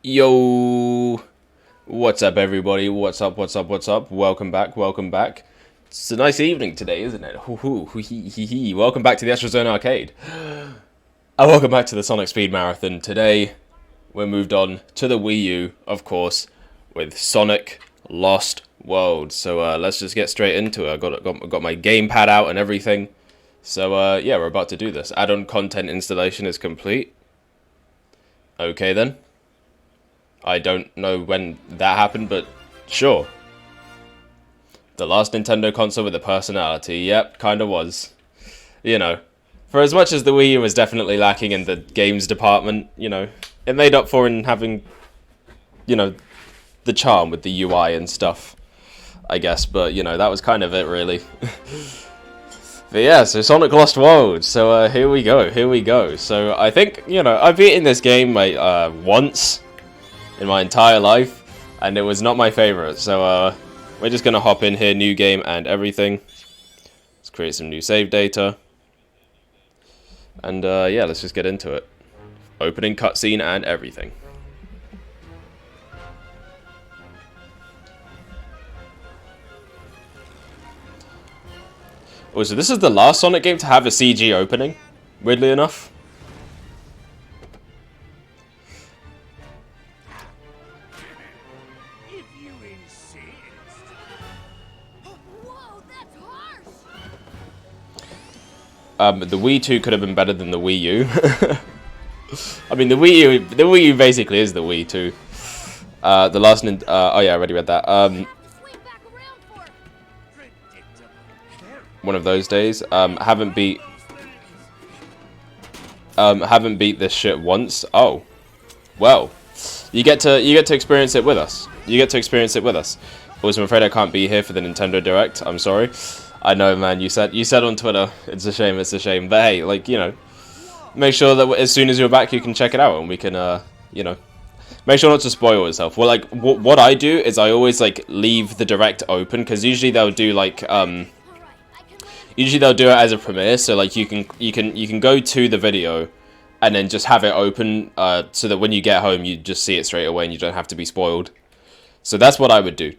Yo, what's up, everybody? What's up? What's up? What's up? Welcome back. Welcome back. It's a nice evening today, isn't it? Welcome back to the Astro Zone Arcade. Welcome back to the Sonic Speed Marathon. Today, we're moved on to the Wii U, of course, with Sonic Lost World. So let's just get straight into it. I got my gamepad out and everything. So yeah, we're about to do this. Add-on content installation is complete. Okay then. I don't know when that happened, but sure. The last Nintendo console with a personality. Yep, kinda was. You know, for as much as the Wii U was definitely lacking in the games department, you know, it made up for in having, you know, the charm with the UI and stuff, I guess. But, you know, that was kind of it, really. But yeah, so Sonic Lost World. So here we go. So I think, you know, I've beaten this game once in my entire life, and it was not my favorite. So we're just gonna hop in here, new game and everything. Let's create some new save data, and yeah, let's just get into it. Opening cutscene and everything. Oh, so this is the last Sonic game to have a CG opening, weirdly enough. The Wii 2 could have been better than the Wii U. I mean, the Wii U basically is the Wii 2. The last oh yeah, I already read that. One of those days. Haven't beat this shit once. Oh, well, you get to experience it with us. Also, I'm afraid I can't be here for the Nintendo Direct. I'm sorry. I know, man. You said on Twitter, it's a shame. But hey, like, you know, make sure that as soon as you're back, you can check it out, and we can, you know, make sure not to spoil yourself. Well, like, what I do is I always like leave the Direct open, because usually they'll do like usually they'll do it as a premiere, so like you can go to the video and then just have it open, so that when you get home you just see it straight away and you don't have to be spoiled. So that's what I would do.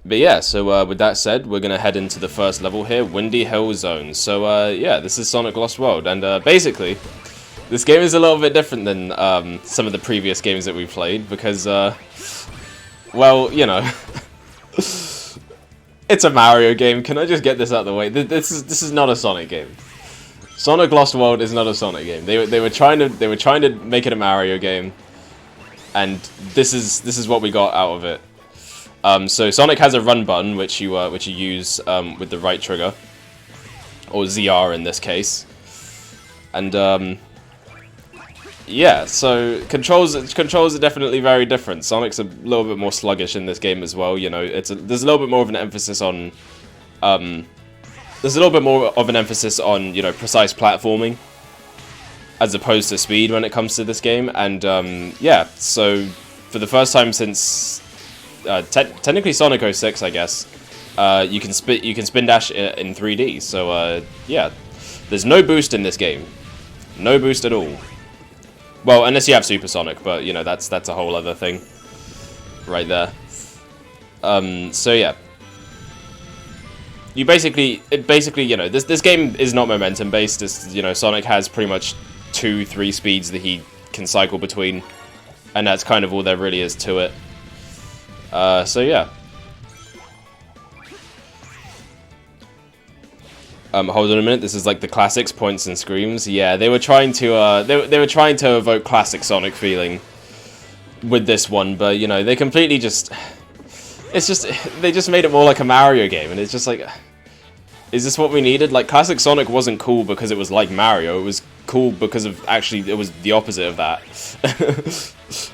But yeah, so with that said, we're gonna head into the first level here, Windy Hill Zone. So yeah, this is Sonic Lost World, and basically, this game is a little bit different than some of the previous games that we've played, because well, you know, it's a Mario game. Can I just get this out of the way? This is not a Sonic game. Sonic Lost World is not a Sonic game. They were trying to make it a Mario game, and this is what we got out of it. So Sonic has a run button, which you use with the right trigger, or ZR in this case, and yeah. So controls are definitely very different. Sonic's a little bit more sluggish in this game as well. You know, there's a little bit more of an emphasis on you know, precise platforming as opposed to speed when it comes to this game, and yeah. So for the first time since technically Sonic 06, I guess, you can spin dash in 3D. So yeah, there's no boost in this game, no boost at all. Well, unless you have Supersonic, but you know, that's a whole other thing, right there. So yeah, you basically you know, this game is not momentum based. You know, Sonic has pretty much 2-3 speeds that he can cycle between, and that's kind of all there really is to it. So yeah. Hold on a minute. This is like the classics, points and screams. Yeah, they were trying to they were trying to evoke classic Sonic feeling with this one, but you know, they completely just they just made it more like a Mario game, and it's just like, is this what we needed? Like, classic Sonic wasn't cool because it was like Mario. It was cool because of, actually, it was the opposite of that.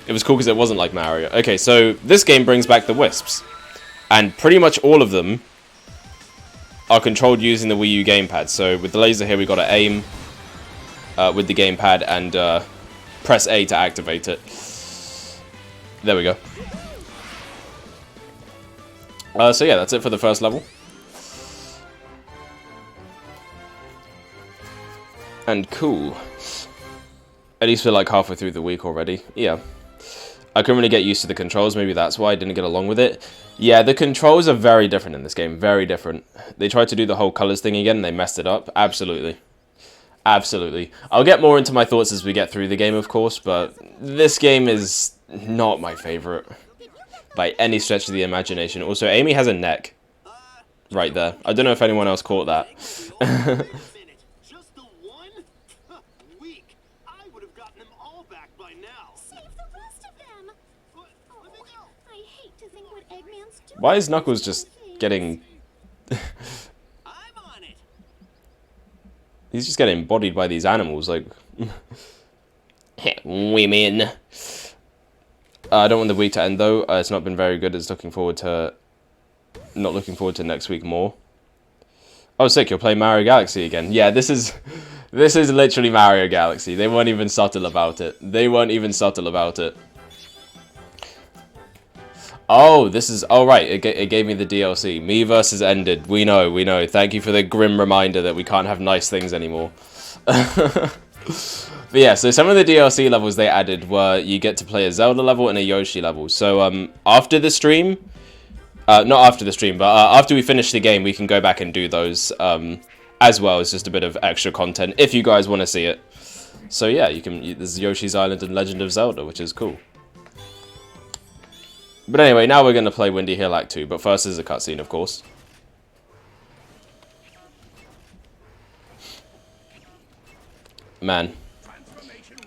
It was cool because it wasn't like Mario. Okay, so this game brings back the Wisps, and pretty much all of them are controlled using the Wii U gamepad. So with the laser here, we got to aim with the gamepad and press A to activate it. There we go. So yeah, that's it for the first level. And cool. At least we're like halfway through the week already. Yeah. I couldn't really get used to the controls. Maybe that's why I didn't get along with it. Yeah, the controls are very different in this game. Very different. They tried to do the whole colors thing again and they messed it up. Absolutely. Absolutely. I'll get more into my thoughts as we get through the game, of course, but this game is not my favorite by any stretch of the imagination. Also, Amy has a neck right there. I don't know if anyone else caught that. Why is Knuckles just getting... He's just getting bodied by these animals, like... Women. I don't want the week to end, though. It's not been very good. It's looking forward to... Not looking forward to next week more. Oh, sick, you're playing Mario Galaxy again. Yeah, this is literally Mario Galaxy. They weren't even subtle about it. They weren't even subtle about it. Oh, this is... Oh, right. It gave me the DLC. Miiverse has ended. We know, we know. Thank you for the grim reminder that we can't have nice things anymore. But yeah, so some of the DLC levels they added were you get to play a Zelda level and a Yoshi level. So after the stream... not after the stream, but after we finish the game, we can go back and do those as well. It's just a bit of extra content if you guys want to see it. So yeah, you can... There's Yoshi's Island and Legend of Zelda, which is cool. But anyway, now we're going to play Windy Hill Act 2, but first is a cutscene, of course. Man.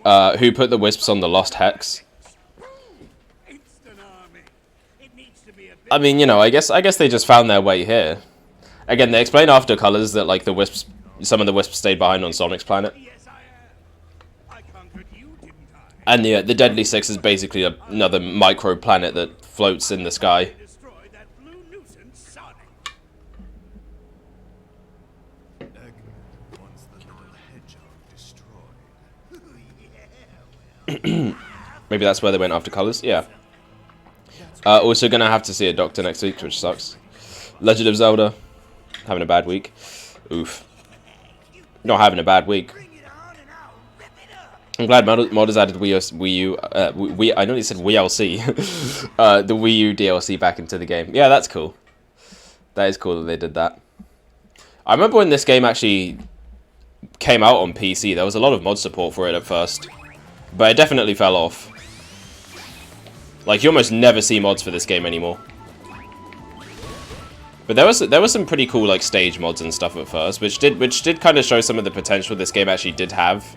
Who put the wisps on the Lost Hex? I mean, you know, I guess they just found their way here. Again, they explain after colors that, like, the wisps... Some of the wisps stayed behind on Sonic's planet. And the Deadly Six is basically another micro-planet that floats in the sky. Maybe that's where they went after colors? Yeah. Also gonna have to see a doctor next week, which sucks. Legend of Zelda. Having a bad week. Oof. Not having a bad week. I'm glad modders added Wii U, I know they said WLC, the Wii U DLC back into the game. Yeah, that's cool. That is cool that they did that. I remember when this game actually came out on PC, there was a lot of mod support for it at first. But it definitely fell off. Like, you almost never see mods for this game anymore. But there was some pretty cool, like, stage mods and stuff at first, which did kind of show some of the potential this game actually did have.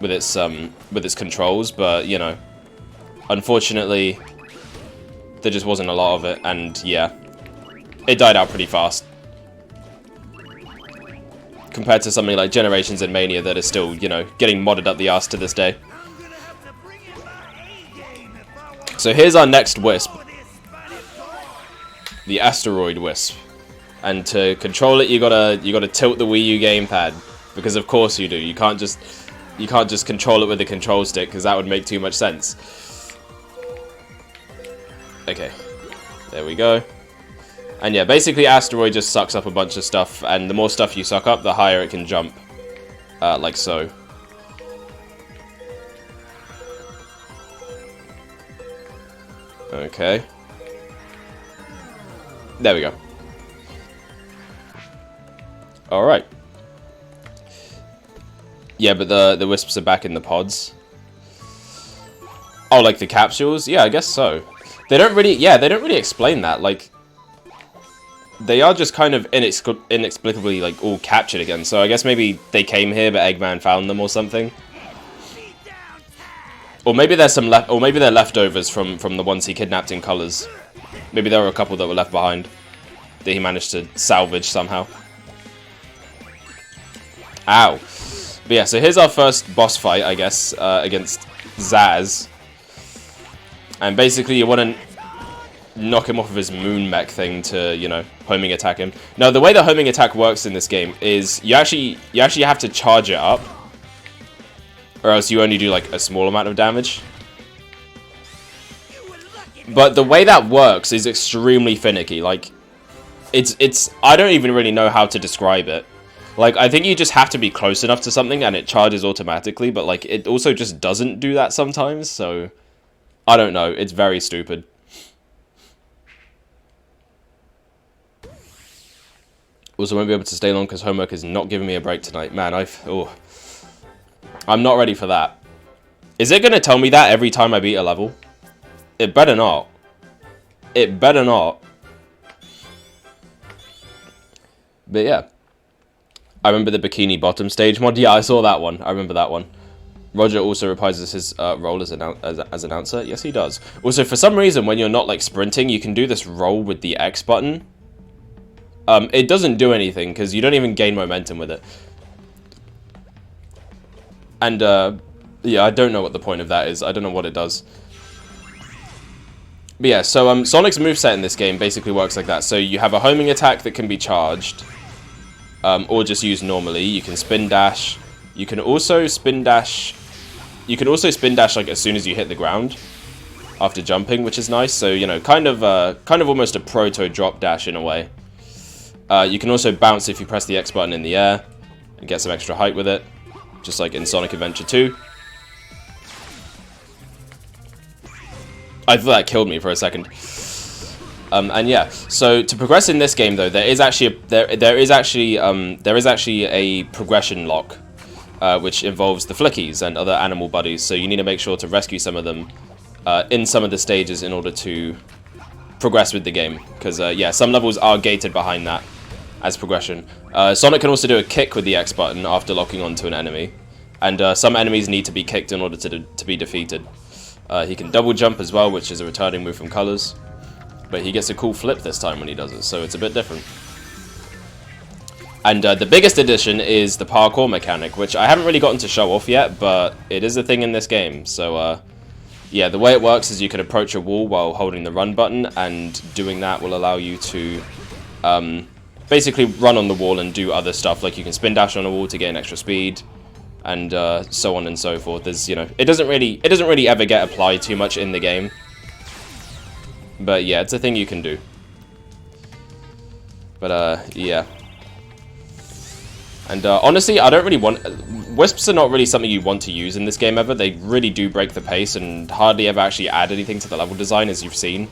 With its controls, but you know, unfortunately, there just wasn't a lot of it, and yeah, it died out pretty fast compared to something like Generations and Mania that is still, you know, getting modded up the arse to this day. So here's our next wisp, the Asteroid Wisp, and to control it, you gotta tilt the Wii U gamepad, because of course you do. You can't just control it with a control stick, because that would make too much sense. Okay, there we go. And yeah, basically Asteroid just sucks up a bunch of stuff, and the more stuff you suck up, the higher it can jump. Like so. Okay. There we go. Alright. Yeah, but the wisps are back in the pods. Oh, like the capsules? Yeah, I guess so. They don't really explain that. Like, they are just kind of inexplicably, like, all captured again. So I guess maybe they came here, but Eggman found them or something. Or maybe there's some or maybe they're leftovers from the ones he kidnapped in Colors. Maybe there were a couple that were left behind that he managed to salvage somehow. Ow. But yeah, so here's our first boss fight, I guess, against Zaz. And basically you want to knock him off of his moon mech thing to, you know, homing attack him. Now, the way the homing attack works in this game is you actually have to charge it up, or else you only do, like, a small amount of damage. But the way that works is extremely finicky. Like, it's I don't even really know how to describe it. Like, I think you just have to be close enough to something and it charges automatically, but, like, it also just doesn't do that sometimes, so... I don't know, it's very stupid. Also, won't be able to stay long because homework is not giving me a break tonight. Man, I'm not ready for that. Is it going to tell me that every time I beat a level? It better not. It better not. But yeah. I remember the Bikini Bottom stage mod. Yeah, I saw that one. I remember that one. Roger also reprises his role as announcer. Yes, he does. Also, for some reason, when you're not, like, sprinting, you can do this roll with the X button. It doesn't do anything, because you don't even gain momentum with it. And, yeah, I don't know what the point of that is. I don't know what it does. But yeah, so, Sonic's moveset in this game basically works like that. So, you have a homing attack that can be charged, or just used normally. You can spin dash. You can also spin dash... You can also spin dash, like, as soon as you hit the ground, after jumping, which is nice. So, you know, kind of almost a proto drop dash in a way. You can also bounce if you press the X button in the air and get some extra height with it, just like in Sonic Adventure 2. I thought that killed me for a second. And yeah, so to progress in this game though, there is actually a progression lock, which involves the Flickies and other animal buddies. So you need to make sure to rescue some of them in some of the stages in order to progress with the game, because yeah, some levels are gated behind that as progression. Sonic can also do a kick with the X button after locking onto an enemy, and some enemies need to be kicked in order to be defeated. He can double jump as well, which is a returning move from Colors, but he gets a cool flip this time when he does it, so it's a bit different. And the biggest addition is the parkour mechanic, which I haven't really gotten to show off yet, but it is a thing in this game. So yeah, the way it works is you can approach a wall while holding the run button, and doing that will allow you to basically run on the wall and do other stuff, like you can spin dash on a wall to gain extra speed, and so on and so forth. There's, you know, it doesn't really ever get applied too much in the game, but yeah, it's a thing you can do. But yeah, and honestly, I don't really want... Wisps are not really something you want to use in this game ever. They really do break the pace and hardly ever actually add anything to the level design, as you've seen.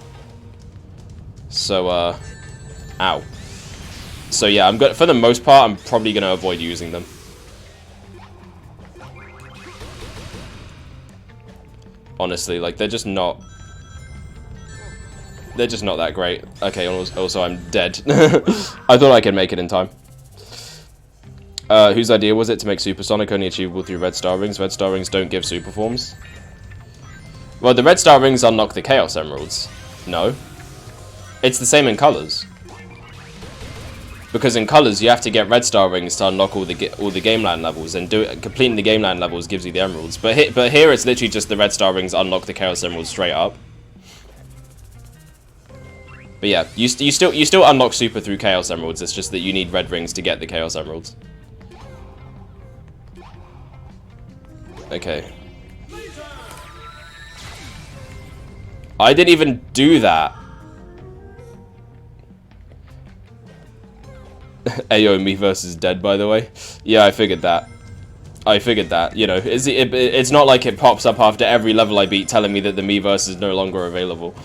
So ow. So yeah, for the most part, I'm probably going to avoid using them. Honestly, like, they're just not that great. Okay, also I'm dead. I thought I could make it in time. Whose idea was it to make Super Sonic only achievable through Red Star Rings? Red Star Rings don't give super forms. Well, the Red Star Rings unlock the Chaos Emeralds. No. It's the same in Colors. Because in Colors, you have to get Red Star Rings to unlock all the Gameland levels, and completing the Gameland levels gives you the Emeralds. But here it's literally just the Red Star Rings unlock the Chaos Emeralds straight up. But yeah, you still unlock Super through Chaos Emeralds. It's just that you need Red Rings to get the Chaos Emeralds. Okay. I didn't even do that. Ayo, me versus dead, by the way. Yeah, I figured that. You know, it's not like it pops up after every level I beat telling me that the Miiverse is no longer available.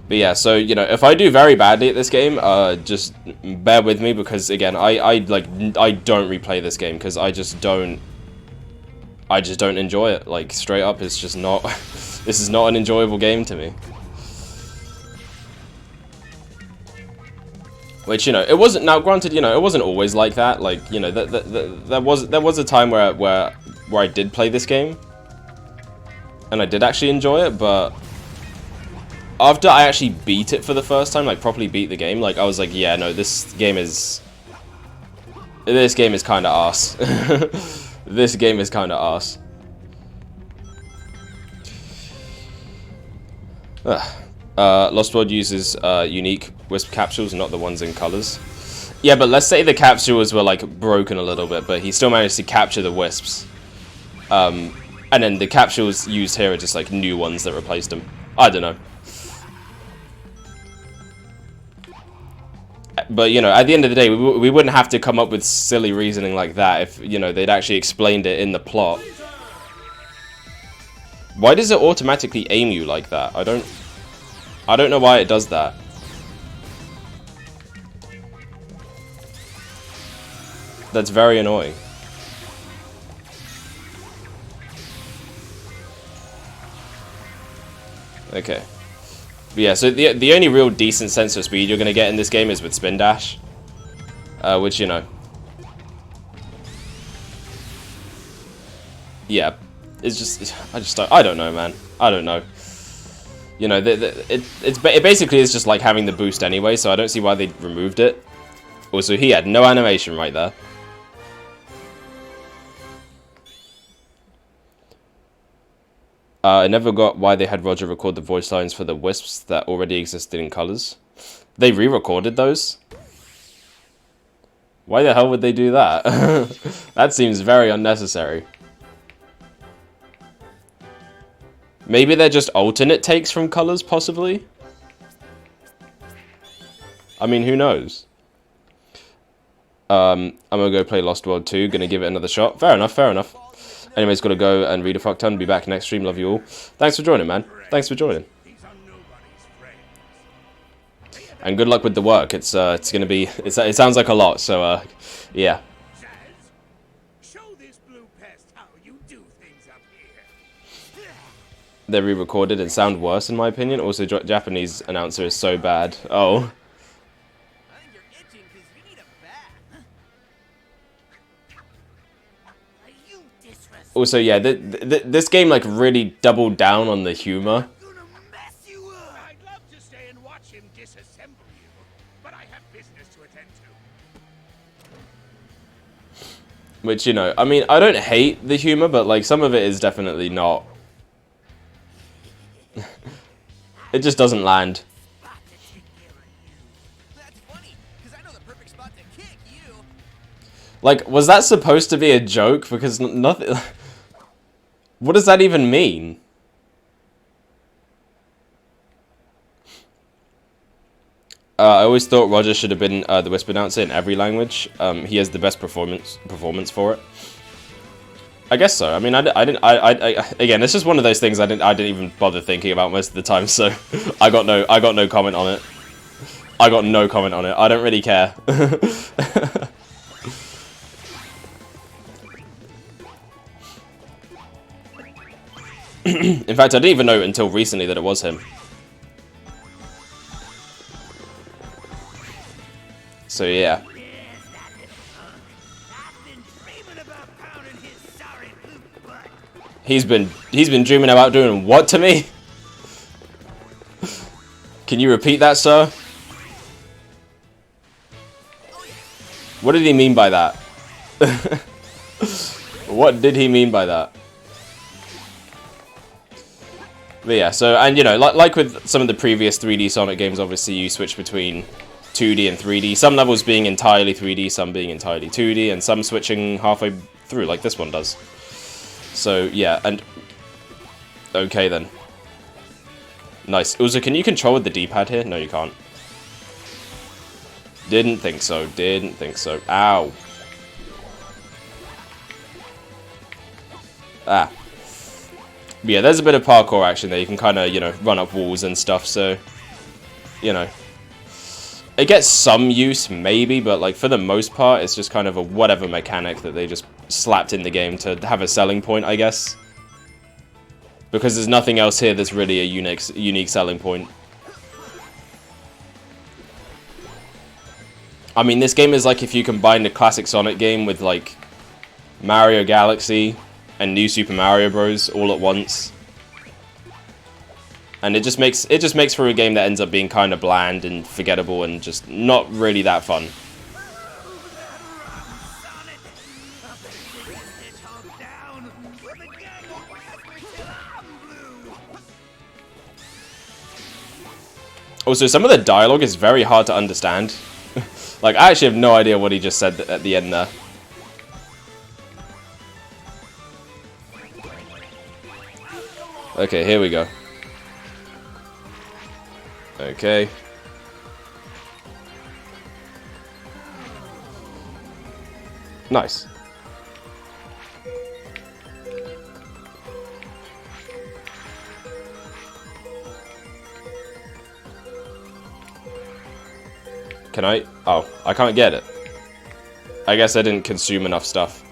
But yeah, so, you know, if I do very badly at this game, just bear with me, because, again, I don't replay this game, because I just don't enjoy it. Like, straight up, it's just not... This is not an enjoyable game to me. Which, you know, it wasn't... Now, granted, you know, it wasn't always like that. Like, you know, there was a time where I did play this game, and I did actually enjoy it, but... After I actually beat it for the first time, like properly beat the game, like I was like, yeah, no, this game is kind of arse. This game is kind of arse. Lost World uses unique Wisp capsules, not the ones in Colors. Yeah, but let's say the capsules were like broken a little bit, but he still managed to capture the Wisps. And then the capsules used here are just like new ones that replaced them. I don't know. But, you know, at the end of the day, we wouldn't have to come up with silly reasoning like that if, you know, they'd actually explained it in the plot. Why does it automatically aim you like that? I don't know why it does that. That's very annoying. Okay. But yeah, so the only real decent sense of speed you're going to get in this game is with spin dash. Which, you know. Yeah. It's just, I don't know, man. I don't know. You know, it basically is just like having the boost anyway, so I don't see why they removed it. Also, he had no animation right there. I never got why they had Roger record the voice lines for the Wisps that already existed in colors. They re-recorded those? Why the hell would they do that? That seems very unnecessary. Maybe they're just alternate takes from colors, possibly? I mean, who knows? I'm gonna go play Lost World 2, gonna give it another shot. Fair enough, fair enough. Anyways, gotta go and read a fuck ton. Be back next stream. Love you all. Thanks for joining, man. Thanks for joining. And good luck with the work. It's gonna be. It sounds like a lot. So yeah. They're re-recorded and sound worse in my opinion. Also, Japanese announcer is so bad. Oh. Also, yeah, this game like really doubled down on the humor. I'd love to stay and watch him disassemble you, but I have business to attend to. Which, you know, I mean, I don't hate the humor, but like some of it is definitely not. It just doesn't land. Like, was that supposed to be a joke? Because nothing. What does that even mean? I always thought Roger should have been the Wisp announcer in every language. He has the best performance for it. I guess so. I mean, again, it's just one of those things I didn't even bother thinking about most of the time. So I got no comment on it. I got no comment on it. I don't really care. In fact, I didn't even know until recently that it was him. So yeah. He's been dreaming about doing what to me? Can you repeat that, sir? What did he mean by that? What did he mean by that? But yeah, so, and you know, like with some of the previous 3D Sonic games, obviously you switch between 2D and 3D. Some levels being entirely 3D, some being entirely 2D, and some switching halfway through, like this one does. So, yeah, and... Okay, then. Nice. Also, can you control with the D-pad here? No, you can't. Didn't think so. Didn't think so. Ow. Ah. But yeah, there's a bit of parkour action there. You can kind of, you know, run up walls and stuff, so... You know. It gets some use, maybe, but, like, for the most part, it's just kind of a whatever mechanic that they just slapped in the game to have a selling point, I guess. Because there's nothing else here that's really a unique selling point. I mean, this game is like if you combine the classic Sonic game with, like, Mario Galaxy and New Super Mario Bros. All at once. And it just makes for a game that ends up being kind of bland and forgettable and just not really that fun. Also, some of the dialogue is very hard to understand. Like, I actually have no idea what he just said at the end there. Okay, here we go. Nice. Can I? Oh, I can't get it. I guess I didn't consume enough stuff.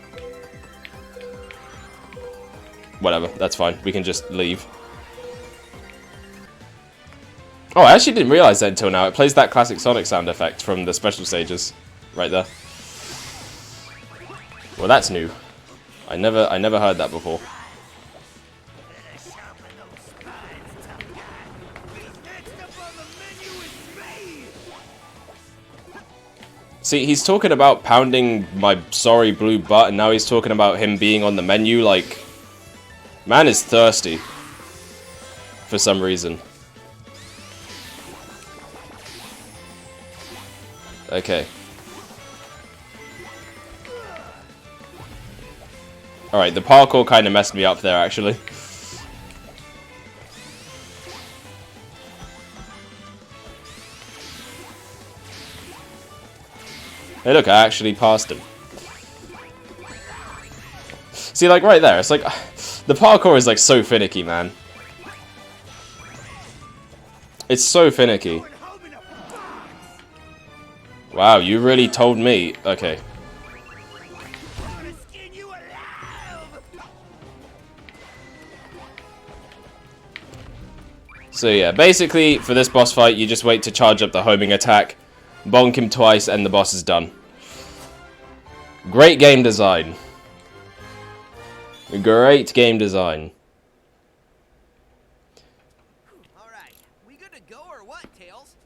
Whatever, that's fine. We can just leave. Oh, I actually didn't realize that until now. It plays that classic Sonic sound effect from the special stages. Right there. Well, that's new. I never heard that before. See, he's talking about pounding my sorry blue butt, and now he's talking about him being on the menu, like... Man is thirsty. For some reason. Okay. Alright, the parkour kind of messed me up there, actually. Hey look, I actually passed him. See, like, right there, it's like... The parkour is, like, so finicky, man. It's so finicky. Wow, you really told me. Okay. So yeah, basically, for this boss fight, you just wait to charge up the homing attack, bonk him twice, and the boss is done. Great game design. Great game design. Alright, we good to go or what, Tails?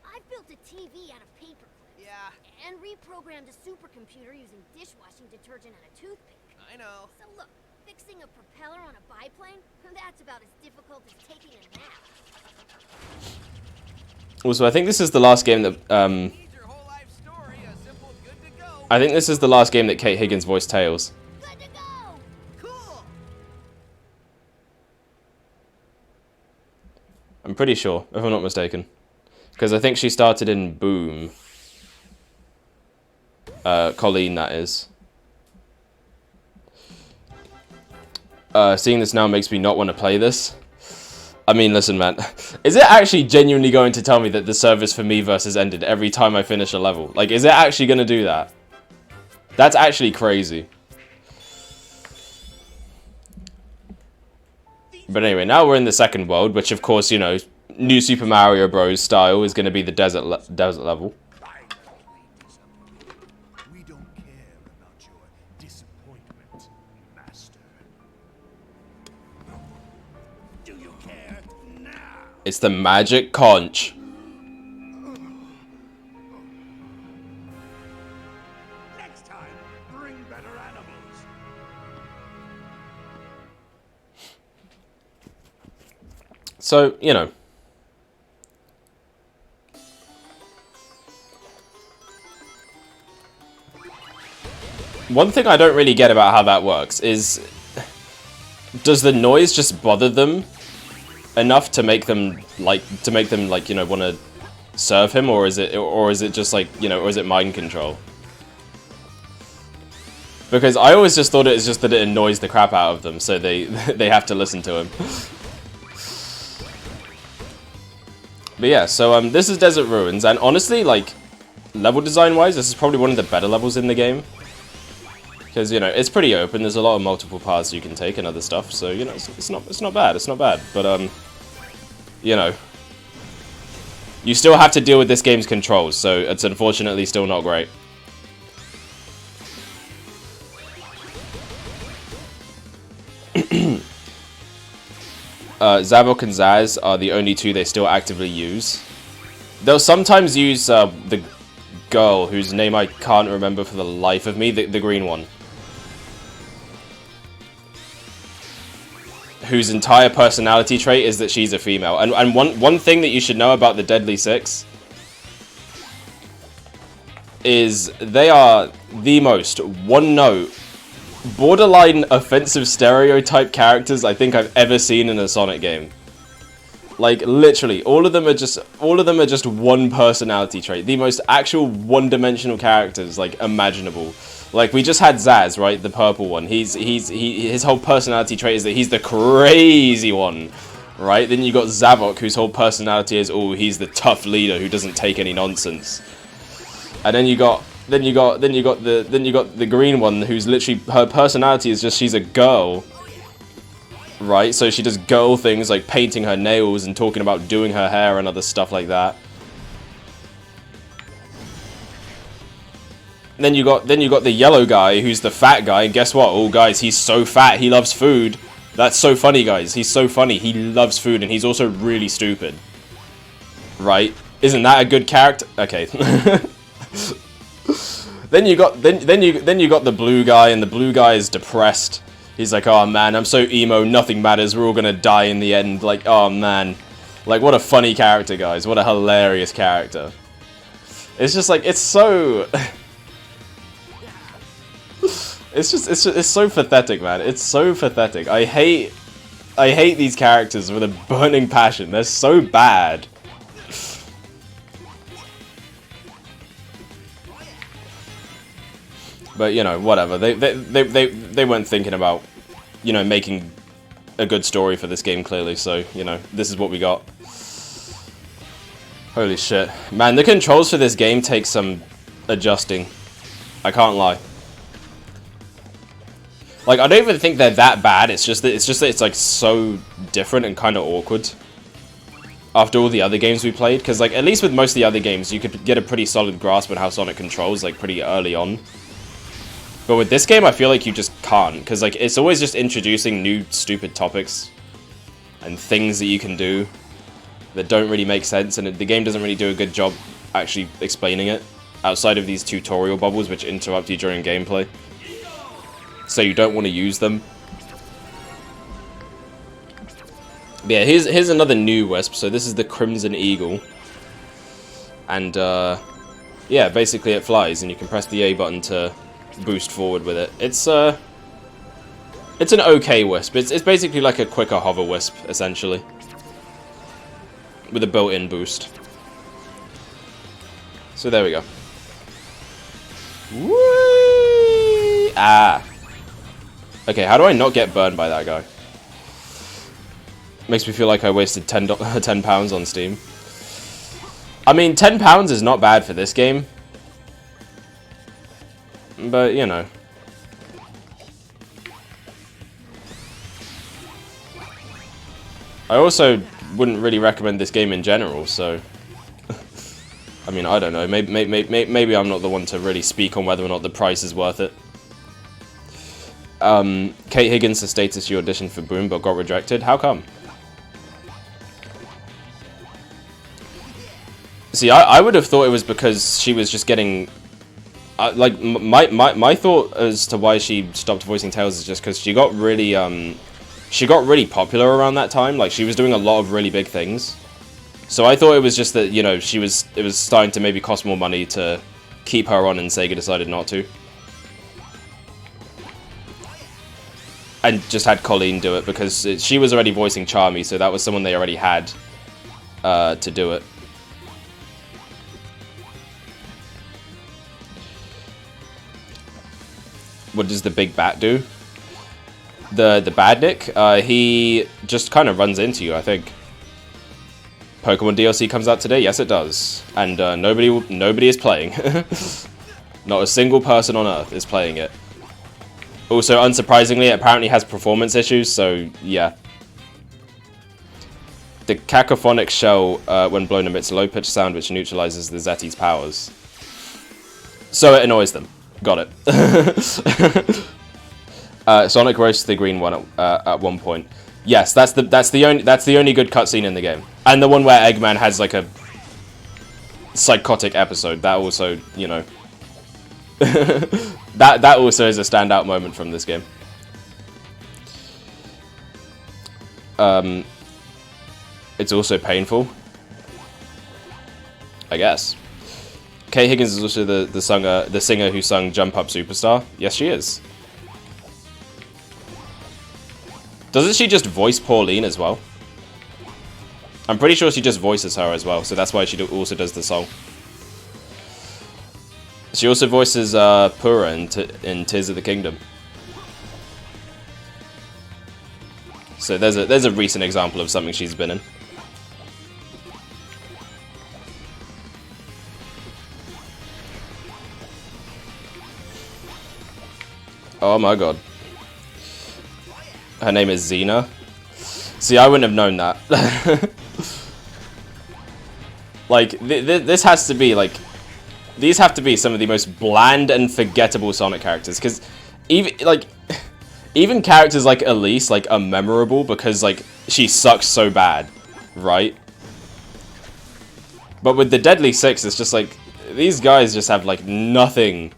I built a TV out of paper clips. Yeah, And reprogrammed a supercomputer using dishwashing detergent and a toothpick. I know. So look, fixing a propeller on a biplane, that's about as difficult as taking a nap. Also, I think this is the last game that, Needs your whole life story, a simple good to go. I think this is the last game that Kate Higgins voiced Tails. Good to go! Cool! I'm pretty sure, if I'm not mistaken. Because I think she started in Boom. Colleen, that is. Seeing this now makes me not want to play this. I mean, listen, man. Is it actually genuinely going to tell me that the service for me versus ended every time I finish a level? Like, is it actually going to do that? That's actually crazy. But anyway, now we're in the second world, which of course, you know, New Super Mario Bros. Style is going to be the desert level. We don't care about your disappointment, Master. Do you care now? It's the magic conch. Next time, bring better animals. So, you know. One thing I don't really get about how that works is, does the noise just bother them enough to make them like you know, want to serve him, or is it just like, you know, or is it mind control? Because I always just thought it was just that it annoys the crap out of them, so they they have to listen to him. But yeah, so this is Desert Ruins, and honestly, like, level design wise, this is probably one of the better levels in the game. Because, you know, it's pretty open, there's a lot of multiple paths you can take and other stuff, so, you know, it's not bad, but, you know, you still have to deal with this game's controls, so it's unfortunately still not great. Zavok and Zaz are the only two they still actively use. They'll sometimes use the girl whose name I can't remember for the life of me, the green one. Whose entire personality trait is that she's a female. And one thing that you should know about the Deadly Six is they are the most one-note, borderline offensive stereotype characters I think I've ever seen in a Sonic game. Like, literally, all of them are just one personality trait. The most actual one-dimensional characters, like, imaginable. Like, we just had Zaz, right? The purple one. His whole personality trait is that he's the crazy one, right? Then you got Zavok, whose whole personality is, oh, he's the tough leader who doesn't take any nonsense. And then you got the green one, who's literally, her personality is just she's a girl. Right, so she does girl things like painting her nails and talking about doing her hair and other stuff like that. Then you got the yellow guy who's the fat guy, and guess what? Oh guys, he's so fat, he loves food. That's so funny, guys. He's so funny. He loves food, and he's also really stupid. Right? Isn't that a good character? Okay. Then you got the blue guy, and the blue guy is depressed. He's like, oh man, I'm so emo, nothing matters, we're all gonna die in the end. Like, oh man. Like, what a funny character, guys. What a hilarious character. It's just like, it's so... It's so pathetic, man. It's so pathetic. I hate these characters with a burning passion. They're so bad. But, you know, whatever. They weren't thinking about, you know, making a good story for this game, clearly. So, you know, this is what we got. Holy shit. Man, the controls for this game take some adjusting. I can't lie. Like, I don't even think they're that bad. It's just that it's like so different and kind of awkward. After all the other games we played. Because, like, at least with most of the other games, you could get a pretty solid grasp on how Sonic controls, like, pretty early on. But with this game, I feel like you just can't, because like it's always just introducing new stupid topics and things that you can do that don't really make sense, and the game doesn't really do a good job actually explaining it outside of these tutorial bubbles which interrupt you during gameplay. So you don't want to use them. But yeah, here's another new Wisp. So this is the Crimson Eagle, and yeah, basically it flies, and you can press the A button to boost forward with it. It's an okay Wisp. It's basically like a quicker hover Wisp, essentially, with a built-in boost. So there we go. Whee! Ah. Okay, how do I not get burned by that guy? Makes me feel like I wasted £10 on Steam. I mean, £10 is not bad for this game. But, you know. I also wouldn't really recommend this game in general, so... I mean, I don't know. Maybe I'm not the one to really speak on whether or not the price is worth it. Kate Higgins has stated she auditioned for Boom but got rejected. How come? See, I would have thought it was because she was just getting... like, my thought as to why she stopped voicing Tails is just because she got really popular around that time. Like, she was doing a lot of really big things. So I thought it was just that, you know, it was starting to maybe cost more money to keep her on, and Sega decided not to. And just had Colleen do it, because she was already voicing Charmy, so that was someone they already had to do it. What does the big bat do? The Badnik? He just kind of runs into you, I think. Pokemon DLC comes out today? Yes, it does. And nobody is playing. Not a single person on Earth is playing it. Also, unsurprisingly, it apparently has performance issues, so yeah. The cacophonic shell, when blown, emits a low-pitched sound which neutralizes the Zeti's powers. So it annoys them. Got it. Sonic roasts the green one at one point. Yes, that's the only good cutscene in the game, and the one where Eggman has like a psychotic episode. That also, you know, that also is a standout moment from this game. It's also painful, I guess. Kay Higgins is also the singer who sung Jump Up Superstar. Yes, she is. Doesn't she just voice Pauline as well? I'm pretty sure she just voices her as well, so that's why she also does the song. She also voices Pura in Tears of the Kingdom. So there's a recent example of something she's been in. Oh my god. Her name is Xena. See, I wouldn't have known that. Like, this has to be, like... These have to be some of the most bland and forgettable Sonic characters. Because, even characters like Elise, like, are memorable because, like, she sucks so bad. Right? But with the Deadly Six, it's just, like... These guys just have, like, nothing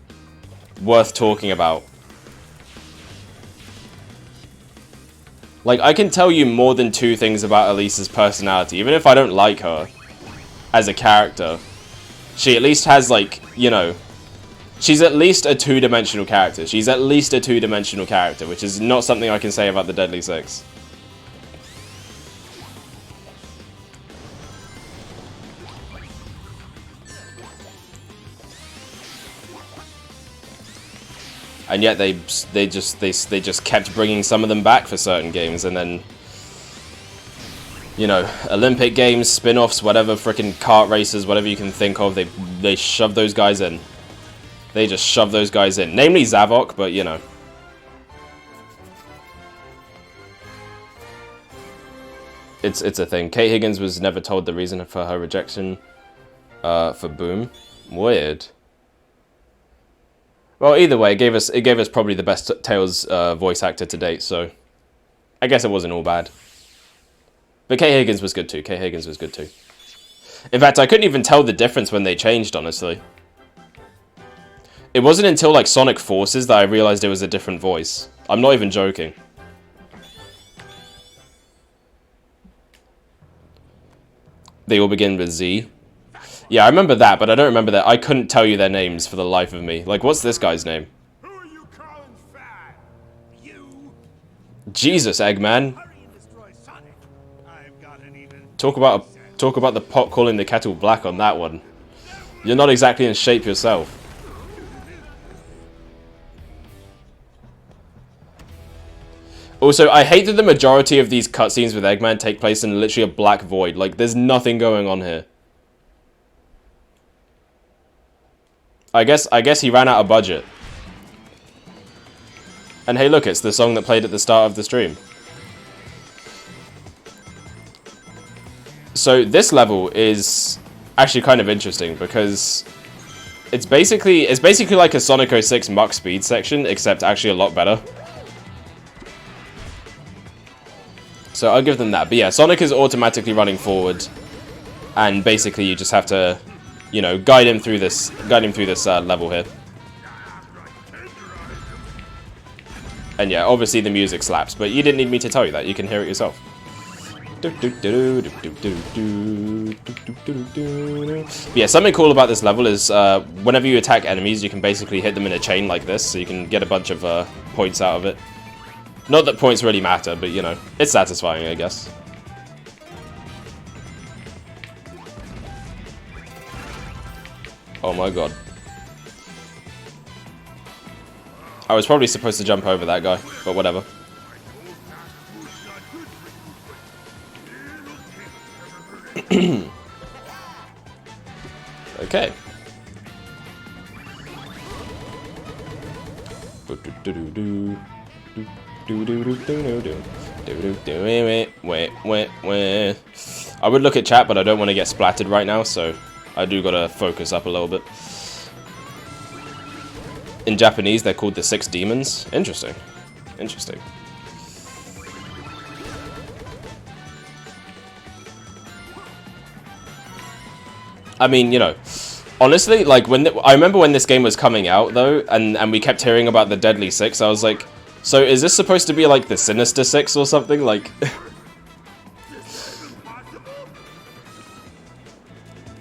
worth talking about. Like, I can tell you more than 2 things about Elise's personality, even if I don't like her as a character. She at least has, like, you know, she's at least a 2-dimensional character. She's at least a 2-dimensional character, which is not something I can say about the Deadly Six. And yet they just kept bringing some of them back for certain games, and then, you know, Olympic Games, spin-offs, whatever, freaking kart races, whatever you can think of, they shove those guys in. They just shove those guys in. Namely Zavok, but you know. It's a thing. Kate Higgins was never told the reason for her rejection for Boom. Weird. Well, either way, it gave us probably the best Tails voice actor to date, so I guess it wasn't all bad. But Kate Higgins was good too. Kate Higgins was good too. In fact, I couldn't even tell the difference when they changed, honestly. It wasn't until, like, Sonic Forces that I realized it was a different voice. I'm not even joking. They all begin with Z. Yeah, I remember that, but I don't remember that. I couldn't tell you their names for the life of me. Like, what's this guy's name? Who are you calling fat? You. Jesus, Eggman. Hurry and destroy Sonic. I've got an even. Talk about the pot calling the kettle black on that one. You're not exactly in shape yourself. Also, I hate that the majority of these cutscenes with Eggman take place in literally a black void. Like, there's nothing going on here. I guess he ran out of budget. And hey, look, it's the song that played at the start of the stream. So this level is actually kind of interesting because it's basically like a Sonic 06 Mach Speed section, except actually a lot better. So I'll give them that. But yeah, Sonic is automatically running forward, and basically you just have to, you know, guide him through this level here. And yeah, obviously the music slaps, but you didn't need me to tell you that. You can hear it yourself. Yeah, something cool about this level is whenever you attack enemies, you can basically hit them in a chain like this, so you can get a bunch of points out of it. Not that points really matter, but you know, it's satisfying, I guess. Oh my god. I was probably supposed to jump over that guy, but whatever. Okay. I would look at chat, but I don't want to get splattered right now, so I do gotta focus up a little bit. In Japanese, they're called the 6 demons. Interesting. Interesting. I mean, you know, honestly, like, I remember when this game was coming out, though, and we kept hearing about the Deadly Six, I was like, so is this supposed to be like the Sinister Six or something? Like,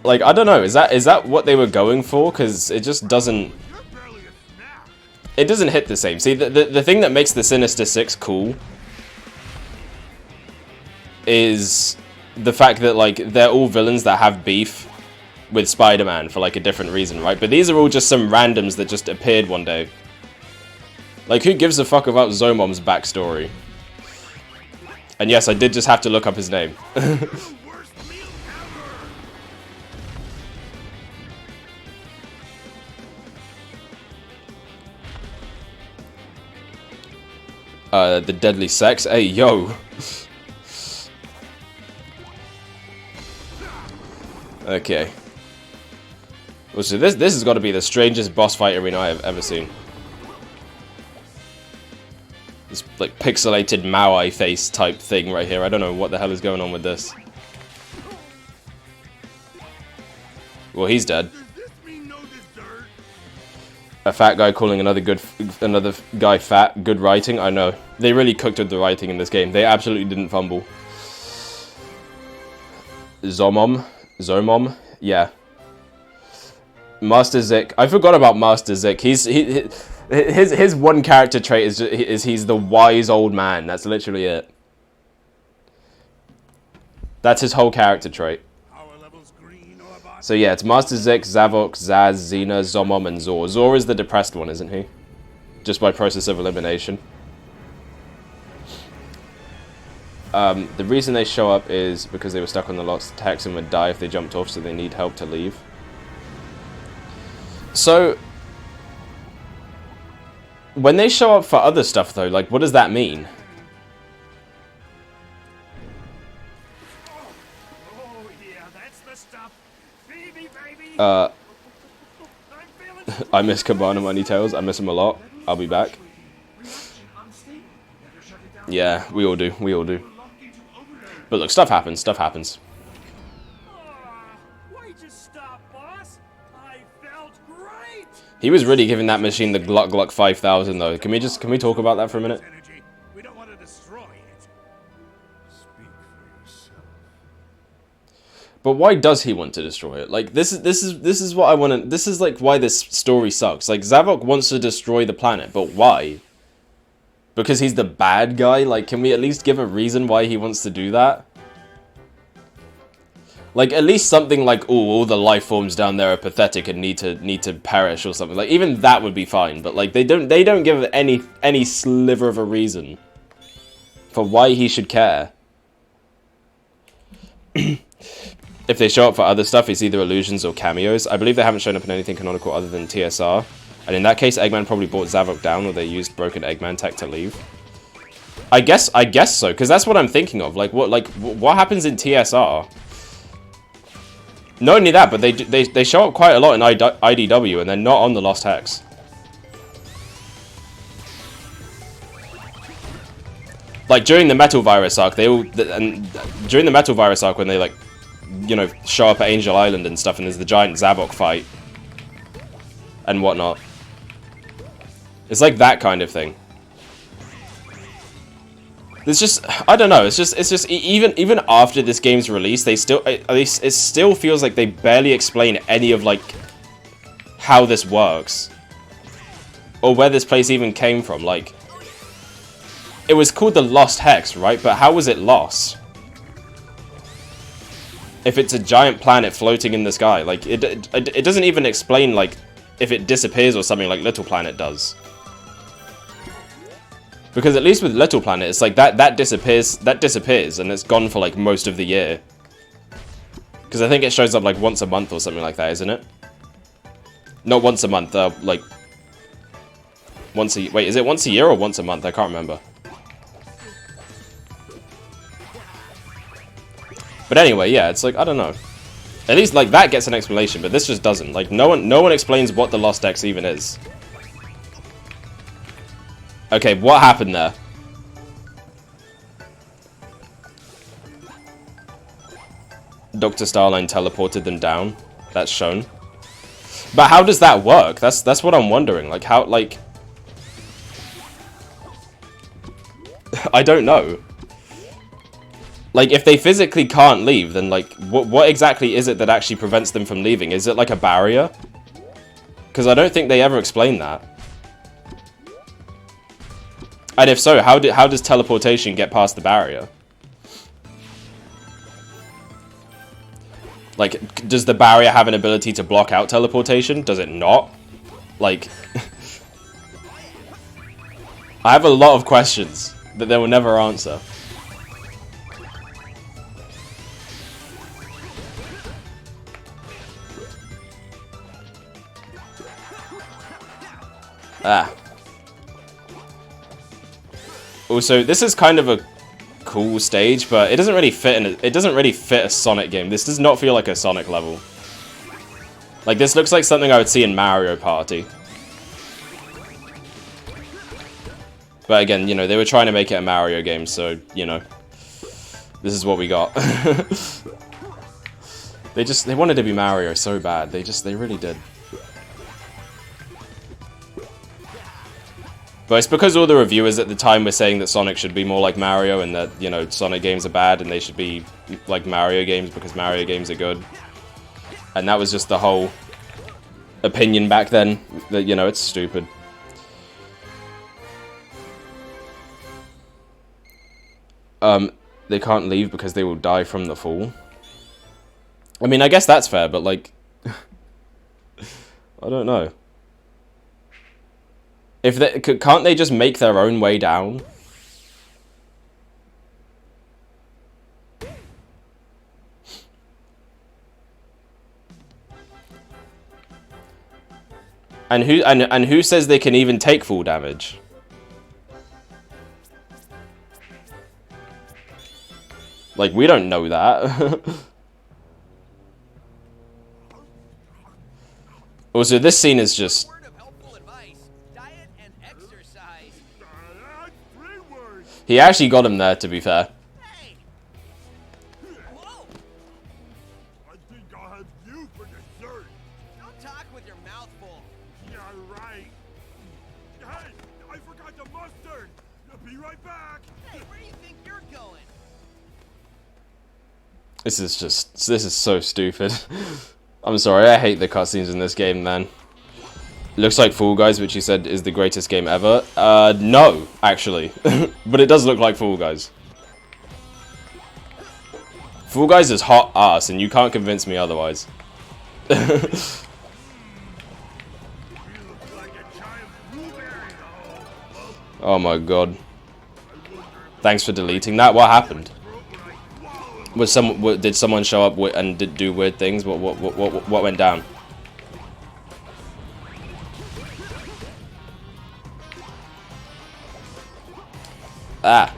like, I don't know, is that what they were going for? Because it just doesn't... It doesn't hit the same. See, the thing that makes the Sinister Six cool is the fact that, like, they're all villains that have beef with Spider-Man for, like, a different reason, right? But these are all just some randoms that just appeared one day. Like, who gives a fuck about Zomom's backstory? And yes, I did just have to look up his name. The deadly sex? Hey, yo! Okay. Well, so this has got to be the strangest boss fight arena I have ever seen. This, like, pixelated Maui face type thing right here. I don't know what the hell is going on with this. Well, he's dead. A fat guy calling another guy fat. Good writing. I know. They really cooked with the writing in this game. They absolutely didn't fumble. Zomom? Yeah. Master Zik. I forgot about Master Zik. His one character trait is he's the wise old man. That's literally it. That's his whole character trait. So yeah, it's Master Zik, Zavok, Zaz, Xena, Zomom, and Zor. Zor is the depressed one, isn't he? Just by process of elimination. The reason they show up is because they were stuck on the lost hex and would die if they jumped off, so they need help to leave. So, when they show up for other stuff, though, like, what does that mean? Oh, yeah, that's the stuff. Baby, baby. I miss Cabana Money Tails. I miss him a lot. I'll be back. Yeah, we all do. We all do. But look, stuff happens. Stuff happens. Why'd you stop, boss? I felt great. He was really giving that machine the Gluck Gluck 5000, though. Can we talk about that for a minute? Energy. We don't want to destroy it. Speak for yourself. But why does he want to destroy it? Like, this is what I want to... This is, like, why this story sucks. Like, Zavok wants to destroy the planet, but why? Because he's the bad guy? Like, can we at least give a reason why he wants to do that? Like, at least something like, oh, all the life forms down there are pathetic and need to perish or something. Like, even that would be fine. But, like, they don't give any sliver of a reason for why he should care. If they show up for other stuff, it's either illusions or cameos. I believe they haven't shown up in anything canonical other than TSR. And in that case, Eggman probably brought Zavok down, or they used broken Eggman tech to leave. I guess so, because that's what I'm thinking of. Like, what happens in TSR? Not only that, but they show up quite a lot in IDW, and they're not on the Lost Hex. Like, during the Metal Virus arc, during the Metal Virus arc, when they, like, you know, show up at Angel Island and stuff, and there's the giant Zavok fight and whatnot. It's like that kind of thing. It's just, I don't know. It's just even after this game's release, it still feels like they barely explain any of, like, how this works or where this place even came from. Like, it was called the Lost Hex, right? But how was it lost? If it's a giant planet floating in the sky, like, it doesn't even explain, like, if it disappears or something like Little Planet does. Because at least with Little Planet, it's like that disappears, and it's gone for, like, most of the year. Because I think it shows up, like, once a month or something like that, isn't it? Not once a month, like, wait, is it once a year or once a month? I can't remember. But anyway, yeah, it's like, I don't know. At least, like, that gets an explanation, but this just doesn't. Like, no one explains what the Lost Hex even is. Okay, what happened there? Dr. Starline teleported them down. That's shown. But how does that work? That's what I'm wondering. Like, how, like... I don't know. Like, if they physically can't leave, then, like, what exactly is it that actually prevents them from leaving? Is it, like, a barrier? Because I don't think they ever explain that. And if so, how does teleportation get past the barrier? Like, does the barrier have an ability to block out teleportation? Does it not? Like, I have a lot of questions that they will never answer. Ah. Also, this is kind of a cool stage, but it doesn't really fit in. It doesn't really fit a Sonic game. This does not feel like a Sonic level. Like, this looks like something I would see in Mario Party. But again, you know, they were trying to make it a Mario game, so, you know, this is what we got. They wanted to be Mario so bad. They really did. But it's because all the reviewers at the time were saying that Sonic should be more like Mario and that, you know, Sonic games are bad and they should be like Mario games because Mario games are good. And that was just the whole opinion back then, that, you know, it's stupid. They can't leave because they will die from the fall. I mean, I guess that's fair, but like, I don't know. If they can't they just make their own way down? And who says they can even take full damage? Like, we don't know that. Also, this scene is just... Word of helpful advice. Diet and exercise. He actually got him there, to be fair. Hey! Whoa! I think I'll have you for dessert. Don't talk with your mouth full. Yeah, right. Hey, I forgot the mustard. Be right back. Hey, where do you think you're going? This is so stupid. I'm sorry, I hate the cutscenes in this game, man. Looks like Fall Guys, which you said is the greatest game ever. No, actually. But it does look like Fall Guys. Fall Guys is hot ass, and you can't convince me otherwise. You look like a giant blueberry, though. Oh my god. Thanks for deleting that. What happened? Did someone show up and do weird things? What went down? Ah.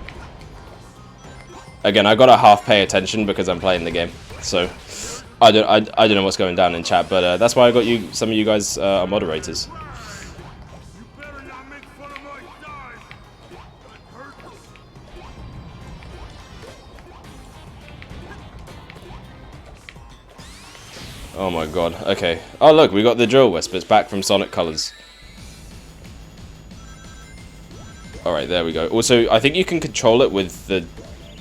Again, I gotta half pay attention because I'm playing the game, so I don't know what's going down in chat, but that's why I got you. Some of you guys are moderators. You better not make fun of my size. That hurts. Oh my god. Okay. Oh look, we got the drill wisp. It's back from Sonic Colors. Alright, there we go. Also, I think you can control it with the...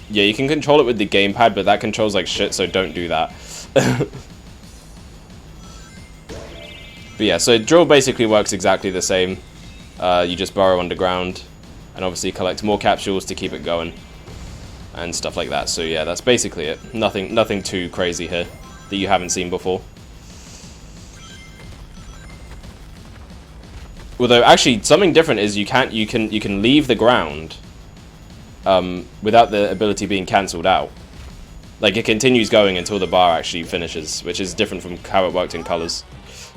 Yeah, you can control it with the gamepad, but that controls like shit, so don't do that. But yeah, so drill basically works exactly the same. You just burrow underground, and obviously collect more capsules to keep it going. And stuff like that. So yeah, that's basically it. Nothing too crazy here that you haven't seen before. Although actually something different is you can leave the ground without the ability being cancelled out. Like, it continues going until the bar actually finishes, which is different from how it worked in Colors.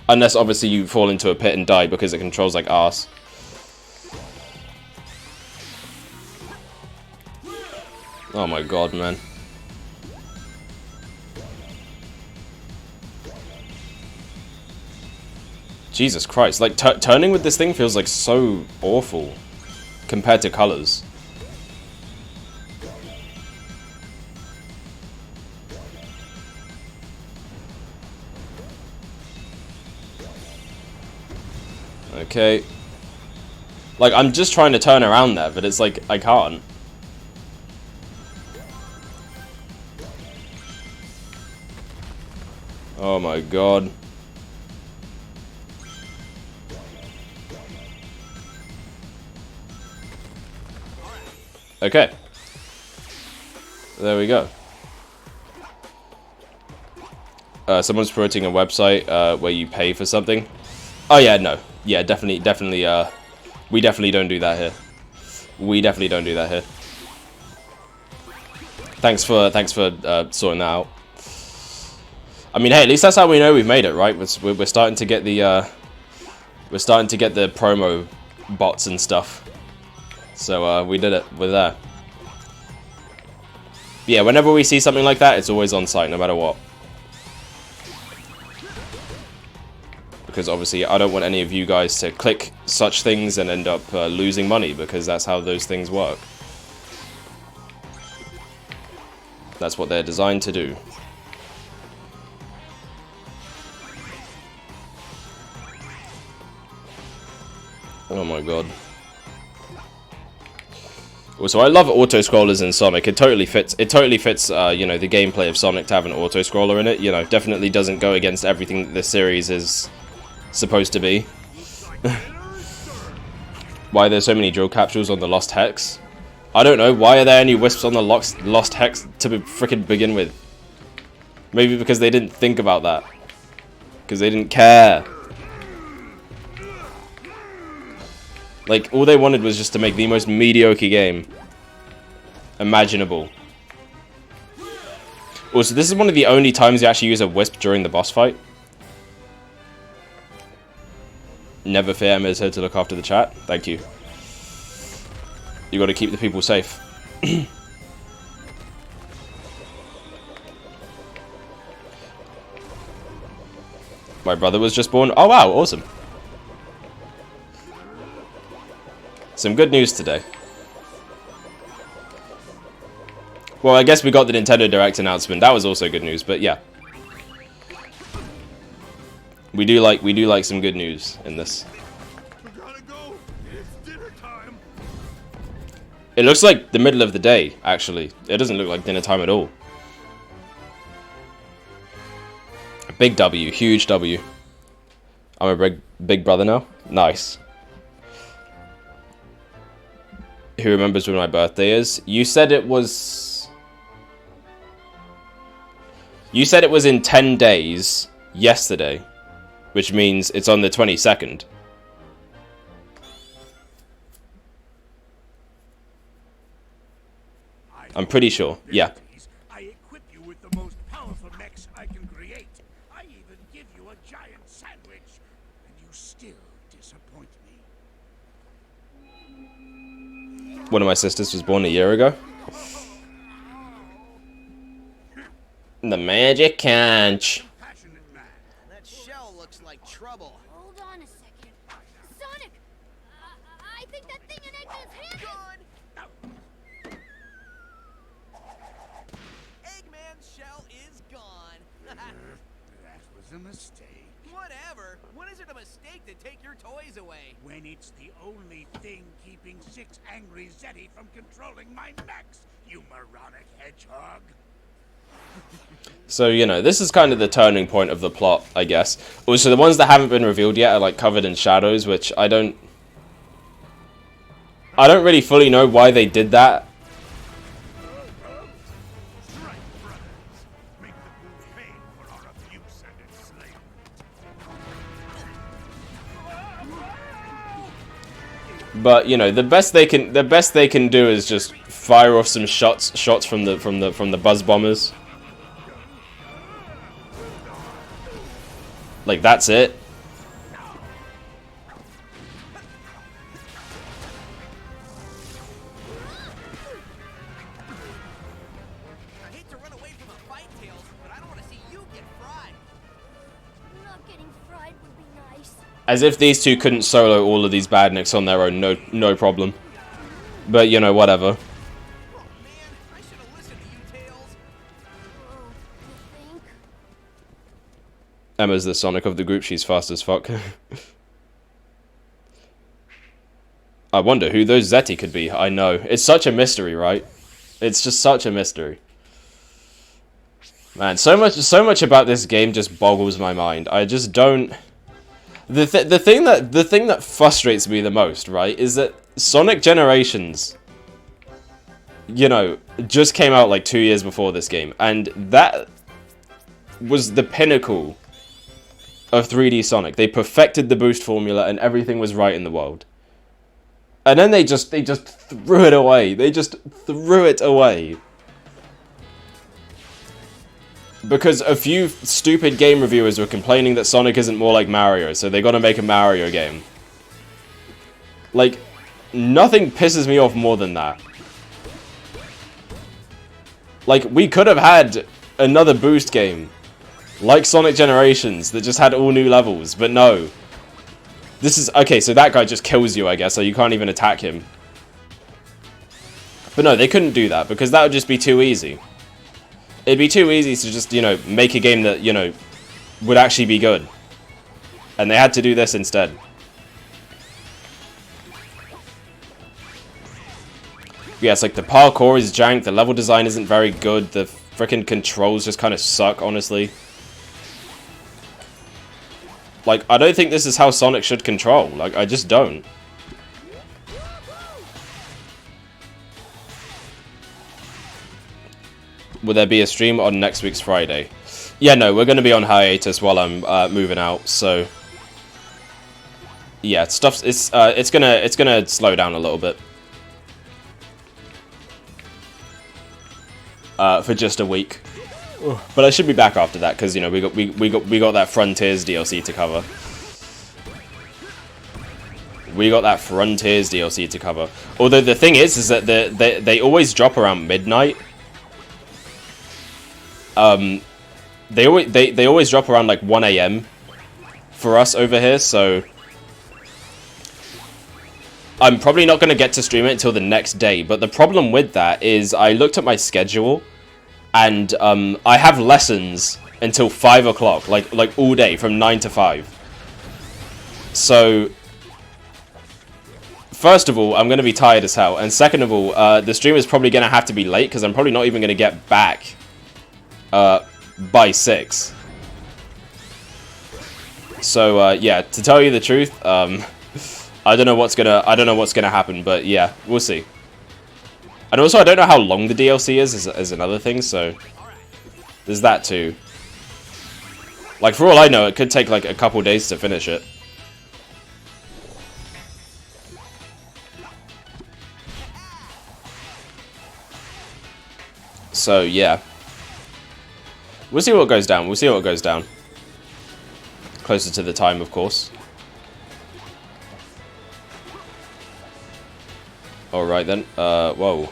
Unless obviously you fall into a pit and die because it controls like arse. Oh my god, man. Jesus Christ, like, turning with this thing feels like so awful compared to Colors. Okay. Like, I'm just trying to turn around there, but it's like, I can't. Oh my god. Okay. There we go. Someone's promoting a website where you pay for something. Oh yeah, no. Yeah, definitely, we definitely don't do that here. We definitely don't do that here. Thanks for sorting that out. I mean, hey, at least that's how we know we've made it, right? We're starting to get the promo bots and stuff. So we did it. We're there. Yeah, whenever we see something like that, it's always on site, no matter what. Because obviously, I don't want any of you guys to click such things and end up losing money, because that's how those things work. That's what they're designed to do. Oh my god. Also, I love auto-scrollers in Sonic. It totally fits, you know, the gameplay of Sonic to have an auto-scroller in it. You know, definitely doesn't go against everything that this series is supposed to be. Why there's so many drill capsules on the Lost Hex? I don't know. Why are there any wisps on the Lost Hex to freaking begin with? Maybe because they didn't think about that. Because they didn't care. Like, all they wanted was just to make the most mediocre game imaginable. Also, this is one of the only times you actually use a wisp during the boss fight. Never fear, Emma is here to look after the chat. Thank you. You got to keep the people safe. My brother was just born. Oh wow, awesome. Some good news today. Well, I guess we got the Nintendo Direct announcement. That was also good news, but yeah. We do like some good news in this. It looks like the middle of the day, actually. It doesn't look like dinner time at all. Big W, huge W. I'm a big brother now. Nice. Who remembers when my birthday is? You said it was... You said it was in 10 days yesterday. Which means it's on the 22nd. I'm pretty sure. Yeah. I equip you with the most powerful mechs I can create. I even give you a giant sandwich, and you still disappoint me. One of my sisters was born a year ago. The magic conch. That shell looks like trouble. Hold on a second. Sonic! I think that thing in Eggman's hand is... Eggman's shell is gone. That was a mistake. Whatever. When is it a mistake to take your toys away? When it's the only thing keeping 6 angry Zeti from controlling my mechs, you moronic hedgehog. So, you know, this is kind of the turning point of the plot, I guess. Also, the ones that haven't been revealed yet are, like, covered in shadows, which I don't really fully know why they did that. But, you know, the best they can do is just fire off some shots from the buzz bombers. Like, that's it. I hate to run away from a fight, Tails, but I don't want to see you get fried. Not getting fried would be nice. As if these two couldn't solo all of these badniks on their own, no problem. But, you know, whatever. Oh man, I should have listened to you, Tails. Oh, you think? Emma's the Sonic of the group, she's fast as fuck. I wonder who those Zeti could be. I know. It's such a mystery, right? It's just such a mystery. Man, so much about this game just boggles my mind. I just don't... The thing that frustrates me the most, right, is that Sonic Generations, you know, just came out like 2 years before this game, and that was the pinnacle of 3D Sonic. They perfected the boost formula and everything was right in the world. And then they just threw it away. They just threw it away. Because a few stupid game reviewers were complaining that Sonic isn't more like Mario, so they gotta make a Mario game. Like, nothing pisses me off more than that. Like, we could have had another boost game, like Sonic Generations, that just had all new levels, but no. This is, okay, so that guy just kills you, I guess, so you can't even attack him. But no, they couldn't do that, because that would just be too easy. It'd be too easy to just, you know, make a game that, you know, would actually be good. And they had to do this instead. Yeah, it's like the parkour is jank, the level design isn't very good, the frickin' controls just kind of suck, honestly. Like, I don't think this is how Sonic should control. Like, I just don't. Will there be a stream on next week's Friday? Yeah, no, we're going to be on hiatus while I'm moving out, so... Yeah, it's gonna slow down a little bit. For just a week. But I should be back after that, because, you know, we got that Frontiers DLC to cover. We got that Frontiers DLC to cover. Although the thing is that they always drop around midnight. They always drop around like 1 AM for us over here, so I'm probably not going to get to stream it until the next day. But the problem with that is I looked at my schedule, and I have lessons until 5 o'clock, like all day from 9 to 5. So first of all, I'm going to be tired as hell, and second of all, the stream is probably going to have to be late because I'm probably not even going to get back by 6. So yeah, to tell you the truth, I don't know what's gonna happen, but yeah, we'll see. And also, I don't know how long the DLC is another thing, so there's that too. Like, for all I know, it could take like a couple days to finish it. So yeah. We'll see what goes down. We'll see what goes down. Closer to the time, of course. Alright then. Whoa.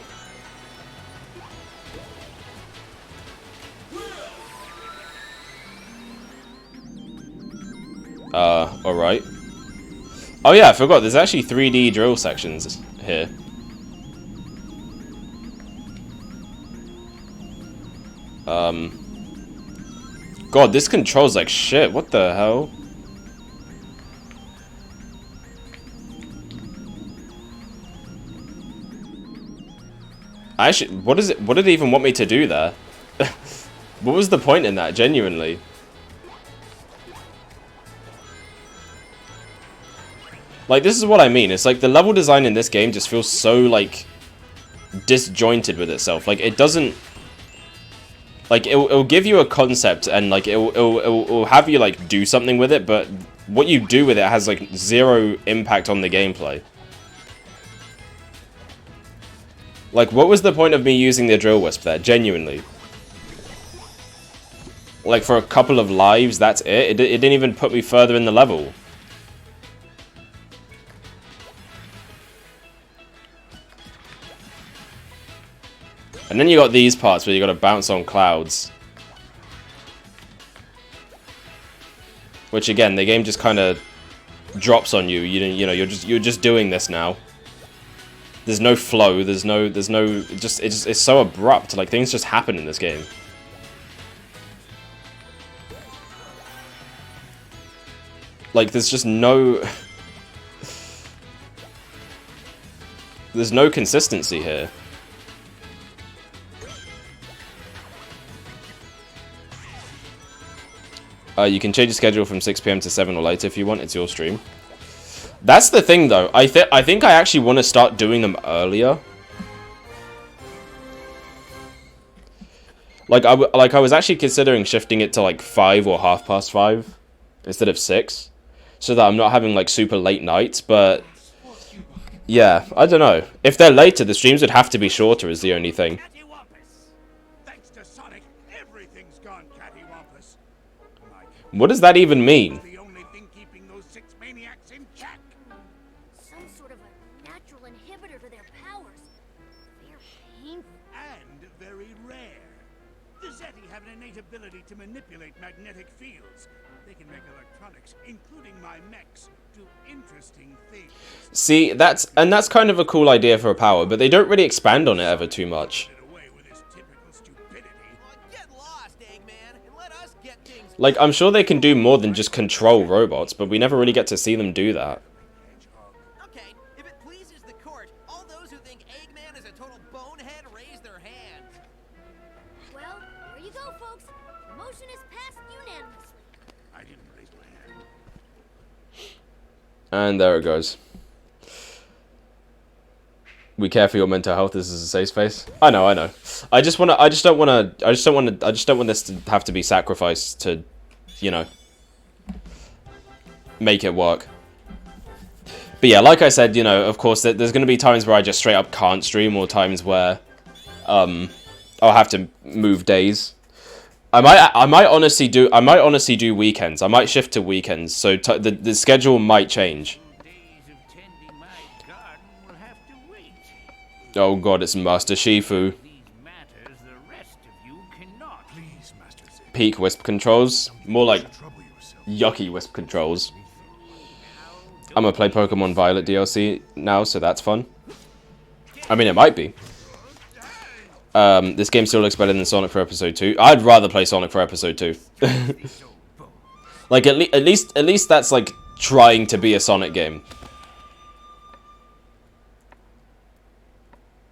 Alright. Oh yeah, I forgot. There's actually 3D drill sections here. God, this controls like shit. What the hell? Actually, what is it? What did it even want me to do there? What was the point in that, genuinely? Like, this is what I mean. It's like the level design in this game just feels so, like, disjointed with itself. Like, it doesn't... Like, it'll give you a concept and, like, it'll have you, like, do something with it, but what you do with it has, like, zero impact on the gameplay. Like, what was the point of me using the drill wisp there? Genuinely. Like, for a couple of lives, that's it? It didn't even put me further in the level. And then you got these parts where you got to bounce on clouds. Which, again, the game just kind of drops on you. You know, you're just doing this now. There's no flow. There's no. It's so abrupt. Like, things just happen in this game. Like, there's just no. There's no consistency here. You can change the schedule from 6 PM to 7 or later if you want. It's your stream. That's the thing, though. I think I actually want to start doing them earlier. Like I was actually considering shifting it to like 5 or 5:30 instead of 6, so that I'm not having like super late nights. But yeah, I don't know. If they're later, the streams would have to be shorter. Is the only thing. Cattywampus. Thanks to Sonic, everything's gone cattywampus. What does that even mean? The only thing keeping those 6 maniacs in check. Some sort of a natural inhibitor to their powers. They're painful. And very rare. The Zeti have an innate ability to manipulate magnetic fields. They can make electronics, including my mechs, do interesting things. See, that's kind of a cool idea for a power, but they don't really expand on it ever too much. Get away with his typical stupidity. Get lost, Eggman, and let us get things. Like, I'm sure they can do more than just control robots, but we never really get to see them do that. Okay, if it pleases the court, all those who think Eggman is a total bonehead raise their hand. Well, there you go, folks. The motion is passed unanimously. I didn't raise my hand. And there it goes. We care for your mental health. This is a safe space. I know. I just don't want this to have to be sacrificed to, you know, make it work. But yeah, like I said, you know, of course, there's going to be times where I just straight up can't stream, or times where, I'll have to move days. I might honestly do weekends. I might shift to weekends, so the schedule might change. Days of tending my garden will have to wait. Oh god, it's Master Shifu. These matters the rest of you cannot. Please, Master Zed. Peak wisp controls. More like Trouble yourself. yucky wisp controls. I'm gonna play Pokemon Violet DLC now, so that's fun. I mean, it might be. This game still looks better than Sonic for Episode 2. I'd rather play Sonic for Episode 2. Like, at least that's, like, trying to be a Sonic game.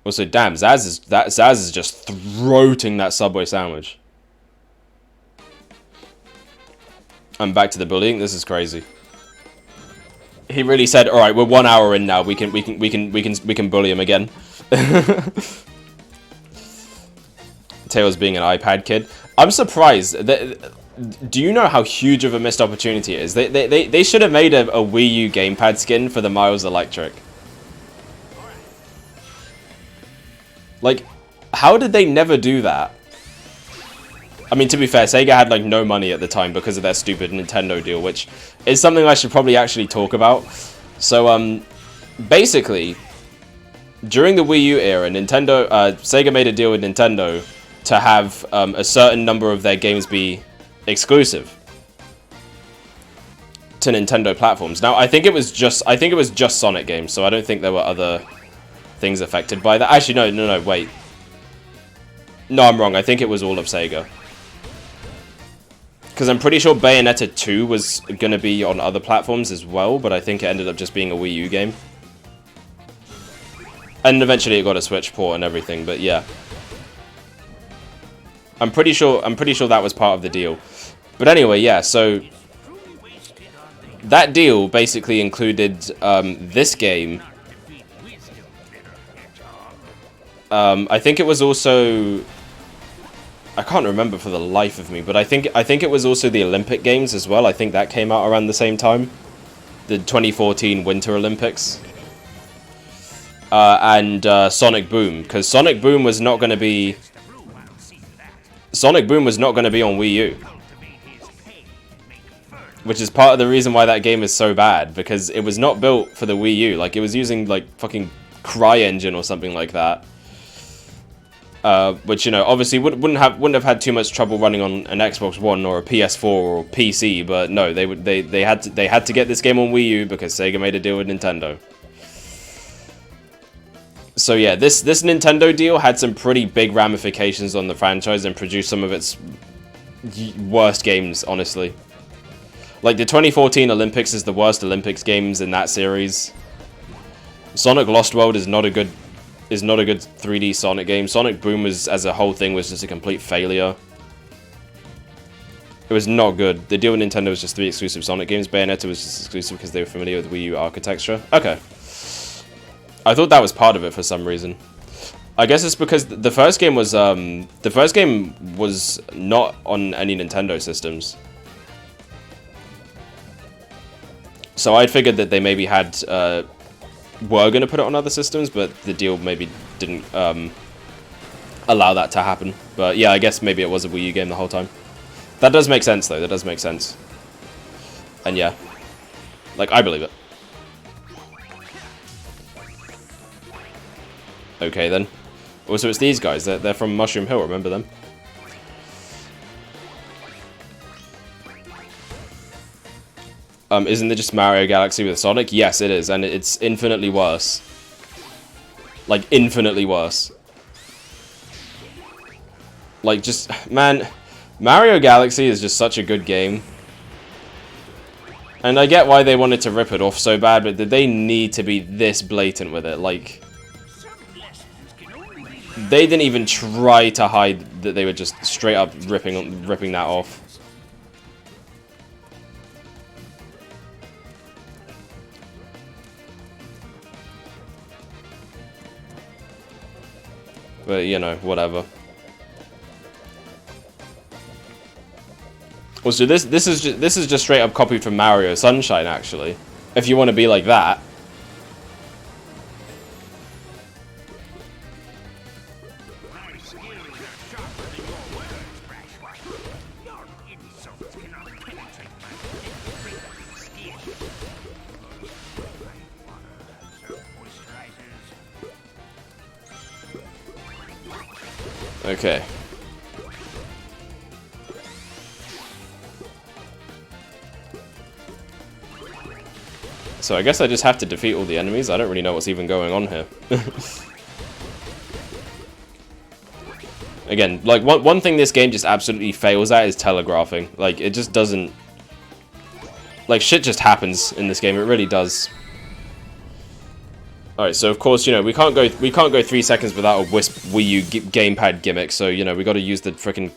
Also, damn, Zaz is just throating that Subway sandwich. I'm back to the bullying. This is crazy. He really said, "All right, we're 1 hour in now. We can bully him again." Tails being an iPad kid. I'm surprised. Do you know how huge of a missed opportunity it is? They should have made a Wii U gamepad skin for the Miles Electric. Like, how did they never do that? I mean, to be fair, Sega had, like, no money at the time because of their stupid Nintendo deal, which is something I should probably actually talk about. So, basically, during the Wii U era, Sega made a deal with Nintendo to have a certain number of their games be exclusive to Nintendo platforms. Now, I think it was just Sonic games, so I don't think there were other things affected by that. Actually, no, wait. No, I'm wrong. I think it was all of Sega. Because I'm pretty sure Bayonetta 2 was going to be on other platforms as well, but I think it ended up just being a Wii U game. And eventually it got a Switch port and everything, but yeah. I'm pretty sure that was part of the deal. But anyway, yeah, so that deal basically included this game. I think it was also, I can't remember for the life of me, but I think it was also the Olympic Games as well. I think that came out around the same time, the 2014 Winter Olympics. And Sonic Boom, because Sonic Boom was not going to be on Wii U, which is part of the reason why that game is so bad, because it was not built for the Wii U. Like, it was using like fucking CryEngine or something like that, which, you know, obviously wouldn't have had too much trouble running on an Xbox One or a PS4 or PC. But no, they had to get this game on Wii U because Sega made a deal with Nintendo. So yeah, this Nintendo deal had some pretty big ramifications on the franchise and produced some of its worst games, honestly. Like, the 2014 Olympics is the worst Olympics games in that series. Sonic Lost World is not a good 3D Sonic game. Sonic Boom as a whole thing was just a complete failure. It was not good. The deal with Nintendo was just 3 exclusive Sonic games. Bayonetta was just exclusive because they were familiar with Wii U architecture. Okay. I thought that was part of it for some reason. I guess it's because the first game was not on any Nintendo systems. So I'd figured that they maybe had were gonna put it on other systems, but the deal maybe didn't allow that to happen. But yeah, I guess maybe it was a Wii U game the whole time. That does make sense though. That does make sense. And yeah, like I believe it. Okay then. Also, it's these guys. They're from Mushroom Hill. Remember them? Isn't it just Mario Galaxy with Sonic? Yes, it is, and it's infinitely worse. Like, infinitely worse. Like, just... Man, Mario Galaxy is just such a good game. And I get why they wanted to rip it off so bad, but did they need to be this blatant with it? Like... They didn't even try to hide that they were just straight up ripping that off. But, you know, whatever. Also, this is just straight up copied from Mario Sunshine, actually. If you want to be like that. Okay. So I guess I just have to defeat all the enemies. I don't really know what's even going on here. Again, like one thing this game just absolutely fails at is telegraphing. Like it just doesn't. Like shit just happens in this game. It really does. Alright, so of course, you know, we can't go 3 seconds without a Wisp Wii U gamepad gimmick, so, you know, we gotta use the frickin'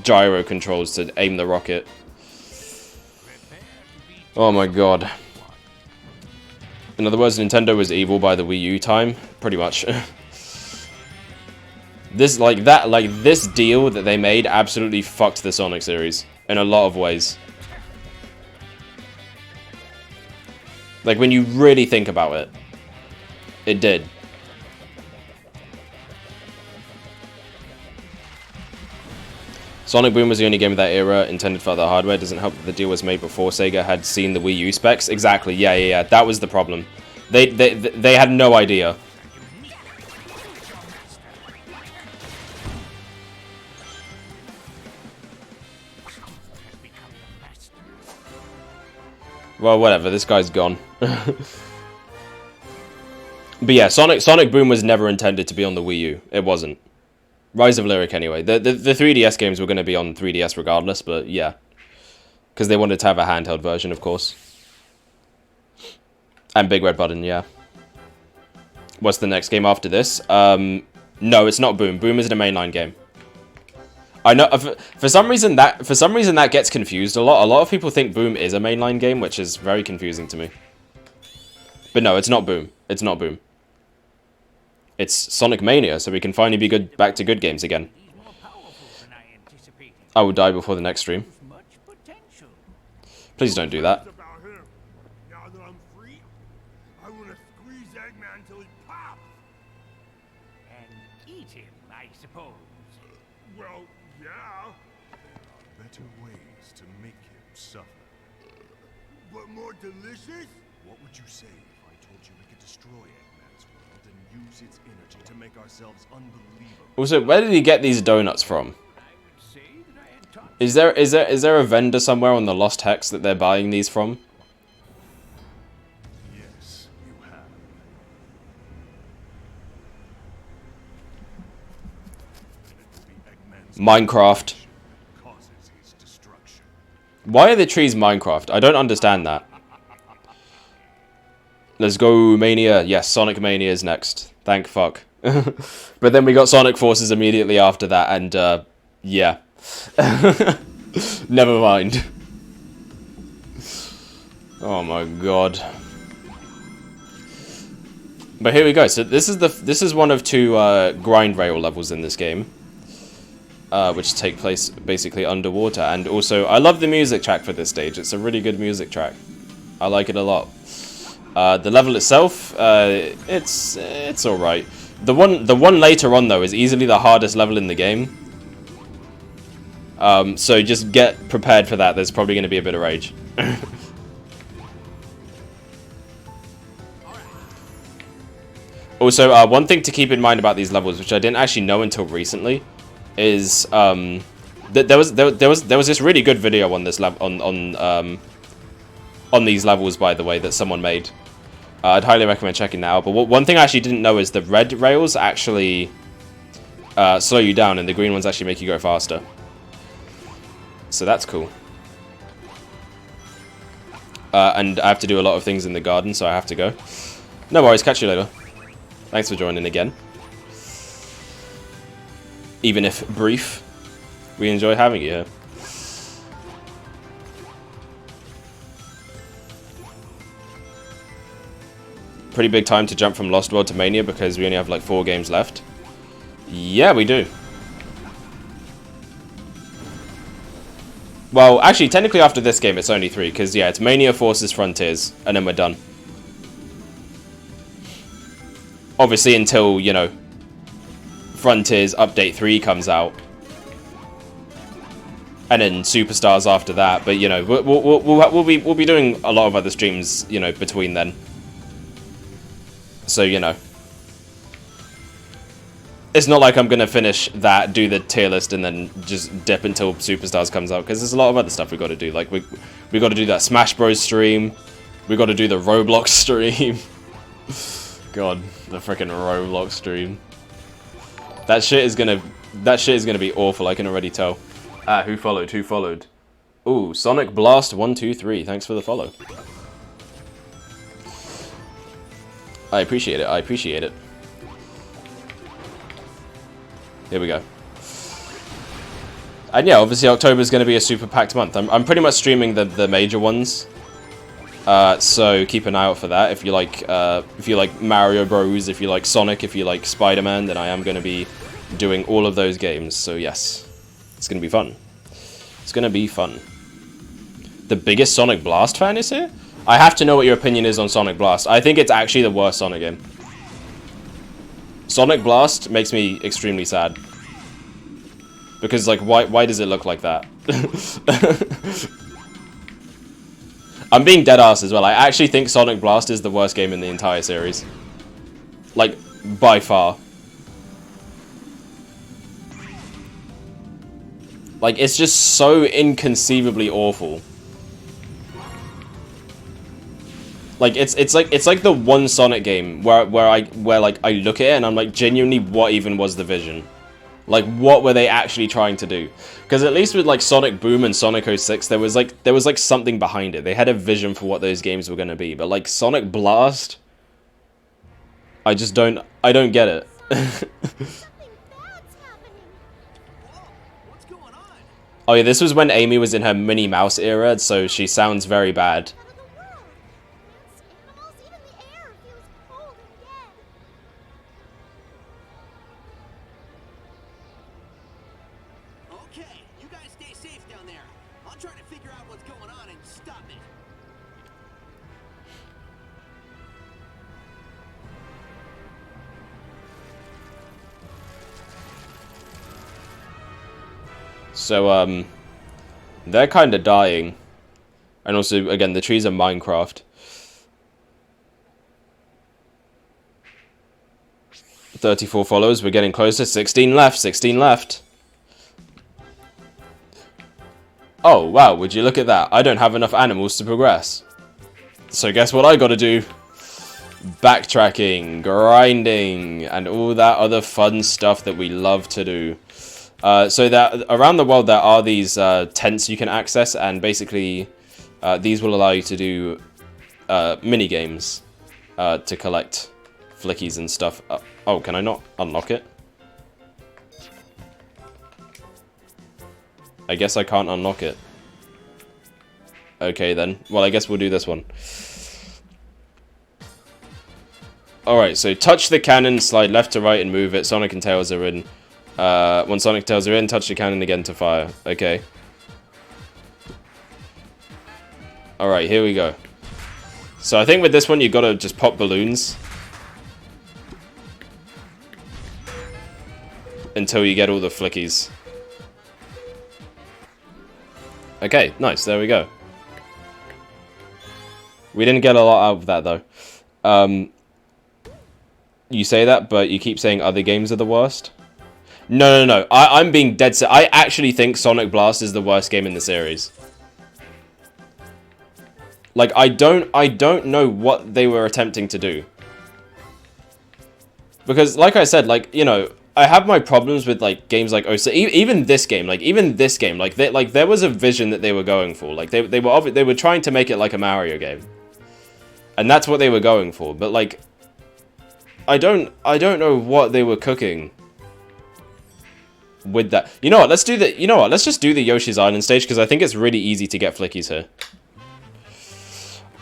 gyro controls to aim the rocket. Oh my god. In other words, Nintendo was evil by the Wii U time, pretty much. This deal that they made absolutely fucked the Sonic series, in a lot of ways. Like, when you really think about it. It did. Sonic Boom was the only game of that era intended for other hardware. Doesn't help that the deal was made before Sega had seen the Wii U specs. Exactly. Yeah. That was the problem. They had no idea. Well, whatever. This guy's gone. But yeah, Sonic Boom was never intended to be on the Wii U. It wasn't. Rise of Lyric, anyway. The 3DS games were going to be on 3DS regardless, but yeah. Because they wanted to have a handheld version, of course. And Big Red Button, yeah. What's the next game after this? No, it's not Boom. Boom isn't a mainline game. I know for some reason that gets confused a lot. A lot of people think Boom is a mainline game, which is very confusing to me. But no, it's not Boom. It's not Boom. It's Sonic Mania, so we can finally be back to good games again. I will die before the next stream. Please don't do that. Now that I'm free, I want to squeeze Eggman till he pops. And eat him, I suppose. Well, yeah, Better ways to make him suffer. but more delicious? What would you say if I told you we could destroy Eggman's world and use its energy to make ourselves unbelievable? Also, where did he get these donuts from? Is there a vendor somewhere on the Lost Hex that they're buying these from? Yes, you have. Minecraft. Causes his destruction. Why are the trees Minecraft? I don't understand that. Let's go, Mania. Yes, Sonic Mania is next. Thank fuck. But then we got Sonic Forces immediately after that, and, yeah. Never mind. Oh my god. But here we go. So this is one of two grind rail levels in this game, which take place basically underwater. And also, I love the music track for this stage. It's a really good music track. I like it a lot. The level itself, it's all right. The one later on though is easily the hardest level in the game. So just get prepared for that. There's probably going to be a bit of rage. Also, one thing to keep in mind about these levels, which I didn't actually know until recently, is that there was this really good video on this on these levels, by the way, that someone made. I'd highly recommend checking that out. But one thing I actually didn't know is the red rails actually slow you down, and the green ones actually make you go faster. So that's cool. And I have to do a lot of things in the garden, so I have to go. No worries, catch you later. Thanks for joining again. Even if brief, we enjoy having you here. Pretty big time to jump from Lost World to Mania because we only have like 4 games left. Yeah, we do. Well, actually, technically after this game it's only 3, because yeah, it's Mania, Forces, Frontiers, and then we're done. Obviously until, you know, Frontiers Update 3 comes out. And then Superstars after that, but you know, we'll be doing a lot of other streams, you know, between then. So, you know. It's not like I'm gonna finish that, do the tier list, and then just dip until Superstars comes out, because there's a lot of other stuff we got to do. Like we got to do that Smash Bros stream, we got to do the Roblox stream. God, the freaking Roblox stream. That shit is gonna be awful. I can already tell. Who followed? Who followed? Ooh, Sonic Blast 123. Thanks for the follow. I appreciate it. I appreciate it. Here we go. And yeah, obviously October is going to be a super packed month. I'm pretty much streaming the major ones. So keep an eye out for that. If you like Mario Bros, if you like Sonic, if you like Spider-Man, then I am going to be doing all of those games. So yes, it's going to be fun. It's going to be fun. The biggest Sonic Blast fan is here? I have to know what your opinion is on Sonic Blast. I think it's actually the worst Sonic game. Sonic Blast makes me extremely sad. Because, like, why does it look like that? I'm being dead ass as well. I actually think Sonic Blast is the worst game in the entire series. Like, by far. Like, it's just so inconceivably awful. Like it's like the one Sonic game where like I look at it and I'm like, genuinely, what even was the vision? Like, what were they actually trying to do? Because at least with like Sonic Boom and Sonic 06, there was like something behind it. They had a vision for what those games were going to be. But like Sonic Blast, I don't get it. Oh yeah, this was when Amy was in her Minnie Mouse era, so she sounds very bad. So, they're kind of dying. And also, again, the trees are Minecraft. 34 followers, we're getting closer. 16 left, 16 left. Oh, wow, would you look at that? I don't have enough animals to progress. So guess what I gotta do? Backtracking, grinding, and all that other fun stuff that we love to do. So that around the world there are these tents you can access, and basically these will allow you to do mini games to collect flickies and stuff. Oh, can I not unlock it? I guess I can't unlock it. Okay then. Well, I guess we'll do this one. Alright, so touch the cannon, slide left to right and move it. Sonic and Tails are in. When Sonic and Tails are in, touch the cannon again to fire. Okay. Alright, here we go. So I think with this one, you gotta just pop balloons. Until you get all the flickies. Okay, nice, there we go. We didn't get a lot out of that, though. You say that, but you keep saying other games are the worst? No. I'm being dead set. I actually think Sonic Blast is the worst game in the series. Like, I don't know what they were attempting to do. Because, like I said, like, you know, I have my problems with, like, games like, oh, so even this game, like, there was a vision that they were going for. Like, they were trying to make it like a Mario game. And that's what they were going for. But, like, I don't know what they were cooking with that. You know what? Let's just do the Yoshi's Island stage, because I think it's really easy to get flickies here.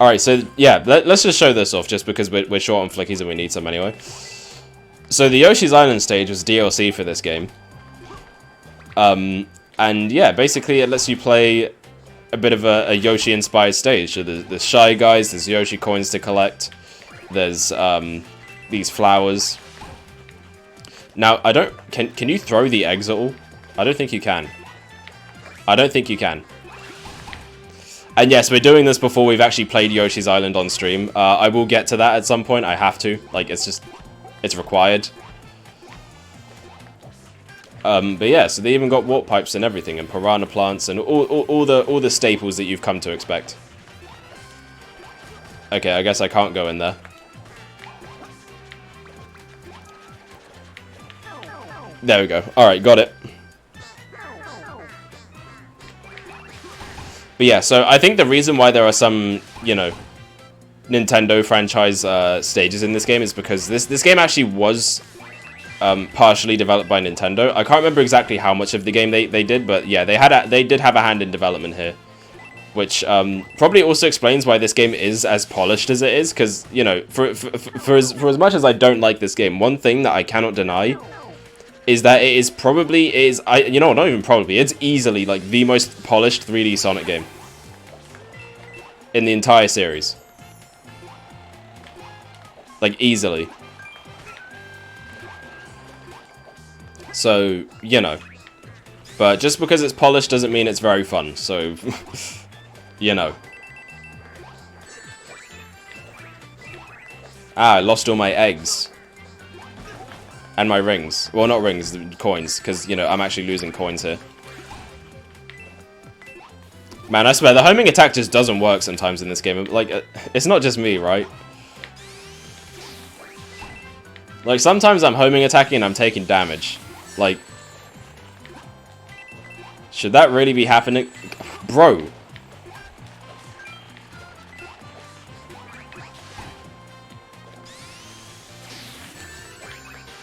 Alright, so, yeah, let's just show this off, just because we're short on flickies and we need some anyway. So, the Yoshi's Island stage was DLC for this game. And, yeah, basically it lets you play a bit of a Yoshi-inspired stage. So, there's Shy Guys, there's Yoshi coins to collect, there's, these flowers. Now, can you throw the eggs at all? I don't think you can. I don't think you can. And yes, we're doing this before we've actually played Yoshi's Island on stream. I will get to that at some point. I have to. Like, it's required. But yeah, so they even got warp pipes and everything, and piranha plants, and all the staples that you've come to expect. Okay, I guess I can't go in there. There we go. Alright, got it. But yeah, so I think the reason why there are some, you know, Nintendo franchise stages in this game is because this game actually was partially developed by Nintendo. I can't remember exactly how much of the game they did, but yeah, they did have a hand in development here. Which probably also explains why this game is as polished as it is, because, you know, for as much as I don't like this game, one thing that I cannot deny is that it is you know, not even probably, it's easily, like, the most polished 3D Sonic game in the entire series. Like, easily. So, you know. But just because it's polished doesn't mean it's very fun, so, you know. Ah, I lost all my eggs. And my rings. Well, not rings, coins, because, you know, I'm actually losing coins here. Man, I swear, the homing attack just doesn't work sometimes in this game. Like, it's not just me, right? Like, sometimes I'm homing attacking and I'm taking damage. Like, should that really be happening? Bro.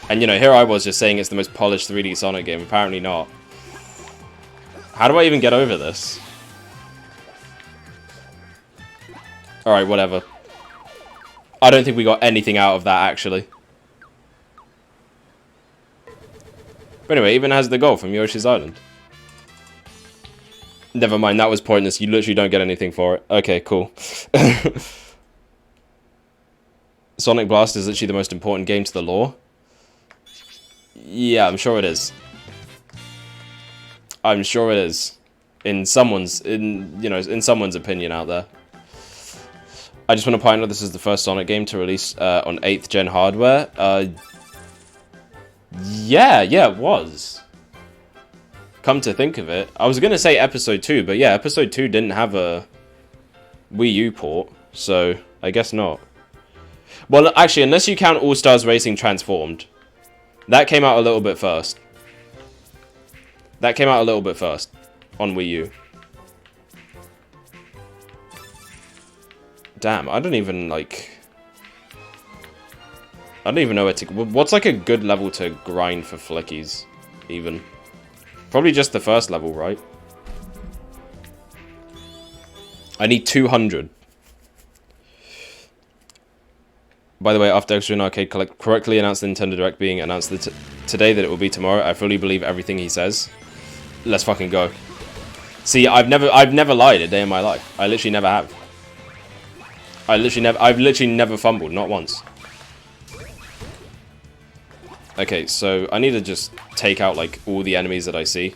And, you know, here I was just saying it's the most polished 3D Sonic game. Apparently not. How do I even get over this? Alright, whatever. I don't think we got anything out of that, actually. But anyway, it even has the goal from Yoshi's Island. Never mind, that was pointless. You literally don't get anything for it. Okay, cool. Sonic Blast is literally the most important game to the lore. Yeah, I'm sure it is. I'm sure it is. In someone's opinion out there. I just want to point out this is the first Sonic game to release on 8th gen hardware. Yeah, it was. Come to think of it. I was going to say Episode 2, but yeah, Episode 2 didn't have a Wii U port, so I guess not. Well, actually, unless you count All-Stars Racing Transformed. That came out a little bit first. That came out a little bit first on Wii U. Damn, I don't even know where to... What's, like, a good level to grind for flickies, even? Probably just the first level, right? I need 200. By the way, after Extra Arcade correctly announced the Nintendo Direct being announced today that it will be tomorrow, I fully believe everything he says. Let's fucking go. See, I've never lied a day in my life. I literally never have. I've literally never fumbled, not once. Okay, so I need to just take out like all the enemies that I see.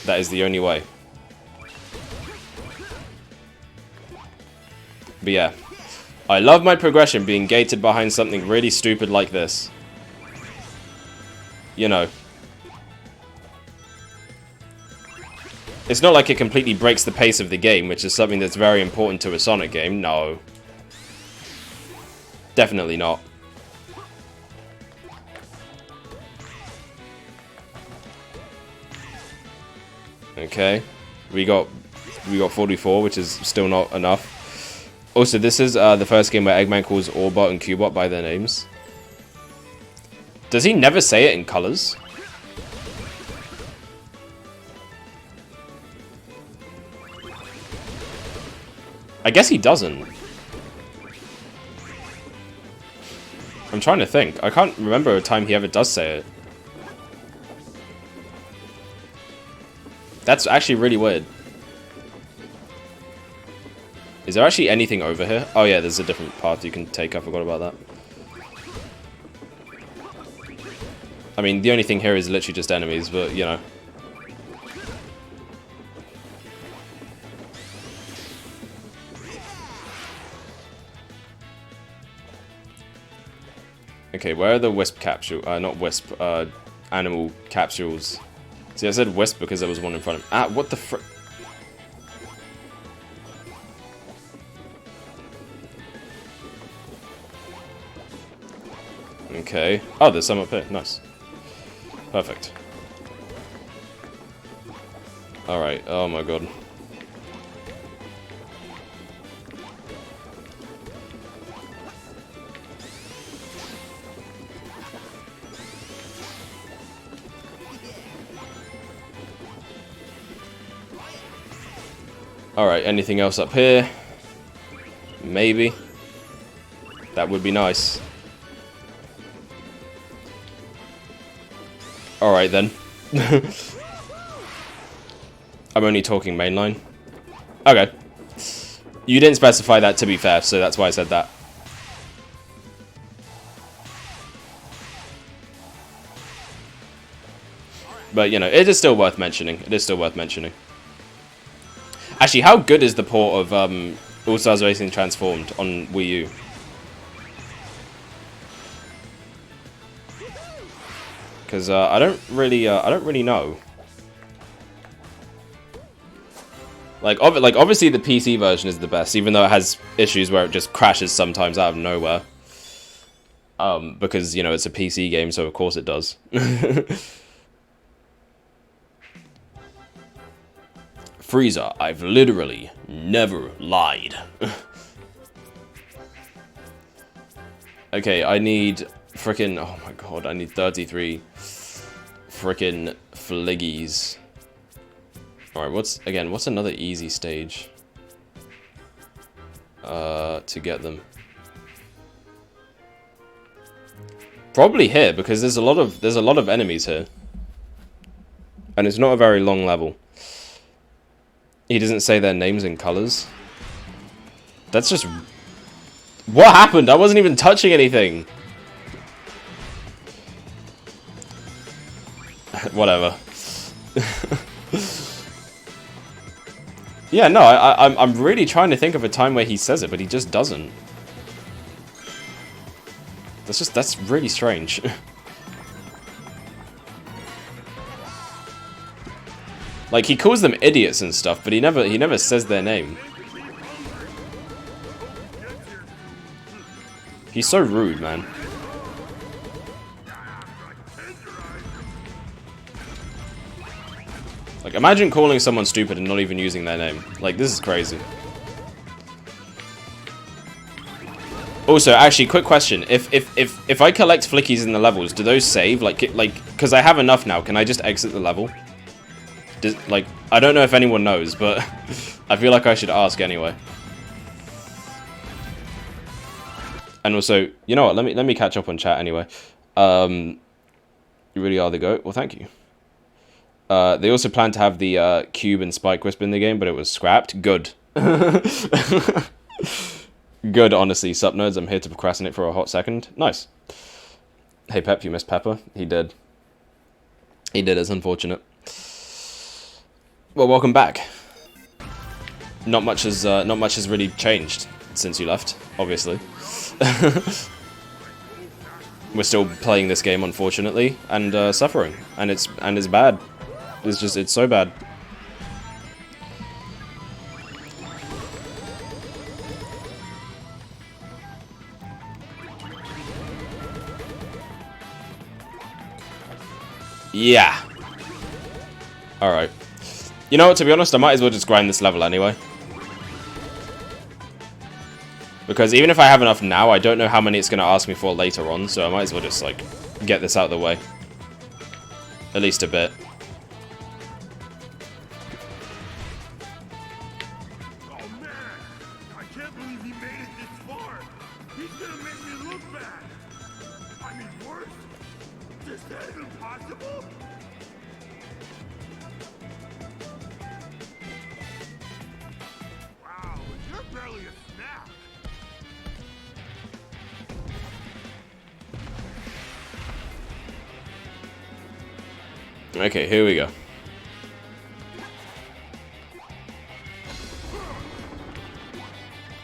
That is the only way. But yeah, I love my progression being gated behind something really stupid like this. You know. It's not like it completely breaks the pace of the game, which is something that's very important to a Sonic game. No. Definitely not. Okay. We got 44, which is still not enough. Also, this is the first game where Eggman calls Orbot and Cubot by their names. Does he never say it in colors? I guess he doesn't. I'm trying to think. I can't remember a time he ever does say it. That's actually really weird. Is there actually anything over here? Oh yeah, there's a different path you can take. I forgot about that. I mean, the only thing here is literally just enemies, but you know. Okay, where are the wisp capsule? Not wisp, animal capsules. See, I said wisp because there was one in front of me. Ah, what the fr- Okay. Oh, there's some up here. Nice. Perfect. Alright, oh my god. Alright, anything else up here? Maybe. That would be nice. Alright then. I'm only talking mainline. Okay. You didn't specify that, to be fair, so that's why I said that. But, you know, it is still worth mentioning. It is still worth mentioning. Actually, how good is the port of All Stars Racing Transformed on Wii U? Because I don't really know. Like obviously the PC version is the best, even though it has issues where it just crashes sometimes out of nowhere. Because you know it's a PC game, so of course it does. Frieza, I've literally never lied. Okay, I need frickin', oh my god, I need 33 frickin' fliggies. Alright, what's another easy stage? To get them. Probably here, because there's a lot of enemies here. And it's not a very long level. He doesn't say their names in colors. That's just... What happened? I wasn't even touching anything. Whatever. Yeah, no, I'm really trying to think of a time where he says it, but he just doesn't. That's really strange. Like, he calls them idiots and stuff, but he never says their name. He's so rude, man. Like, imagine calling someone stupid and not even using their name. Like, this is crazy. Also, actually, quick question. If I collect flickies in the levels, do those save? Like, because I have enough now, can I just exit the level? Like, I don't know if anyone knows, but I feel like I should ask anyway. And also, you know what? Let me catch up on chat anyway. You really are the GOAT. Well, thank you. They also planned to have the Cube and Spike Whisper in the game, but it was scrapped. Good. Good, honestly. Sup, nerds? I'm here to procrastinate for a hot second. Nice. Hey, Pep, you missed Pepper. He did. He did. It's unfortunate. Well, welcome back. Not much has really changed since you left, obviously. We're still playing this game, unfortunately, and suffering, and it's bad. It's so bad. Yeah. Alright. You know what, to be honest, I might as well just grind this level anyway. Because even if I have enough now, I don't know how many it's going to ask me for later on, so I might as well just, like, get this out of the way. At least a bit. Oh man, I can't believe he made it this far. He's gonna make me look bad. I mean, worse. Is that even possible? Wow, you're barely a snack. Okay, here we go.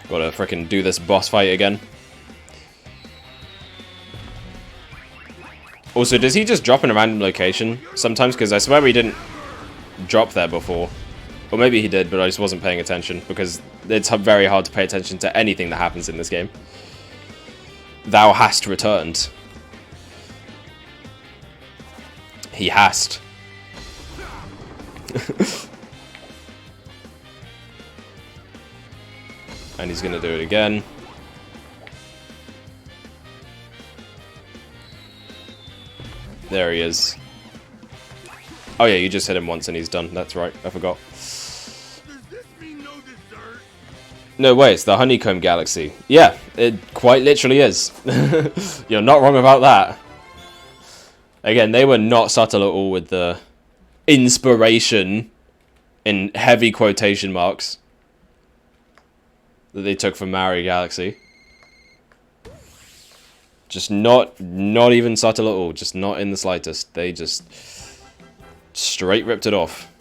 Gotta frickin' do this boss fight again. Also, does he just drop in a random location sometimes? Because I swear he didn't drop there before. Or maybe he did, but I just wasn't paying attention. Because it's very hard to pay attention to anything that happens in this game. Thou hast returned. He hast. And he's gonna do it again. There he is. Oh yeah, you just hit him once and he's done. That's right, I forgot. Does this mean no dessert? No way, it's the Honeycomb Galaxy. Yeah, it quite literally is. You're not wrong about that. Again, they were not subtle at all with the inspiration, in heavy quotation marks, that they took from Mario Galaxy. Just not even subtle at all. Just not in the slightest. They just straight ripped it off.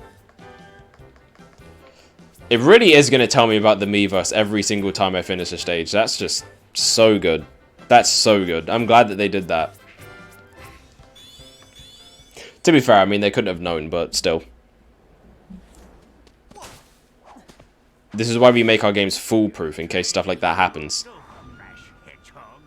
It really is going to tell me about the Miiverse every single time I finish a stage. That's just so good. That's so good. I'm glad that they did that. To be fair, I mean, they couldn't have known, but still. This is why we make our games foolproof, in case stuff like that happens. So, rash hedgehog,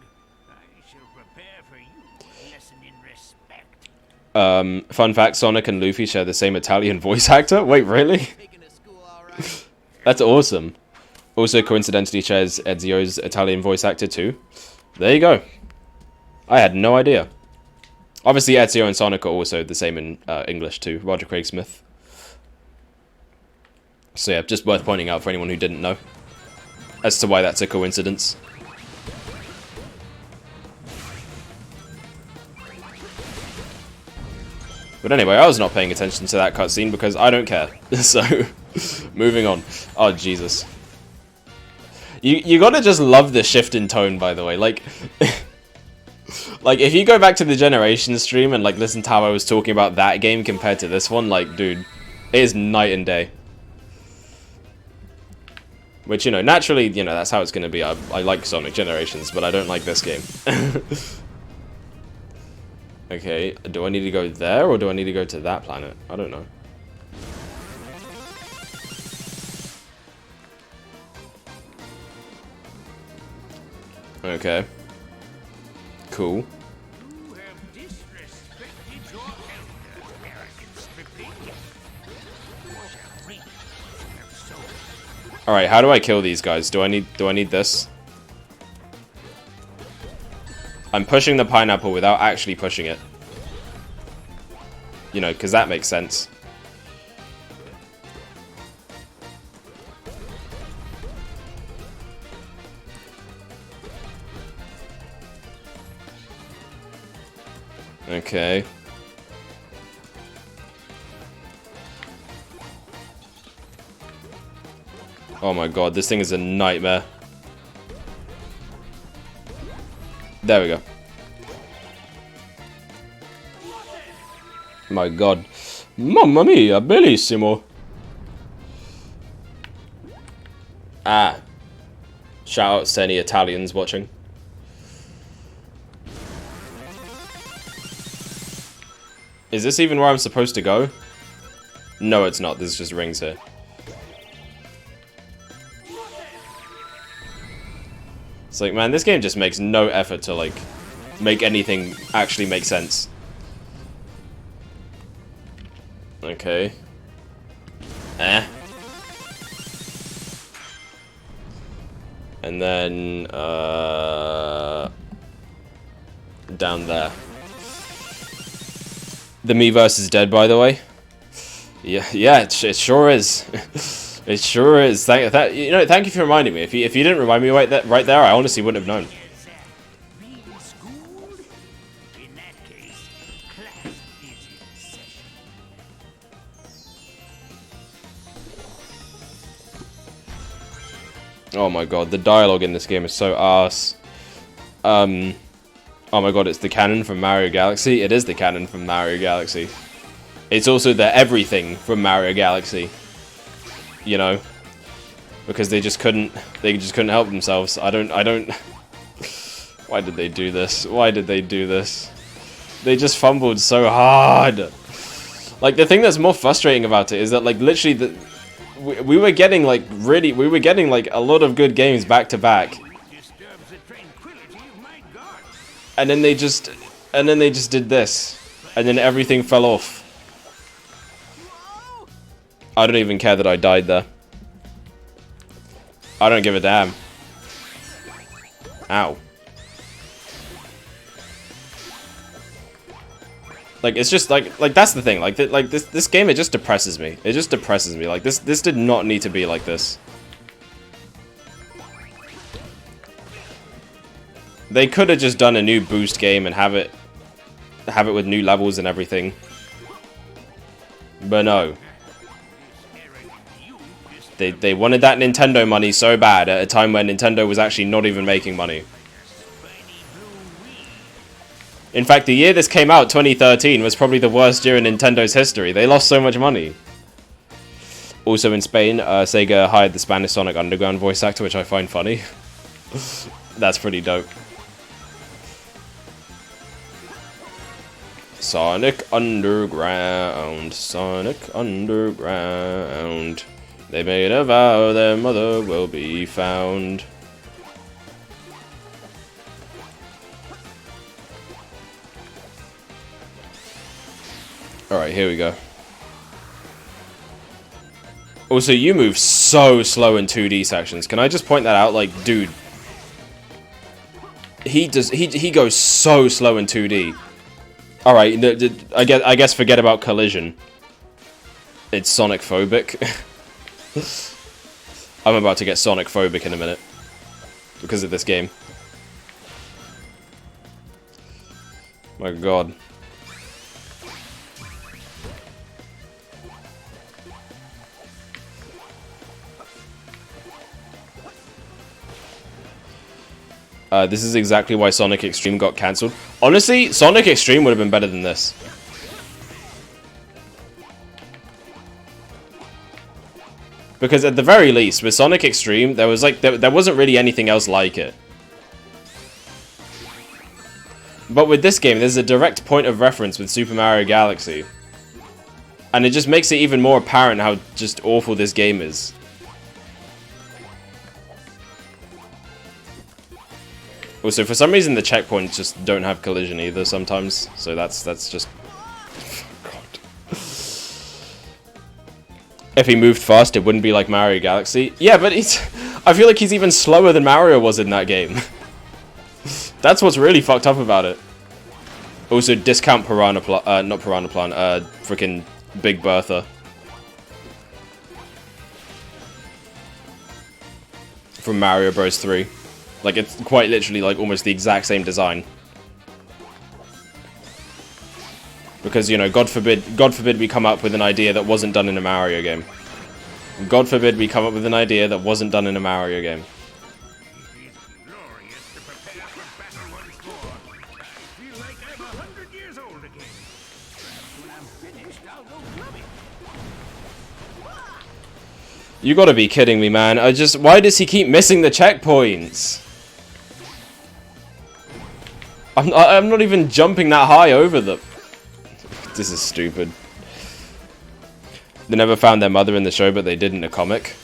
I shall prepare for you a lesson in respect. Fun fact, Sonic and Luffy share the same Italian voice actor? Wait, really? Taking to school all right. That's awesome. Also, coincidentally, shares Ezio's Italian voice actor too. There you go. I had no idea. Obviously, Ezio and Sonic are also the same in English too. Roger Craig Smith. So yeah, just worth pointing out for anyone who didn't know as to why that's a coincidence. But anyway, I was not paying attention to that cutscene because I don't care. So, moving on. Oh, Jesus. You gotta just love the shift in tone, by the way. Like, like, if you go back to the Generation stream and, like, listen to how I was talking about that game compared to this one, like, dude, it is night and day. Which, you know, naturally, you know, that's how it's gonna be. I like Sonic Generations, but I don't like this game. Okay, do I need to go there, or do I need to go to that planet? I don't know. Okay. Cool. You have disrespected your elder, arrogant stripling. You shall reap what you have sown. Alright, how do I kill these guys? Do I need this? I'm pushing the pineapple without actually pushing it. You know, because that makes sense. Okay. Oh my god, this thing is a nightmare. There we go. My god. Mamma mia, bellissimo. Ah. Shout outs to any Italians watching. Is this even where I'm supposed to go? No, it's not. There's just rings here. It's like, man, this game just makes no effort to, like, make anything actually make sense. Okay. Eh. And then, down there. The Miiverse is dead, by the way. Yeah, it sure is. It sure is. Thank you for reminding me. If you didn't remind me right there, I honestly wouldn't have known. Being schooled? In that case, class is in session. Oh my god, the dialogue in this game is so arse. Oh my god, it's the canon from Mario Galaxy. It is the canon from Mario Galaxy. It's also the everything from Mario Galaxy. You know, because they just couldn't help themselves. I don't Why did they do this? Why did they do this? They just fumbled so hard. Like, the thing that's more frustrating about it is that, like, literally we were getting like a lot of good games back to back. Disturbs the tranquility of my garden. And then they just did this. And then everything fell off. I don't even care that I died there. I don't give a damn. Ow. Like, it's just like that's the thing. Like this game, it just depresses me. It just depresses me. Like, this did not need to be like this. They could have just done a new boost game and have it with new levels and everything. But no. They wanted that Nintendo money so bad at a time when Nintendo was actually not even making money. In fact, the year this came out, 2013, was probably the worst year in Nintendo's history. They lost so much money. Also in Spain, SEGA hired the Spanish Sonic Underground voice actor, which I find funny. That's pretty dope. Sonic Underground, Sonic Underground. They made a vow their mother will be found. Alright, here we go. Also, you move so slow in 2D sections. Can I just point that out? Like, dude. He goes so slow in 2D. Alright, I guess forget about collision. It's Sonic phobic. I'm about to get Sonic phobic in a minute. Because of this game. My god. This is exactly why Sonic Extreme got cancelled. Honestly, Sonic Extreme would have been better than this. Because at the very least, with Sonic Extreme, there was like there wasn't really anything else like it. But with this game, there's a direct point of reference with Super Mario Galaxy. And it just makes it even more apparent how just awful this game is. Also, for some reason, the checkpoints just don't have collision either sometimes. So that's just... God. If he moved fast, it wouldn't be like Mario Galaxy. Yeah, but I feel like he's even slower than Mario was in that game. That's what's really fucked up about it. Also, discount Piranha Plant, not Piranha Plant, freaking Big Bertha. From Mario Bros. 3. Like, it's quite literally, like, almost the exact same design. Because, you know, God forbid we come up with an idea that wasn't done in a Mario game. God forbid we come up with an idea that wasn't done in a Mario game. It is glorious to prepare for battle once more. I feel like I'm 100 years old again. Perhaps when I'm finished, I'll go clubbing. You gotta be kidding me, man. Why does he keep missing the checkpoints? I'm not even jumping that high over them. This is stupid. They never found their mother in the show, but they did in the comic.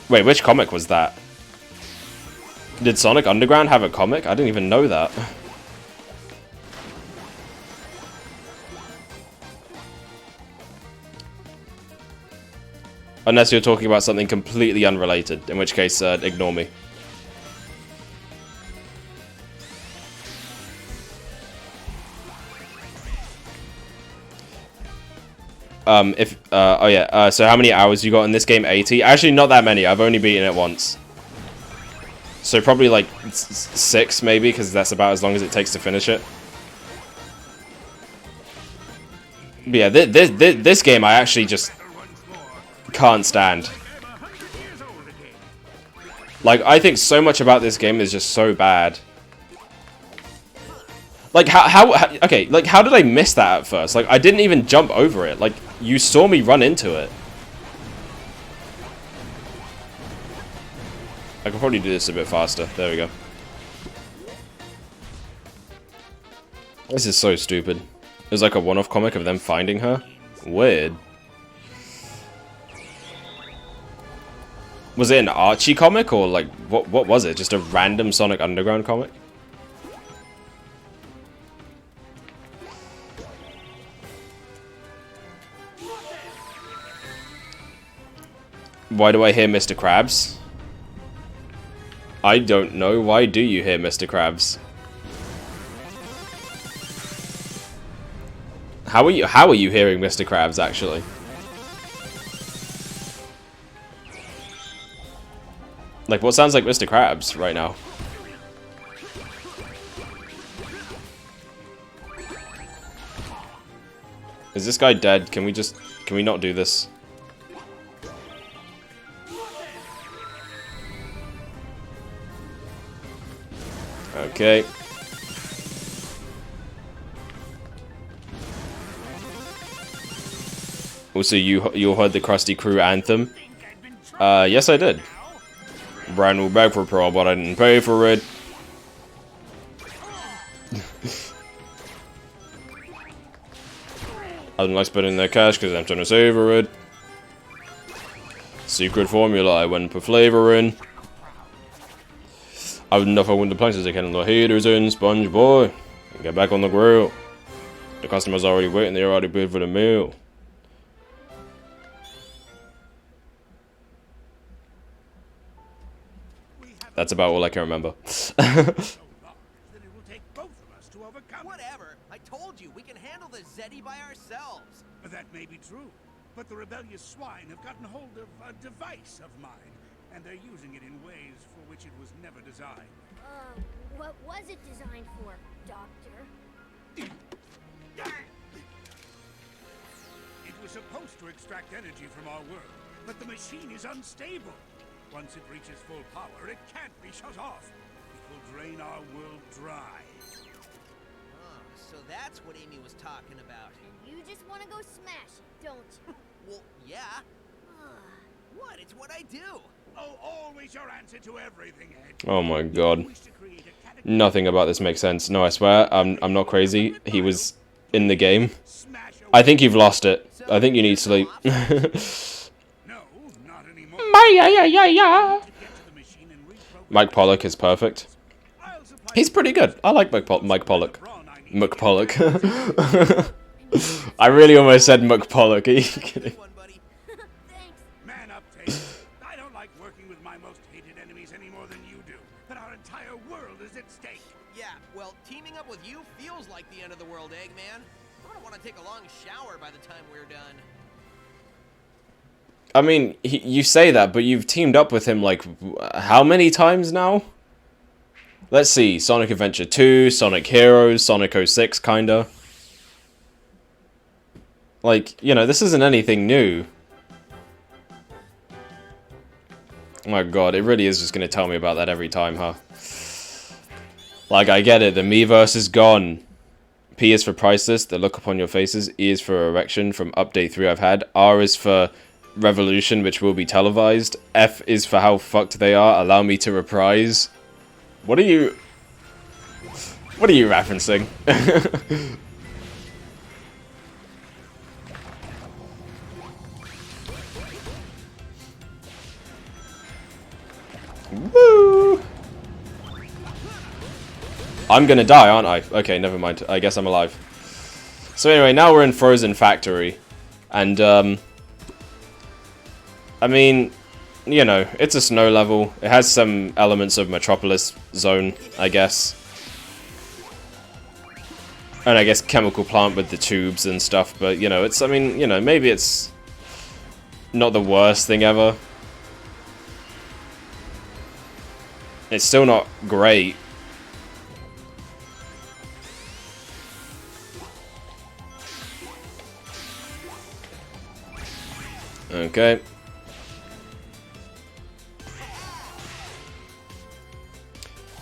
Wait, which comic was that? Did Sonic Underground have a comic? I didn't even know that. Unless you're talking about something completely unrelated, in which case, ignore me. So how many hours you got in this game? 80? Actually, not that many. I've only beaten it once. So probably like 6, maybe, because that's about as long as it takes to finish it. But yeah, this game I actually just can't stand. Like, I think so much about this game is just so bad. Like, okay, like, how did I miss that at first? Like, I didn't even jump over it. Like, you saw me run into it. I could probably do this a bit faster. There we go. This is so stupid. It was like a one-off comic of them finding her. Weird. Was it an Archie comic, or, like, what was it? Just a random Sonic Underground comic? Why do I hear Mr. Krabs? I don't know. Why do you hear Mr. Krabs? How are you hearing Mr. Krabs, actually? Like, what sounds like Mr. Krabs right now? Is this guy dead? Can we not do this? Okay. Also, you heard the Krusty Crew anthem? Yes I did. Brand new bag for Pro, but I didn't pay for it. I don't like spending their cash because I'm trying to savor it. Secret formula, I went for flavoring. I would enough I went to places they can the haters in Sponge Boy. And get back on the grill. The customer's already waiting, they already paid for the meal. That's about all I can remember. Whatever. I told you, we can handle the Zeddy by ourselves. That may be true, but the rebellious swine have gotten hold of a device of mine, and they're using it in ways for which it was never designed. What was it designed for, Doctor? It was supposed to extract energy from our world, but the machine is unstable. Once it reaches full power, it can't be shut off. It will drain our world dry. Oh, so that's what Amy was talking about. You just want to go smash, don't you? Well, yeah. What? It's what I do. Oh, always your answer to everything, Ed. Oh my god. Nothing about this makes sense. No, I swear, I'm not crazy. He was in the game. I think you've lost it. I think you need sleep. Mike Pollock is perfect. He's pretty good. I like Mike Pollock. McPollock. I really almost said McPollock. Are you kidding? Man up, Tate. I don't like working with my most hated enemies any more than you do, but our entire world is at stake. Yeah, well, teaming up with you feels like the end of the world, Eggman. I'm gonna want to take a long shower by the time we're done. I mean, you say that, but you've teamed up with him, like, how many times now? Let's see. Sonic Adventure 2, Sonic Heroes, Sonic 06, kinda. Like, you know, this isn't anything new. Oh my god, it really is just going to tell me about that every time, huh? Like, I get it. The Miiverse is gone. P is for priceless, the look upon your faces. E is for erection from update 3 I've had. R is for revolution, which will be televised. F is for how fucked they are. Allow me to reprise. What are you referencing? Woo! I'm gonna die, aren't I? Okay, never mind. I guess I'm alive. So anyway, now we're in Frozen Factory. And, I mean, you know, it's a snow level. It has some elements of Metropolis Zone, I guess. And I guess Chemical Plant with the tubes and stuff. But, you know, it's, I mean, you know, maybe it's not the worst thing ever. It's still not great. Okay.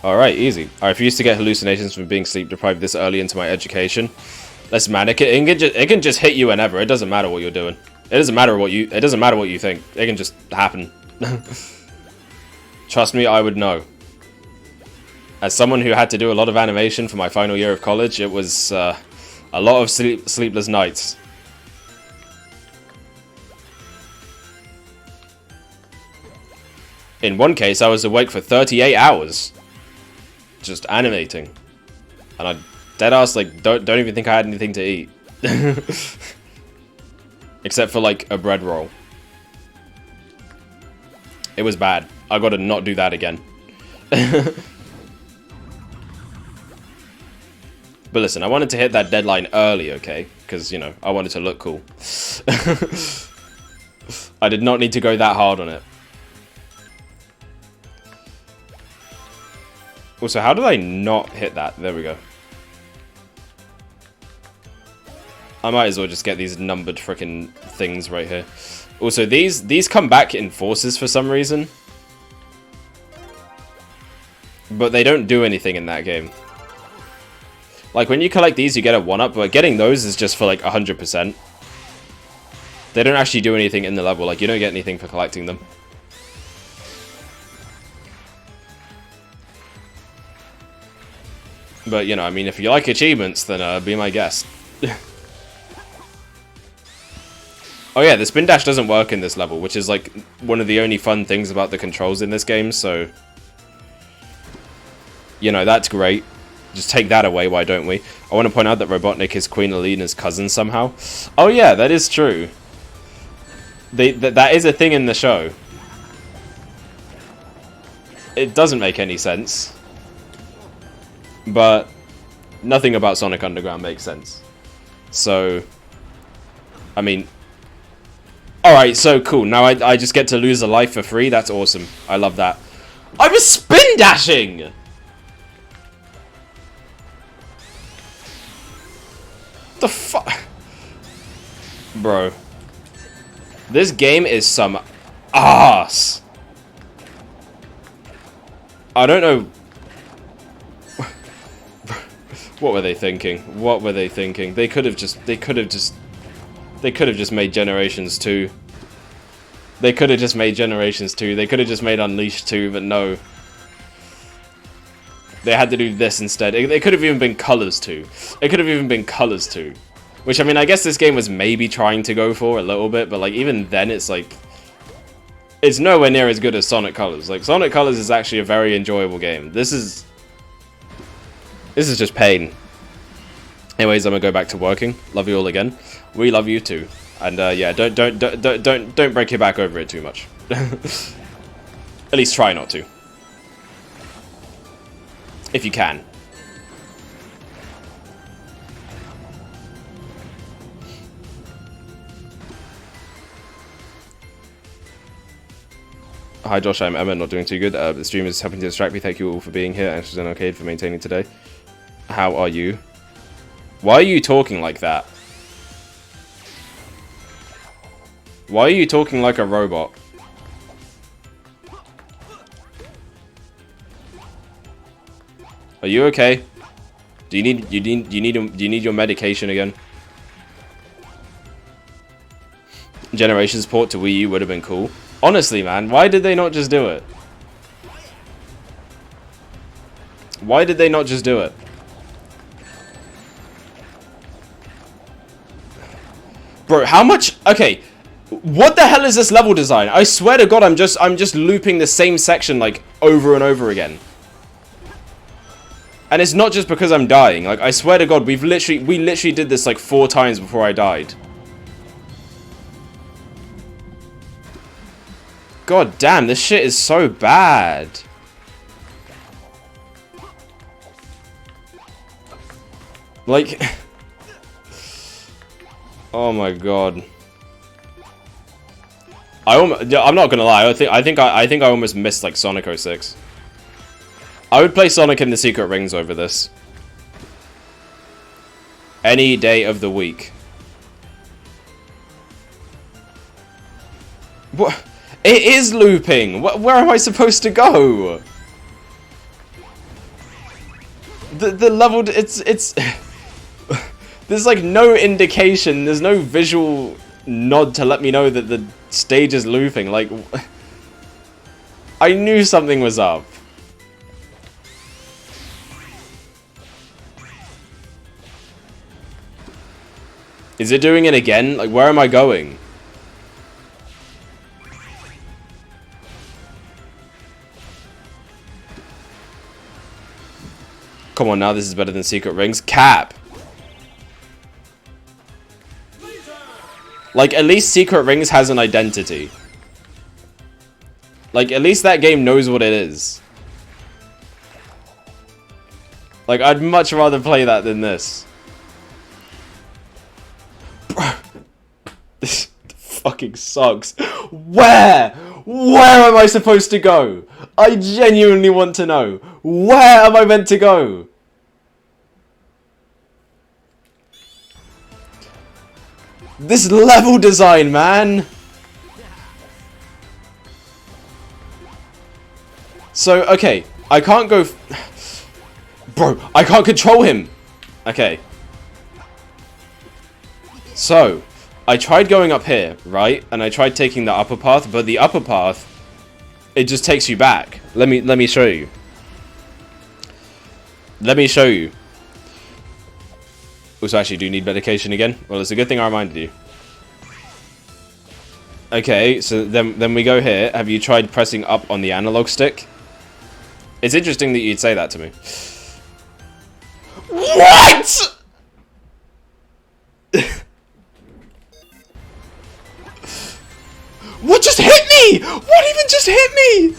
Alright, easy. I refuse to get hallucinations from being sleep deprived this early into my education. That's manic. It can just hit you whenever. It doesn't matter what you're doing. It doesn't matter what you think. It can just happen. Trust me, I would know. As someone who had to do a lot of animation for my final year of college, it was a lot of sleepless nights. In one case, I was awake for 38 hours. Just animating. And I deadass, like, don't even think I had anything to eat. Except for, like, a bread roll. It was bad. I gotta not do that again. But listen, I wanted to hit that deadline early, okay? Because, you know, I wanted to look cool. I did not need to go that hard on it. Also, how did I not hit that? There we go. I might as well just get these numbered frickin' things right here. Also, these come back in forces for some reason. But they don't do anything in that game. Like, when you collect these, you get a 1-up, but getting those is just for, like, 100%. They don't actually do anything in the level. Like, you don't get anything for collecting them. But, you know, I mean, if you like achievements, then be my guest. Oh yeah, the spin dash doesn't work in this level, which is, like, one of the only fun things about the controls in this game, so... You know, that's great. Just take that away, why don't we? I want to point out that Robotnik is Queen Alina's cousin somehow. Oh yeah, that is true. That is a thing in the show. It doesn't make any sense. But nothing about Sonic Underground makes sense. So, I mean... Alright, so cool. Now I just get to lose a life for free. That's awesome. I love that. I was spin dashing! The fuck? Bro. This game is some ass. I don't know. What were they thinking? What were they thinking? They could have just made Generations 2. They could have just made Generations 2. They could have just made Unleashed 2, but no. They had to do this instead. It could have even been Colors 2. It could have even been Colors 2. Which, I mean, I guess this game was maybe trying to go for a little bit, but, like, even then, it's, like... It's nowhere near as good as Sonic Colors. Like, Sonic Colors is actually a very enjoyable game. This is just pain. Anyways, I'm gonna go back to working. Love you all again. We love you too. And, yeah, don't break your back over it too much. At least try not to. If you can. Hi Josh, I'm Emma, not doing too good. The stream is helping to distract me. Thank you all for being here. Anxious Arcade for maintaining today. How are you? Why are you talking like that? Why are you talking like a robot? Are you okay? Do you need your medication again? Generations port to Wii U would have been cool. Honestly, man, why did they not just do it? Why did they not just do it? Bro, how much? Okay, what the hell is this level design? I swear to God, I'm just looping the same section like over and over again. And it's not just because I'm dying. Like, I swear to God, we literally did this like 4 times before I died. God damn, this shit is so bad. Like, oh my God. I'm not gonna lie. I think I almost missed like Sonic 06. I would play Sonic in the Secret Rings over this. Any day of the week. What? It is looping! Where am I supposed to go? The level... It's... There's like no indication, there's no visual nod to let me know that the stage is looping. Like... I knew something was up. Is it doing it again? Like, where am I going? Come on now, this is better than Secret Rings. Cap! Like, at least Secret Rings has an identity. Like, at least that game knows what it is. Like, I'd much rather play that than this. Bro. This fucking sucks. Where? Where am I supposed to go? I genuinely want to know. Where am I meant to go? This level design, man. So, okay. I can't go... Bro, I can't control him. Okay. So, I tried going up here, right? And I tried taking the upper path, but the upper path, it just takes you back. Let me show you. Let me show you. Also, actually, do you need medication again? Well, it's a good thing I reminded you. Okay, so then we go here. Have you tried pressing up on the analog stick? It's interesting that you'd say that to me. What?! What just hit me?! What even just hit me?!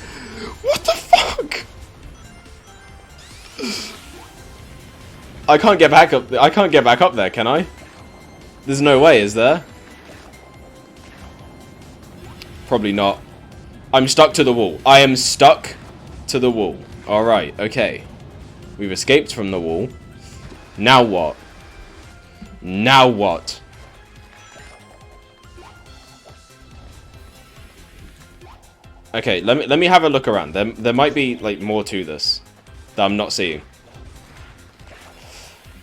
What the fuck?! I can't get back up. I can't get back up there, can I? There's no way, is there? Probably not. I'm stuck to the wall. I am stuck to the wall. Alright, okay. We've escaped from the wall. Now what? Now what? Okay, let me have a look around. There might be like more to this that I'm not seeing.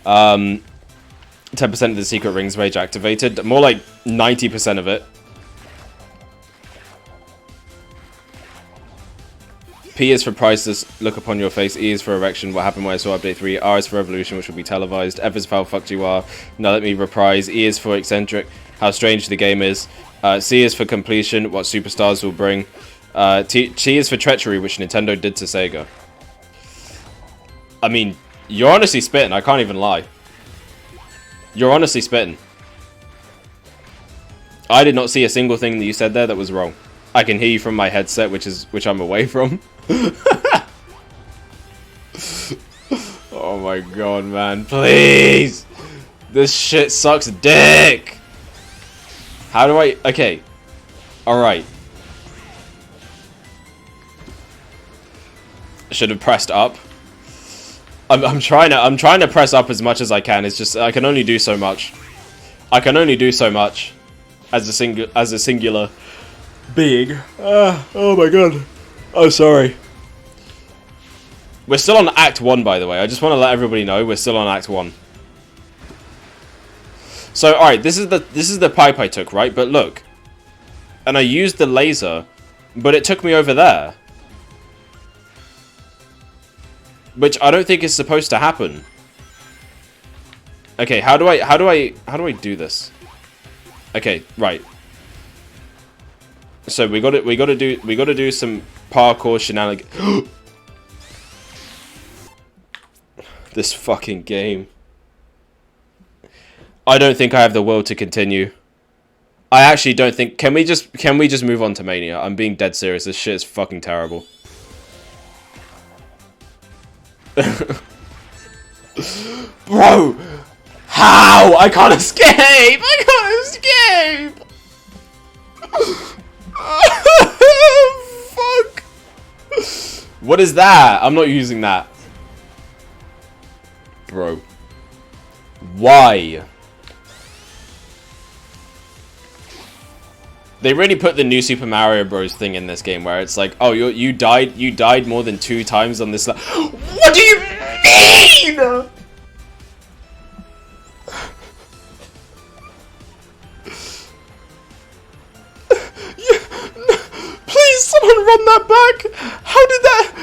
10% of the secret rings rage activated. More like 90% of it. P is for priceless, look upon your face. E is for erection, what happened when I saw update 3. R is for revolution, which will be televised. F is for how fucked you are. Now let me reprise. E is for eccentric, how strange the game is. C is for completion, what superstars will bring. T is for treachery, which Nintendo did to SEGA. I mean, you're honestly spitting, I can't even lie. You're honestly spitting. I did not see a single thing that you said there that was wrong. I can hear you from my headset, which I'm away from. Oh my god, man. Please! This shit sucks dick! How do I... Okay. Alright. I should have pressed up. I'm trying to press up as much as I can. It's just I can only do so much. I can only do so much. as a singular being. Oh my god. Oh, sorry. We're still on Act 1, by the way. I just want to let everybody know we're still on Act 1. So, alright, this is the pipe I took, right? But look. And I used the laser, but it took me over there. Which I don't think is supposed to happen. Okay, how do I do this? Okay, right. So we gotta do some parkour shenanigans. This fucking game. I don't think I have the will to continue. I actually don't think. Can we just move on to Mania? I'm being dead serious. This shit is fucking terrible. Bro, how? I can't escape. I can't escape. Fuck. What is that? I'm not using that. Bro. Why? They really put the new Super Mario Bros. Thing in this game where it's like, oh, you died more than 2 times on this. What do you mean? Please, someone run that back! How did that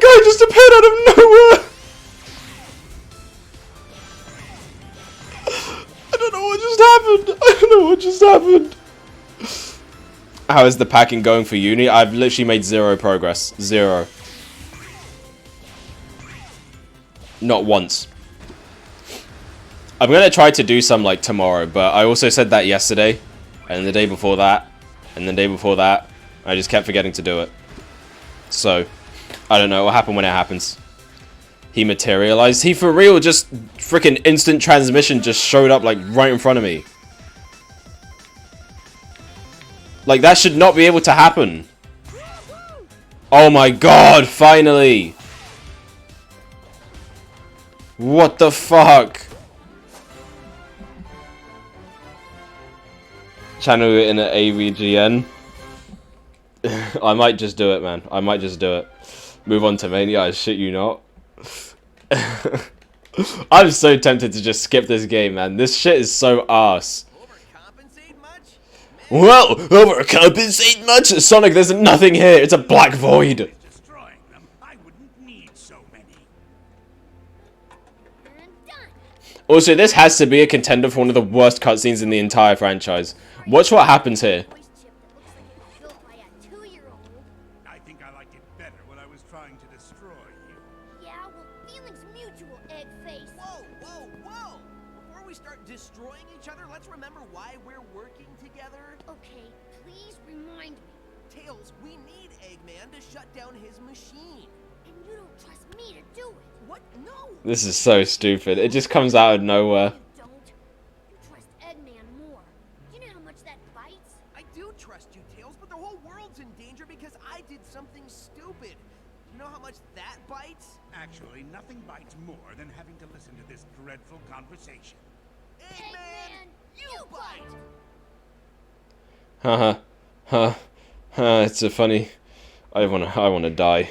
guy just appeared out of nowhere? I don't know what just happened. I don't know what just happened. How is the packing going for uni? I've literally made 0 progress. 0. Not once. I'm gonna try to do some like tomorrow, but I also said that yesterday, and the day before that, and the day before that. I just kept forgetting to do it. So, I don't know what happened when it happens. He materialized. He for real just freaking instant transmission just showed up like right in front of me. Like that should not be able to happen. Oh my god, finally. What the fuck? Channel it in an AVGN. I might just do it, man. I might just do it. Move on to Mania, I shit you not. I'm so tempted to just skip this game, man. This shit is so arse. Overcompensate much? Well, overcompensate much? Sonic, there's nothing here. It's a black void. Destroying them, I wouldn't need so many. And done. Also, this has to be a contender for one of the worst cutscenes in the entire franchise. Watch what happens here. Voice chip that looks like it was built by a 2-year-old. I think I liked it better when I was trying to destroy you. Yeah, well, feelings mutual, egg face. Whoa, whoa, whoa! Before we start destroying each other, let's remember why we're working together. Okay, please remind me. Tails, we need Eggman to shut down his machine. And you don't trust me to do it. What? No! This is so stupid. It just comes out of nowhere. You don't. You trust Eggman more. You know how much that bites? I do trust you, Tails, but the whole world's in danger because I did something stupid. You know how much that bites? Actually, nothing bites more than having to listen to this dreadful conversation. Eggman, you bite! Haha. Huh. It's a funny. I wanna die.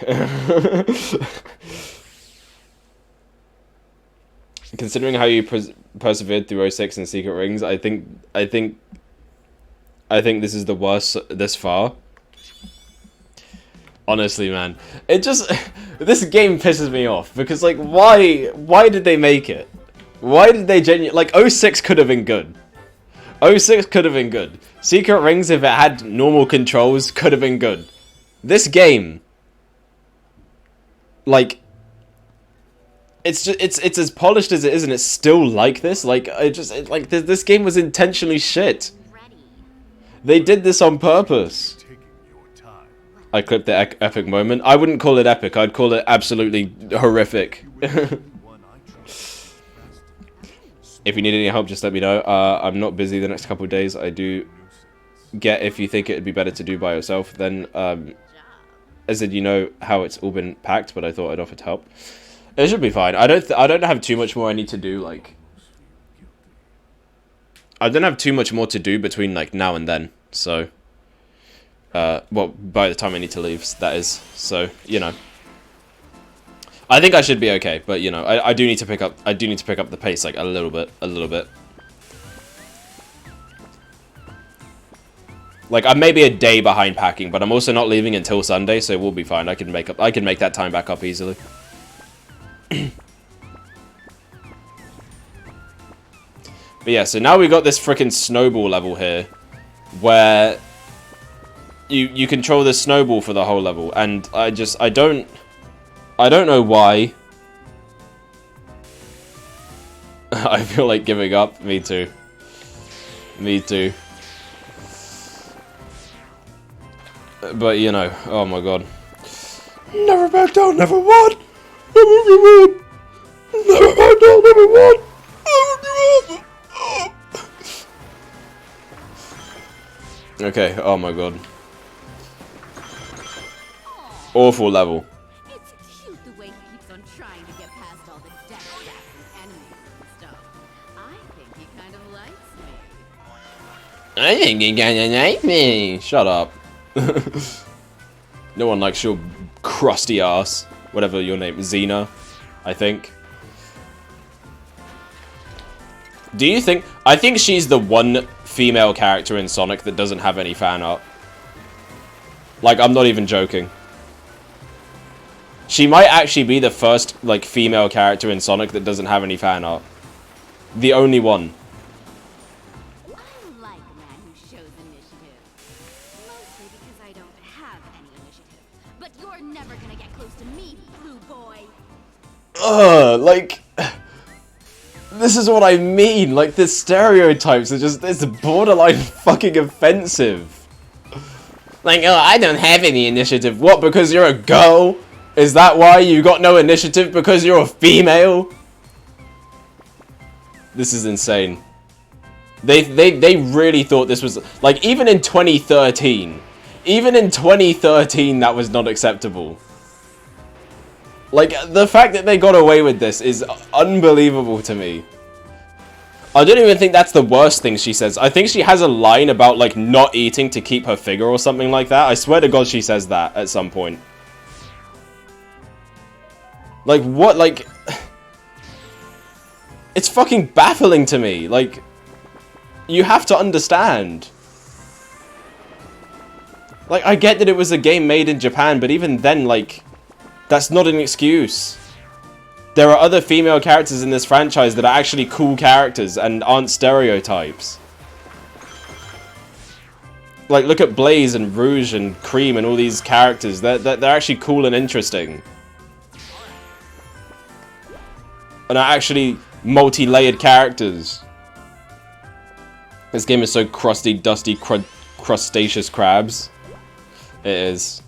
Considering how you persevered through 06 and Secret Rings, I think this is the worst this far. Honestly, man, it just this game pisses me off because like why did they make it? Why did they like 06 could have been good. 06 could have been good. Secret Rings, if it had normal controls, could have been good. This game, like, it's as polished as it is, and it's still like this. Like, this game was intentionally shit. Ready. They did this on purpose. Taking your time. I clipped the epic moment. I wouldn't call it epic. I'd call it absolutely horrific. One I trust. If you need any help, just let me know. I'm not busy the next couple of days. I do get if you think it'd be better to do by yourself, then as in you know how it's all been packed, but I thought I'd offer to help. It should be fine. I don't have too much more I need to do. Like, I don't have too much more to do between like now and then. So, well, by the time I need to leave, that is. So, you know, I think I should be okay. But you know, I do need to pick up. I do need to pick up the pace like a little bit. Like, I'm maybe a day behind packing, but I'm also not leaving until Sunday, so we'll be fine. I can make that time back up easily. But yeah, so now we got this freaking snowball level here, where you control this snowball for the whole level, and I don't know why. I feel like giving up. Me too. Me too. But, you know, oh my god. Never back down, never won! Never give up! Never back down, never won! Never give up! Okay, oh my god. Awful level. It's cute the way he keeps on trying to get past all the death traps and enemies and stuff. I think he kind of likes me. I think you kinda like me. Shut up. No one likes your crusty ass. Whatever your name is, Xena, I think. Do you think... I think she's the one female character in Sonic that doesn't have any fan art. Like, I'm not even joking. She might actually be the first, like, female character in Sonic that doesn't have any fan art. The only one. Like, this is what I mean. Like, the stereotypes are just, it's borderline fucking offensive. Like, oh, I don't have any initiative. What, because you're a girl? Is that why you got no initiative? Because you're a female? This is insane. They really thought this was, like, even in 2013, that was not acceptable. Like, the fact that they got away with this is unbelievable to me. I don't even think that's the worst thing she says. I think she has a line about, like, not eating to keep her figure or something like that. I swear to God she says that at some point. Like, what? Like, it's fucking baffling to me. Like, you have to understand. Like, I get that it was a game made in Japan, but even then, like... that's not an excuse. There are other female characters in this franchise that are actually cool characters and aren't stereotypes. Like, look at Blaze and Rouge and Cream and all these characters. They're actually cool and interesting. And are actually multi-layered characters. This game is so crusty, dusty, crustaceous crabs. It is.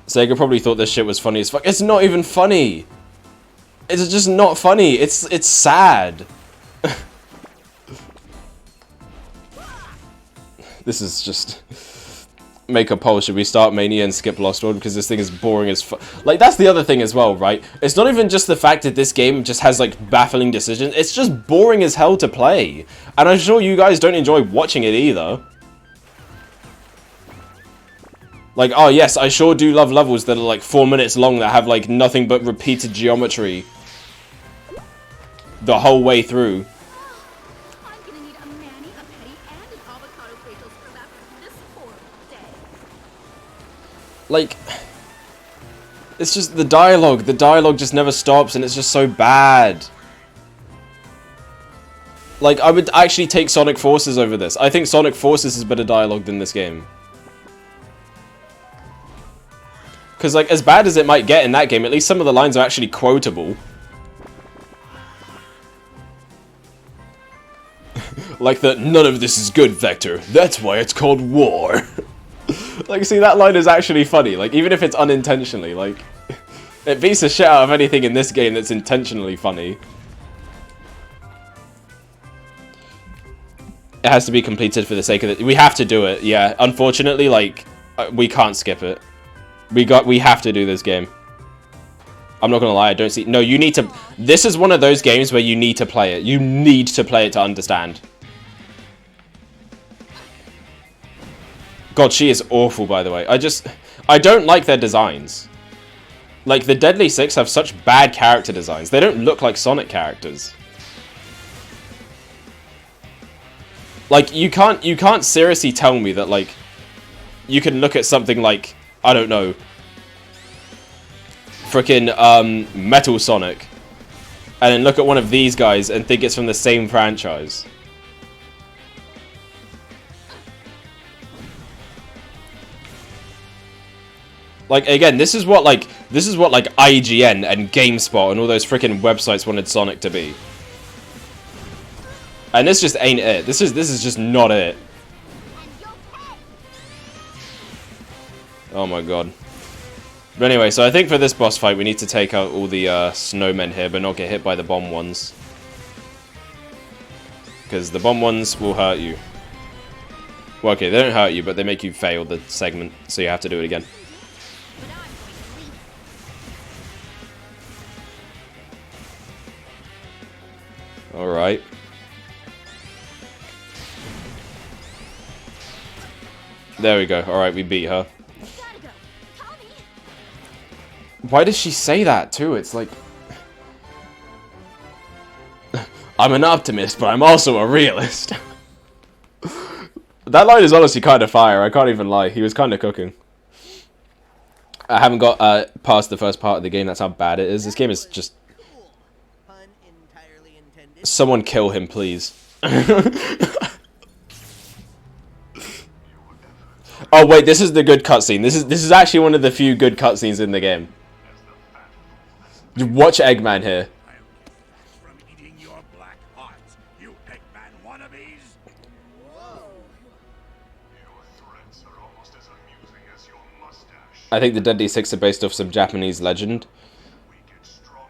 Sega probably thought this shit was funny as fuck. It's not even funny. It's just not funny. It's sad. This is just... Make a poll. Should we start Mania and skip Lost World? Because this thing is boring as fuck. Like, that's the other thing as well, right? It's not even just the fact that this game just has, like, baffling decisions. It's just boring as hell to play. And I'm sure you guys don't enjoy watching it either. Like, oh yes, I sure do love levels that are like 4 minutes long that have like nothing but repeated geometry the whole way through. I'm gonna need a mani, a pedi, and an avocado facials for that this horrible day. Like, it's just the dialogue. The dialogue just never stops and it's just so bad. Like, I would actually take Sonic Forces over this. I think Sonic Forces has better dialogue than this game. Because, like, as bad as it might get in that game, at least some of the lines are actually quotable. Like the, none of this is good, Vector. That's why it's called war. Like, see, that line is actually funny. Like, even if it's unintentionally, like... It beats the shit out of anything in this game that's intentionally funny. It has to be completed for the sake of it. We have to do it, yeah. Unfortunately, like, we can't skip it. We have to do this game. I'm not gonna lie, I don't see... No, you need to... This is one of those games where you need to play it. You need to play it to understand. God, she is awful, by the way. I don't like their designs. Like, the Deadly Six have such bad character designs. They don't look like Sonic characters. Like, you can't seriously tell me that, like, you can look at something like, I don't know, frickin' Metal Sonic, and then look at one of these guys and think it's from the same franchise. Like, again, this is what IGN and GameSpot and all those freaking websites wanted Sonic to be. And this just ain't it. This is just not it. Oh my god. But anyway, so I think for this boss fight we need to take out all the snowmen here, but not get hit by the bomb ones. Because the bomb ones will hurt you. Well, okay, they don't hurt you, but they make you fail the segment, so you have to do it again. Alright. There we go. Alright, we beat her. Why does she say that, too? It's like... I'm an optimist, but I'm also a realist. That line is honestly kind of fire. I can't even lie. He was kind of cooking. I haven't got past the first part of the game. That's how bad it is. This game is just... Someone kill him, please. Oh wait, this is the good cutscene. This is actually one of the few good cutscenes in the game. Watch Eggman here. From eating your black hearts, you Eggman wannabes. Whoa. Your threats are almost as amusing as your mustache. I think the Deadly Six are based off some Japanese legend. We get stronger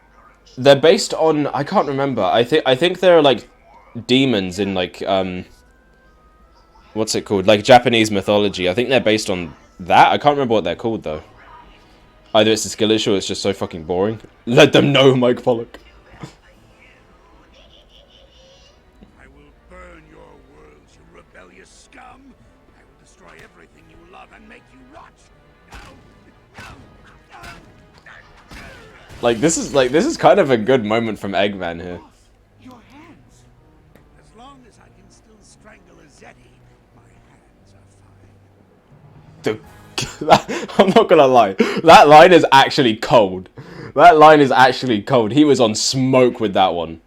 and They're based on, I can't remember. I think they're like demons in like what's it called? Like Japanese mythology. I think they're based on that. I can't remember what they're called though. Either it's a skill issue or it's just so fucking boring. Let them know, Mike Pollock. I will burn your worlds, you rebellious scum. I will destroy everything you love and make you rot. Like this is kind of a good moment from Eggman here. Your hands. As long as I can still strangle a Zeti, my hands are fine. I'm not gonna lie. That line is actually cold. That line is actually cold. He was on smoke with that one.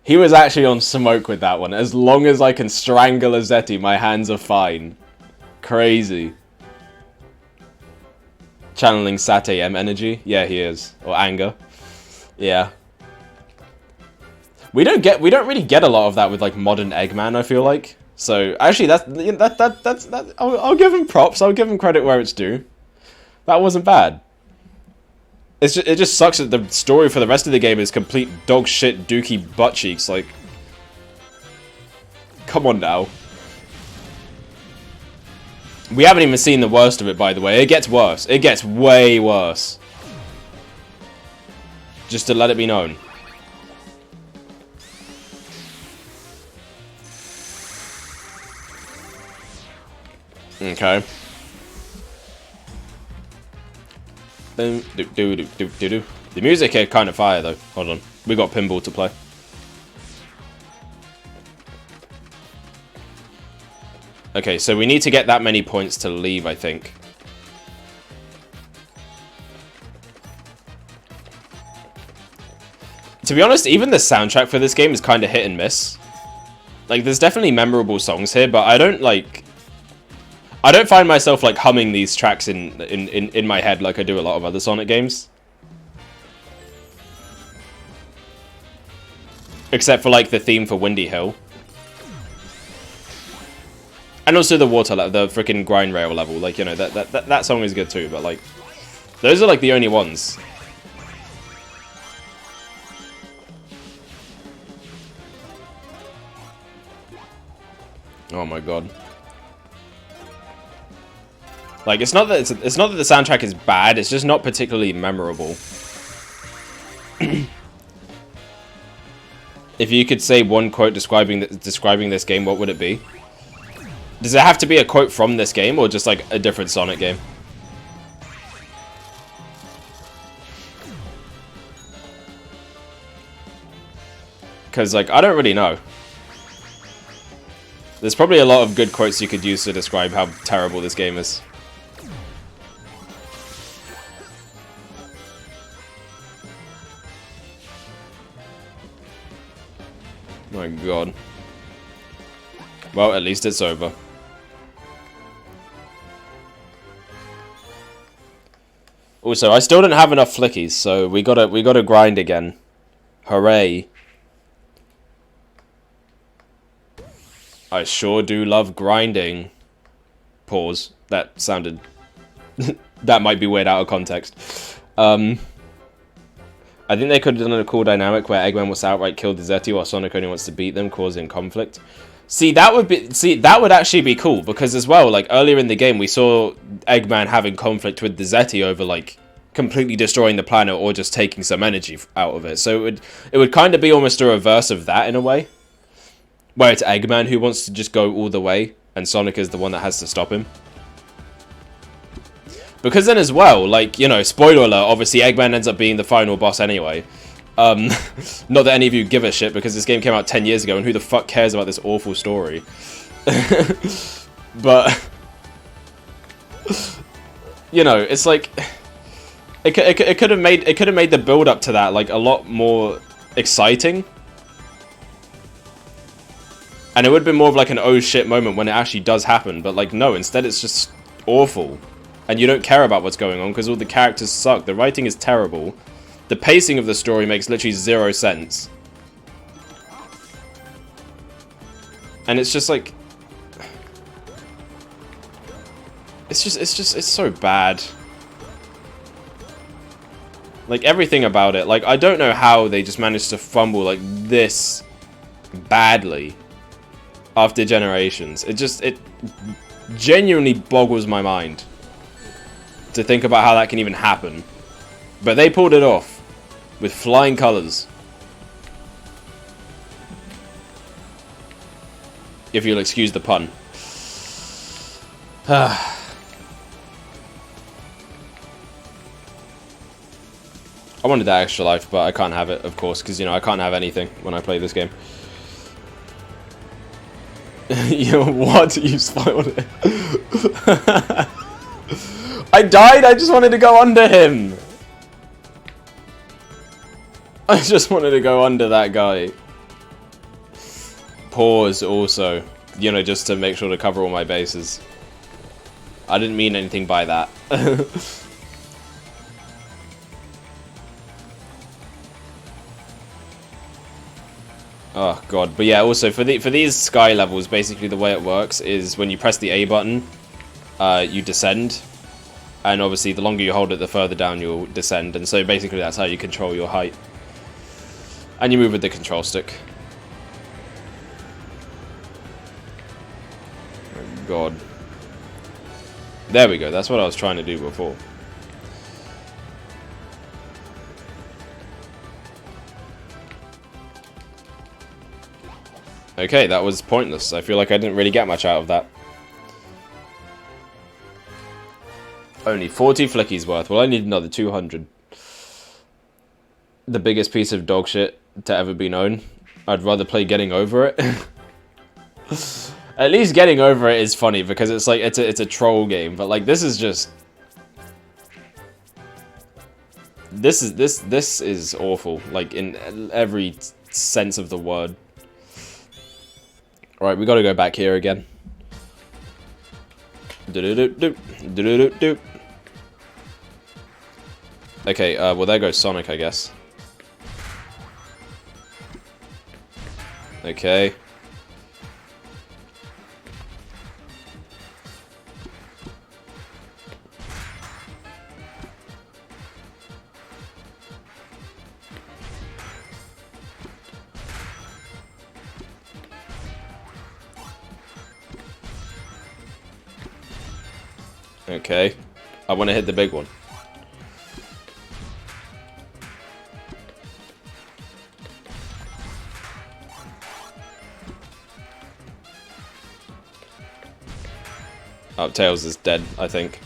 He was actually on smoke with that one. As long as I can strangle a Zeti, my hands are fine. Crazy. Channeling Sat-AM energy. Yeah, he is. Or anger. Yeah. We don't really get a lot of that with like modern Eggman, I feel like. So actually, that's I'll give him props. I'll give him credit where it's due. That wasn't bad. It just sucks that the story for the rest of the game is complete dog shit dookie butt cheeks. Like, come on now. We haven't even seen the worst of it, by the way. It gets worse. It gets way worse. Just to let it be known. Okay. The music here kind of fire though. Hold on. We got pinball to play. Okay, so we need to get that many points to leave, I think. To be honest, even the soundtrack for this game is kind of hit and miss. Like, there's definitely memorable songs here, but I don't find myself like humming these tracks in my head like I do a lot of other Sonic games. Except for like the theme for Windy Hill. And also the water level, the freaking grind rail level, like, you know, that song is good too, but like those are like the only ones. Oh my god. Like, it's not that the soundtrack is bad, it's just not particularly memorable. If you could say one quote describing this game, what would it be? Does it have to be a quote from this game, or just like a different Sonic game? Because, like, I don't really know. There's probably a lot of good quotes you could use to describe how terrible this game is. My god. Well, at least it's over. Also, I still don't have enough flickies, so we gotta grind again. Hooray. I sure do love grinding. Pause. That sounded... that might be weird out of context. I think they could have done a cool dynamic where Eggman wants to outright kill the Zeti while Sonic only wants to beat them, causing conflict. See, that would actually be cool, because as well, like, earlier in the game, we saw Eggman having conflict with the Zeti over, like, completely destroying the planet or just taking some energy out of it. So it would kind of be almost a reverse of that in a way. Where it's Eggman who wants to just go all the way, and Sonic is the one that has to stop him. Because then as well, like, you know, spoiler alert, obviously Eggman ends up being the final boss anyway. Not that any of you give a shit, because this game came out 10 years ago, and who the fuck cares about this awful story? But, you know, it's like, it could have made the build up to that, like, a lot more exciting. And it would have been more of like an oh shit moment when it actually does happen, but like no, instead it's just awful. And you don't care about what's going on because all the characters suck. The writing is terrible. The pacing of the story makes literally 0 sense. And it's just like... It's so bad. Like everything about it, like I don't know how they just managed to fumble like this badly. After generations. It genuinely boggles my mind to think about how that can even happen. But they pulled it off with flying colors. If you'll excuse the pun. I wanted that extra life, but I can't have it, of course, because, you know, I can't have anything when I play this game. You know what? You spoiled it. I died. I just wanted to go under him. I just wanted to go under that guy. Pause also. You know, just to make sure to cover all my bases. I didn't mean anything by that. Oh god, but yeah, also for these sky levels, basically the way it works is when you press the A button, you descend, and obviously the longer you hold it, the further down you'll descend, and so basically that's how you control your height. And you move with the control stick. Oh god. There we go, that's what I was trying to do before. Okay, that was pointless. I feel like I didn't really get much out of that. Only 40 flickies worth. Well, I need another 200. The biggest piece of dog shit to ever be known. I'd rather play Getting Over It. At least Getting Over It is funny because it's like it's a troll game, but like this is just this is awful, like in every sense of the word. Alright, we gotta go back here again. Okay, well there goes Sonic, I guess. Okay. Okay. I want to hit the big one. Oh, Tails is dead, I think.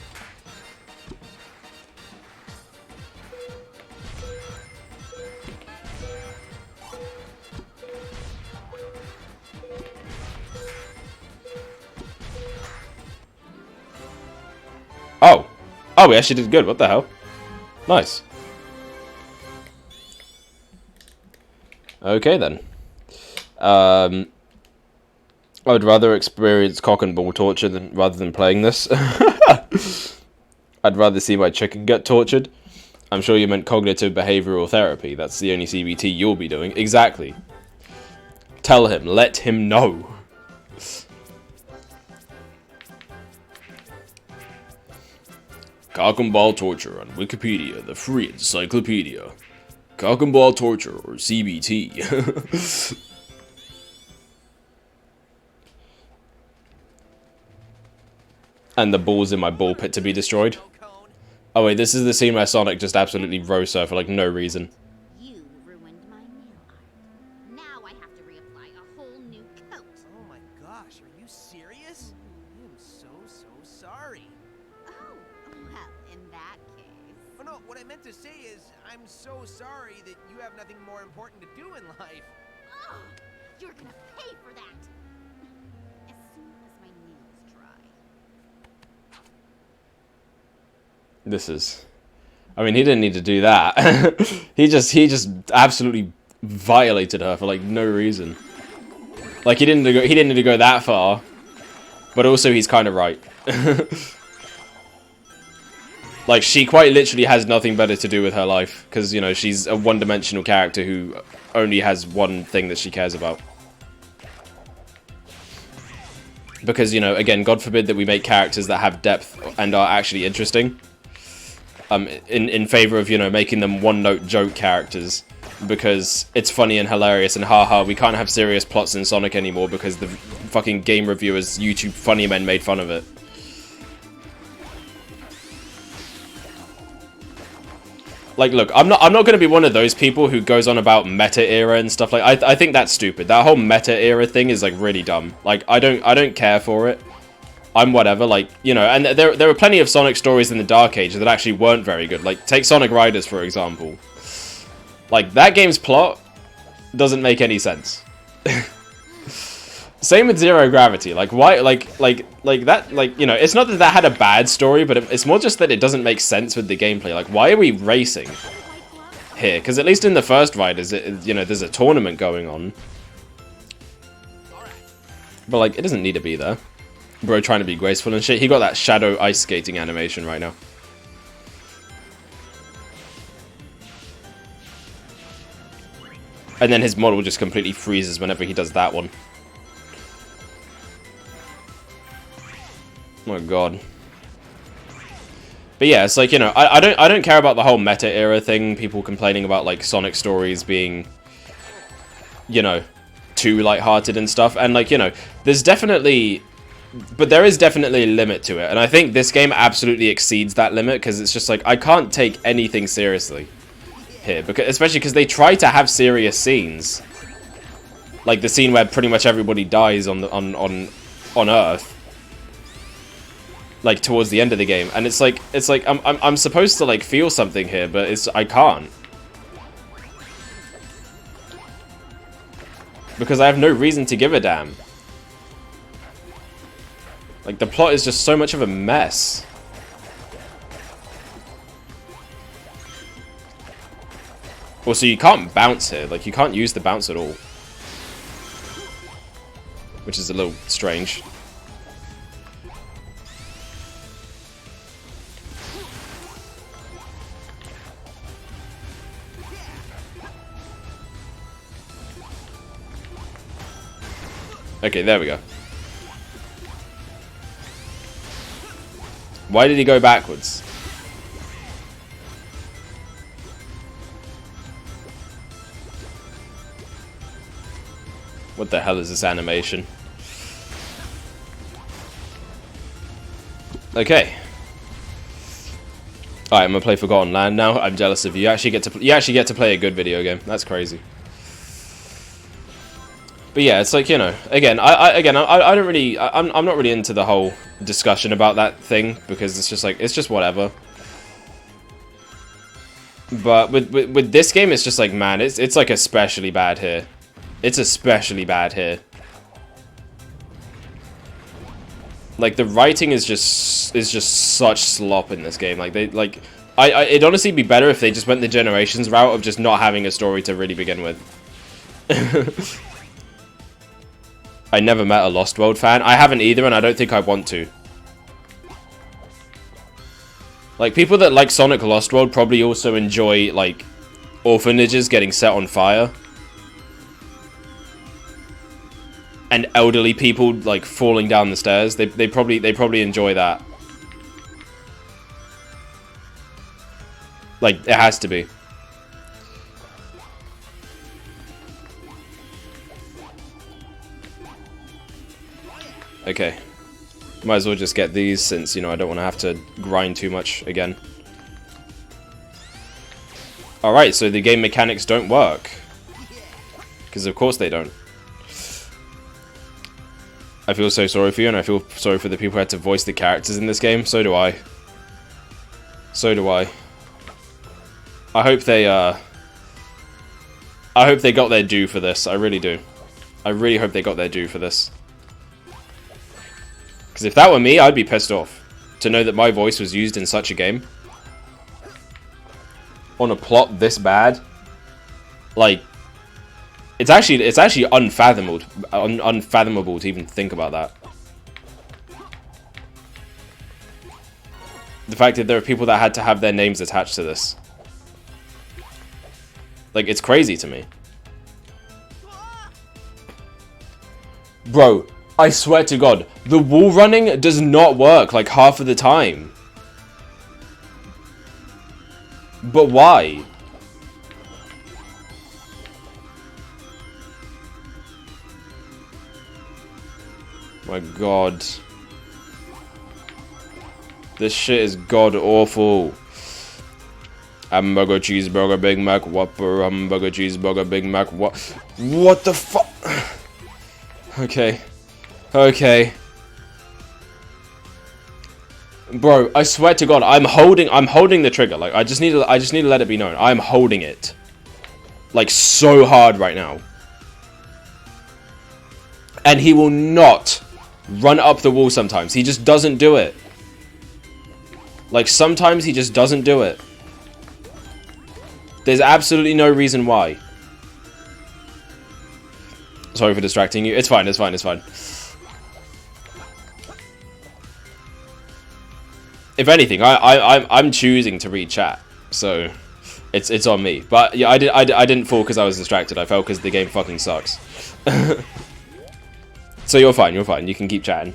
Oh! Oh, we actually did good. What the hell? Nice. Okay, then. I would rather experience cock and ball torture rather than playing this. I'd rather see my chicken get tortured. I'm sure you meant cognitive behavioral therapy. That's the only CBT you'll be doing. Exactly. Tell him. Let him know. Cock and ball torture on Wikipedia, the free encyclopedia. Cock and ball torture, or CBT. And the balls in my ball pit to be destroyed. Oh wait, this is the scene where Sonic just absolutely roasts her for like no reason. You ruined my nail art. Now I have to reapply a whole new coat. Oh my gosh, are you serious? I am so sorry. Oh, well, in that case. Oh no, what I meant to say is, I'm so sorry that you have nothing more important to do in life. Oh, you're gonna pay for that. As soon as my nails dry. This is... I mean, he didn't need to do that. he just absolutely violated her for like no reason. Like he didn't need to go that far. But also he's kind of right. Like she quite literally has nothing better to do with her life because, you know, she's a one-dimensional character who only has one thing that she cares about. Because, you know, again, God forbid that we make characters that have depth and are actually interesting. In favor of, you know, making them one-note joke characters because it's funny and hilarious and haha, we can't have serious plots in Sonic anymore because the fucking game reviewers, YouTube funny men made fun of it. Like, look, I'm not going to be one of those people who goes on about meta era and stuff like. I think that's stupid. That whole meta era thing is like really dumb. Like, I don't care for it. I'm whatever, like, you know, and there were plenty of Sonic stories in the Dark Age that actually weren't very good. Like, take Sonic Riders, for example. Like, that game's plot doesn't make any sense. Same with Zero Gravity. Like, why, like that, like, you know, it's not that that had a bad story, but it's more just that it doesn't make sense with the gameplay. Like, why are we racing here? Because at least in the first Riders, you know, there's a tournament going on. But, like, it doesn't need to be there. Bro trying to be graceful and shit. He got that shadow ice skating animation right now. And then his model just completely freezes whenever he does that one. Oh my god. But yeah, it's like, you know, I don't care about the whole meta era thing. People complaining about like Sonic stories being, you know, too lighthearted and stuff. And like, you know, there's definitely... But there is definitely a limit to it, and I think this game absolutely exceeds that limit, because it's just like, I can't take anything seriously here, because, especially because they try to have serious scenes. Like the scene where pretty much everybody dies on Earth. Like towards the end of the game, and it's like I'm supposed to like feel something here, but I can't. Because I have no reason to give a damn. Like, the plot is just so much of a mess. Also, you can't bounce here. Like, you can't use the bounce at all. Which is a little strange. Okay, there we go. Why did he go backwards? What the hell is this animation? Okay. Alright, I'm gonna play Forgotten Land now. I'm jealous of you. You actually get to play a good video game. That's crazy. But yeah, it's like, you know, again, I don't really, I'm not really into the whole discussion about that thing, because it's just like, it's just whatever. But with this game, it's just like, man, it's like especially bad here. It's especially bad here. Like, the writing is just such slop in this game. Like, it'd honestly be better if they just went the Generations route of just not having a story to really begin with. I never met a Lost World fan. I haven't either, and I don't think I want to. Like, people that like Sonic Lost World probably also enjoy, like, orphanages getting set on fire. And elderly people, like, falling down the stairs. They probably enjoy that. Like, it has to be. Okay. Might as well just get these, since, you know, I don't want to have to grind too much again. Alright, so the game mechanics don't work. Because of course they don't. I feel so sorry for you, and I feel sorry for the people who had to voice the characters in this game. So do I. So do I. I hope they got their due for this. I really do. I really hope they got their due for this. Because if that were me, I'd be pissed off to know that my voice was used in such a game. On a plot this bad. Like, it's actually unfathomable to even think about that. The fact that there are people that had to have their names attached to this. Like, it's crazy to me. Bro, I swear to God, the wall running does not work like half of the time. But why? My God. This shit is god awful. Hamburger, cheeseburger, Big Mac, Whopper, hamburger, cheeseburger, Big Mac, what the fuck? Okay. Okay. Bro, I swear to God, I'm holding the trigger. Like, I just need to let it be known. I'm holding it. Like, so hard right now. And he will not run up the wall sometimes. He just doesn't do it. Like, sometimes he just doesn't do it. There's absolutely no reason why. Sorry for distracting you. It's fine, it's fine, it's fine. If anything, I'm choosing to read chat, so it's on me. But yeah, I didn't fall because I was distracted. I fell because the game fucking sucks. So you're fine, you're fine. You can keep chatting.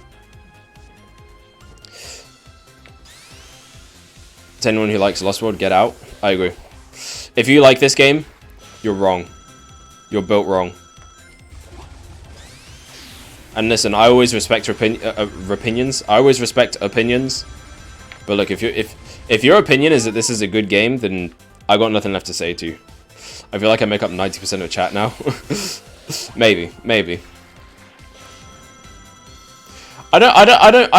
To anyone who likes Lost World, get out. I agree. If you like this game, you're wrong. You're built wrong. And listen, I always respect opinions. I always respect opinions. But look, if your opinion is that this is a good game, then I got nothing left to say to you. I feel like I make up 90% of chat now. maybe. I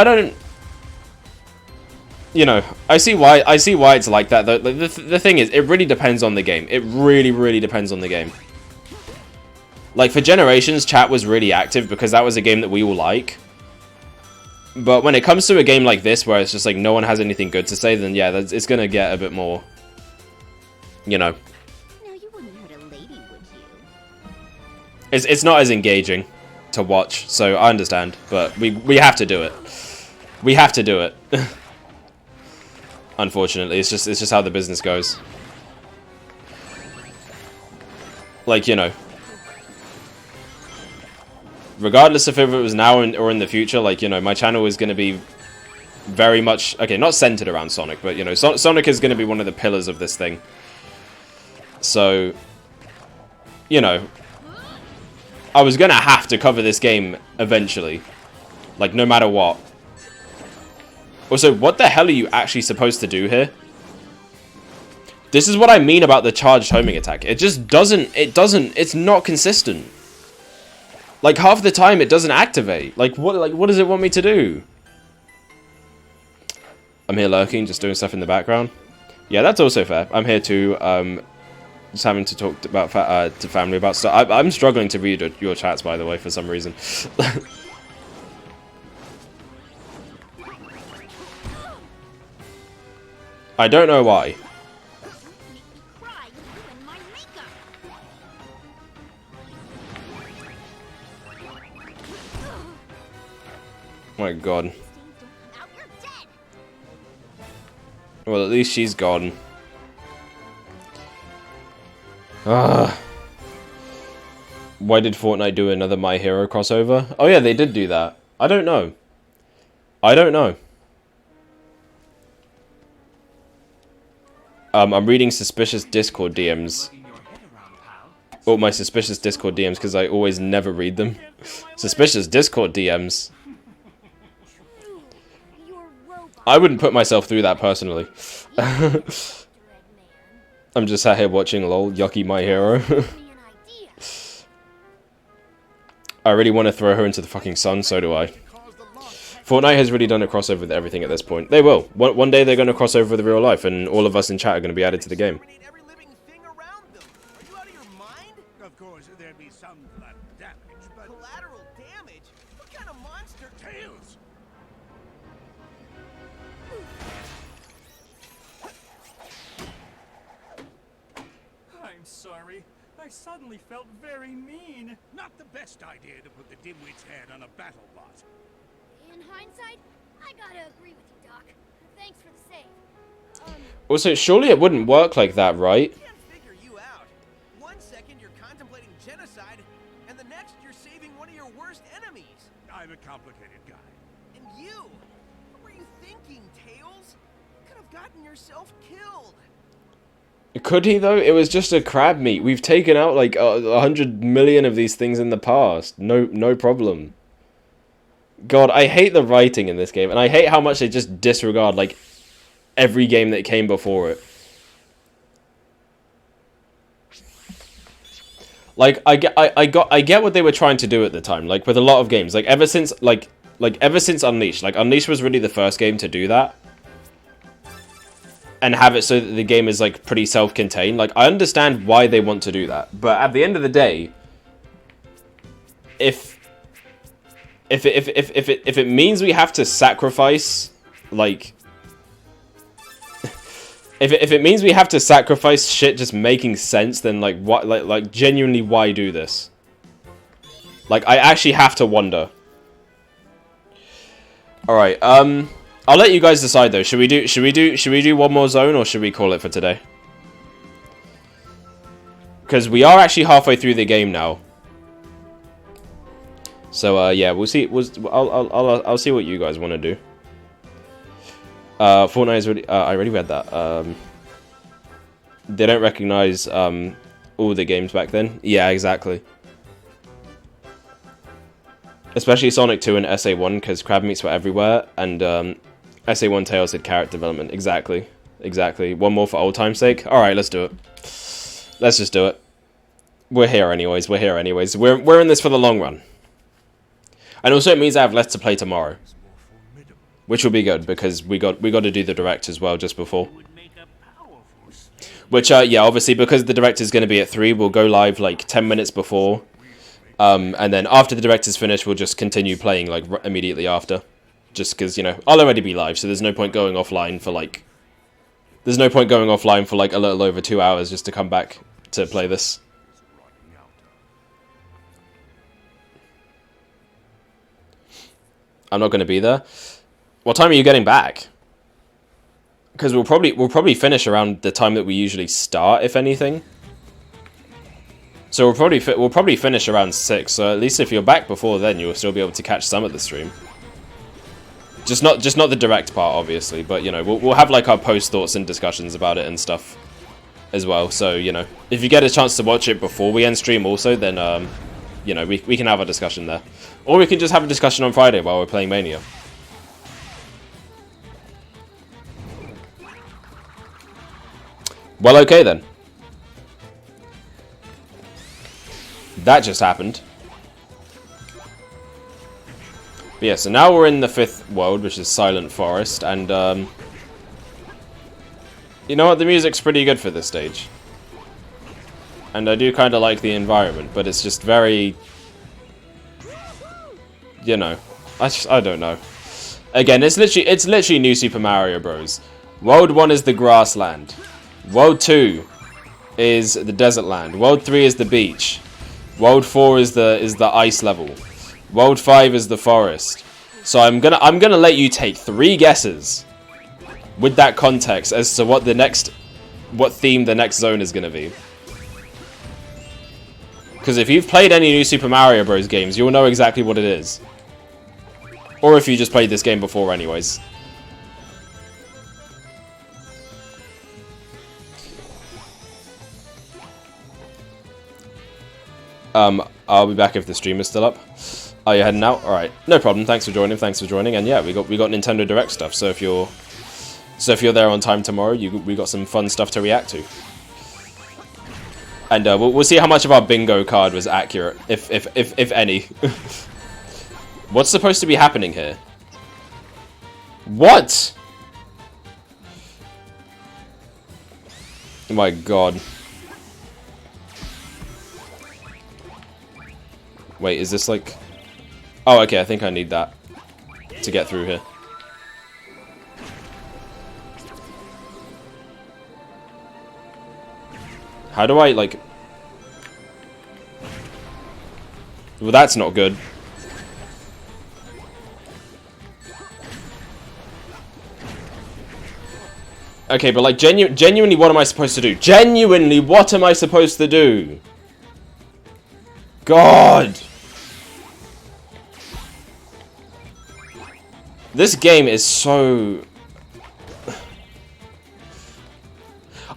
don't. You know, I see why it's like that. The thing is, it really depends on the game. It really depends on the game. Like, for Generations, chat was really active because that was a game that we all like. But when it comes to a game like this, where it's just like no one has anything good to say, then yeah, it's gonna get a bit more, you know. Now you wouldn't hurt a lady, would you? It's not as engaging to watch, so I understand. But we have to do it. We have to do it. Unfortunately, it's just how the business goes. Like, you know. Regardless of if it was now or in the future, like, you know, my channel is going to be very much, okay, not centered around Sonic, but, you know, Sonic is going to be one of the pillars of this thing. So, you know, I was going to have to cover this game eventually. Like, no matter what. Also, what the hell are you actually supposed to do here? This is what I mean about the charged homing attack. It just doesn't, it's not consistent. Like, half the time it doesn't activate. Like, what does it want me to do? I'm here lurking, just doing stuff in the background. Yeah, that's also fair. I'm here too, just having to talk about to family about stuff. I'm struggling to read your chats, by the way, for some reason. I don't know why. Oh my god. Well, at least she's gone. Why did Fortnite do another My Hero crossover? Oh yeah, they did do that. I don't know. I don't know. I'm reading suspicious Discord DMs. Oh, my suspicious Discord DMs, because I always never read them. Suspicious Discord DMs. I wouldn't put myself through that personally. I'm just sat here watching lol, yucky My Hero. I really want to throw her into the fucking sun, so do I. Fortnite has really done a crossover with everything at this point. They will. One day they're going to cross over with real life, and all of us in chat are going to be added to the game. Of course, there'd be some collateral damage, but... Collateral damage? What kind of monster? Tails! I'm sorry. I suddenly felt very mean. Not the best idea to put the dimwit's head on a battle bot. In hindsight, I gotta agree with you, Doc. Thanks for the save. Also, surely it wouldn't work like that, right? I can't figure you out. 1 second you're contemplating genocide, and the next you're saving one of your worst enemies. I'm a complicated guy. And you? What were you thinking, Tails? You could have gotten yourself killed. Could he, though? It was just a crab meat. We've taken out, like, 100 million of these things in the past. No problem. God, I hate the writing in this game, and I hate how much they just disregard, like, every game that came before it. Like, I get what they were trying to do at the time, like, with a lot of games. Like, ever since Unleashed. Like, Unleashed was really the first game to do that. And have it so that the game is, like, pretty self-contained. Like, I understand why they want to do that. But at the end of the day, if it means we have to sacrifice, like... if it means we have to sacrifice shit just making sense, then, like, what, like, genuinely, why do this? Like, I actually have to wonder. Alright, I'll let you guys decide though. Should we do one more zone, or should we call it for today? Because we are actually halfway through the game now. So yeah, we'll see. I'll see what you guys want to do. Fortnite is really. I already read that. They don't recognize all the games back then. Yeah, exactly. Especially Sonic 2 and SA1, because crab meats were everywhere, and SA1 Tails did character development. Exactly. Exactly. One more for old time's sake? Alright, let's do it. Let's just do it. We're here anyways. We're here anyways. We're in this for the long run. And also it means I have less to play tomorrow. Which will be good, because we got to do the direct as well just before. Which, yeah, obviously, because the direct is going to be at 3, we'll go live, like, 10 minutes before. And then after the direct is finished, we'll just continue playing, like, immediately after. Just because, you know, I'll already be live, so there's no point going offline for, like... There's no point going offline for, like, a little over 2 hours just to come back to play this. I'm not going to be there. What time are you getting back? Because we'll probably finish around the time that we usually start, if anything. So we'll probably finish around 6. So at least if you're back before then, you'll still be able to catch some of the stream. Just not the direct part, obviously, but you know, we'll have like our post thoughts and discussions about it and stuff as well. So you know, if you get a chance to watch it before we end stream, also, then you know, we can have a discussion there, or we can just have a discussion on Friday while we're playing Mania. Well, okay then. That just happened. But yeah, so now we're in the 5th world, which is Silent Forest, and you know what, the music's pretty good for this stage. And I do kind of like the environment, but it's just very, you know, I don't know. Again, it's literally New Super Mario Bros. World 1 is the grassland. World 2 is the desert land. World 3 is the beach. World 4 is the ice level. World 5 is the forest. So I'm gonna let you take 3 guesses with that context as to what theme the next zone is gonna be. Because if you've played any New Super Mario Bros. Games, you'll know exactly what it is. Or if you just played this game before anyways. I'll be back if the stream is still up. Oh, you're heading out? Alright. No problem. Thanks for joining. And yeah, we got Nintendo Direct stuff, so if you're there on time tomorrow, we got some fun stuff to react to. And we'll see how much of our bingo card was accurate, if any. What's supposed to be happening here? What? Oh my god. Wait, is this like... Oh, okay, I think I need that to get through here. How do I, like... Well, that's not good. Okay, but like, genuinely, what am I supposed to do? Genuinely, what am I supposed to do? God! This game is so...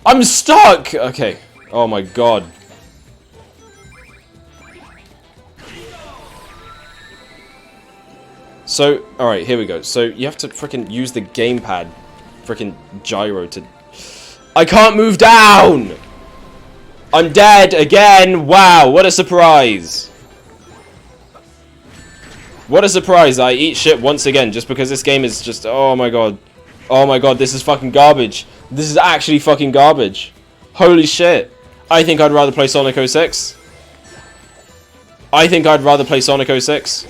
I'm stuck! Okay. Oh my god. So, alright, here we go. So, you have to freaking use the gamepad. Freaking gyro to... I can't move down! I'm dead again! Wow, what a surprise! What a surprise! I eat shit once again just because this game is just... Oh my god. Oh my god, this is fucking garbage. This is actually fucking garbage. Holy shit. I think I'd rather play Sonic 06. I think I'd rather play Sonic 06.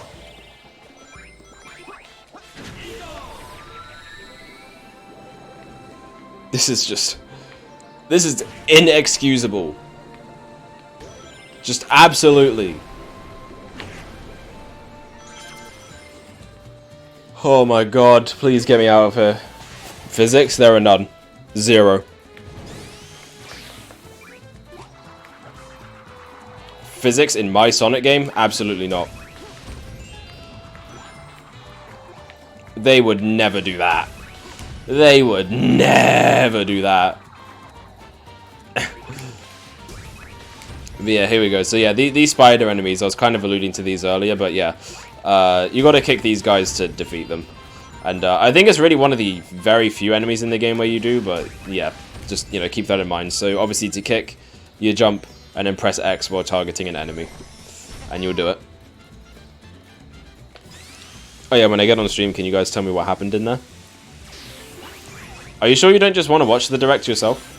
This is just... This is inexcusable. Just absolutely. Oh my god, please get me out of here. Physics? There are none. 0. Physics in my Sonic game? Absolutely not. They would never do that. They would never do that. But yeah, here we go. So yeah, these spider enemies, I was kind of alluding to these earlier, but yeah. You gotta kick these guys to defeat them. And I think it's really one of the very few enemies in the game where you do, but yeah, just, you know, keep that in mind. So obviously to kick, you jump, and then press X while targeting an enemy. And you'll do it. Oh yeah, when I get on stream, can you guys tell me what happened in there? Are you sure you don't just want to watch the direct yourself?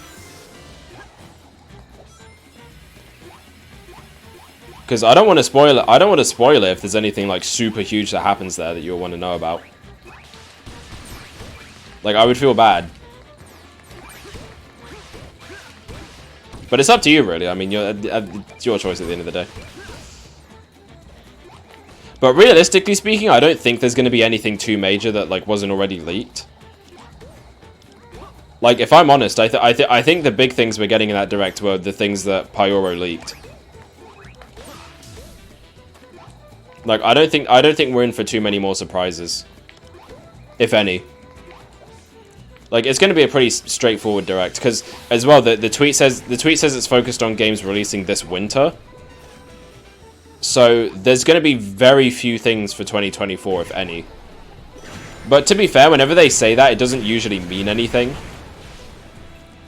Because I don't want to spoil it. I don't want to spoil it if there's anything like super huge that happens there that you'll want to know about. Like, I would feel bad. But it's up to you, really. I mean, it's your choice at the end of the day. But realistically speaking, I don't think there's going to be anything too major that like wasn't already leaked. Like, if I'm honest, I think the big things we're getting in that direct were the things that Pyoro leaked. Like, I don't think we're in for too many more surprises, if any. Like, it's going to be a pretty straightforward direct, because as well the tweet says it's focused on games releasing this winter. So there's going to be very few things for 2024, if any. But to be fair, whenever they say that, it doesn't usually mean anything.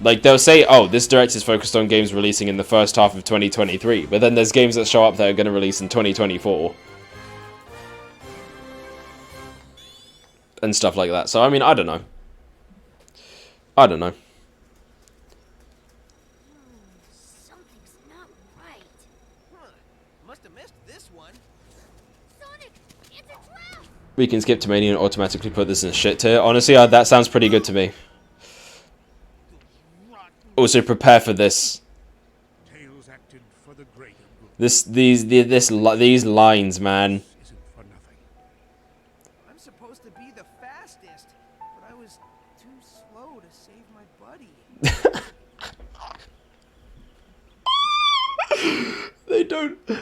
Like, they'll say, oh, this direct is focused on games releasing in the first half of 2023, but then there's games that show up that are going to release in 2024. and stuff like that. So I mean, I don't know. I don't know. Something's not right. Huh. Must have missed this one. Sonic, it's a trap! We can skip to Mania and automatically put this in shit tier. Honestly, that sounds pretty good to me. Also, prepare for this. Tails acted for the greater good. These lines, man. Isn't for nothing. I'm supposed to be the fastest, but I was too slow to save my buddy.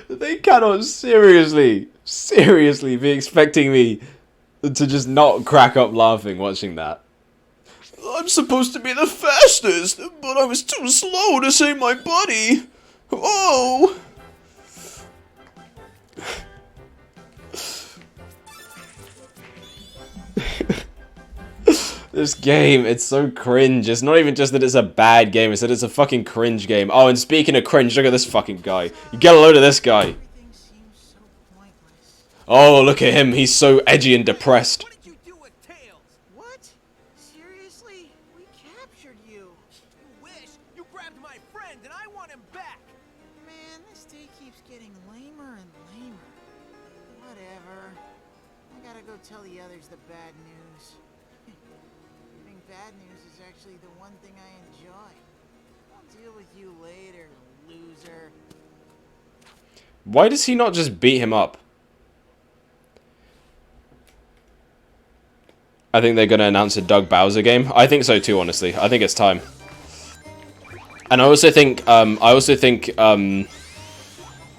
They cannot seriously be expecting me to just not crack up laughing watching that. I'm supposed to be the fastest, but I was too slow to save my buddy. Oh! This game, it's so cringe. It's not even just that it's a bad game, it's that it's a fucking cringe game. Oh, and speaking of cringe, look at this fucking guy. You get a load of this guy. Everything seems so pointless. Oh, look at him. He's so edgy and depressed. What did you do with Tails? What? Seriously? We captured you. You wish. You grabbed my friend and I want him back. Man, this day keeps getting lamer and lamer. Whatever. I gotta go tell the others the bad news. Giving bad news is actually the one thing I enjoy. I'll deal with you later, loser. Why does he not just beat him up? I think they're going to announce a Doug Bowser game. I think so too, honestly. I think it's time. And I also think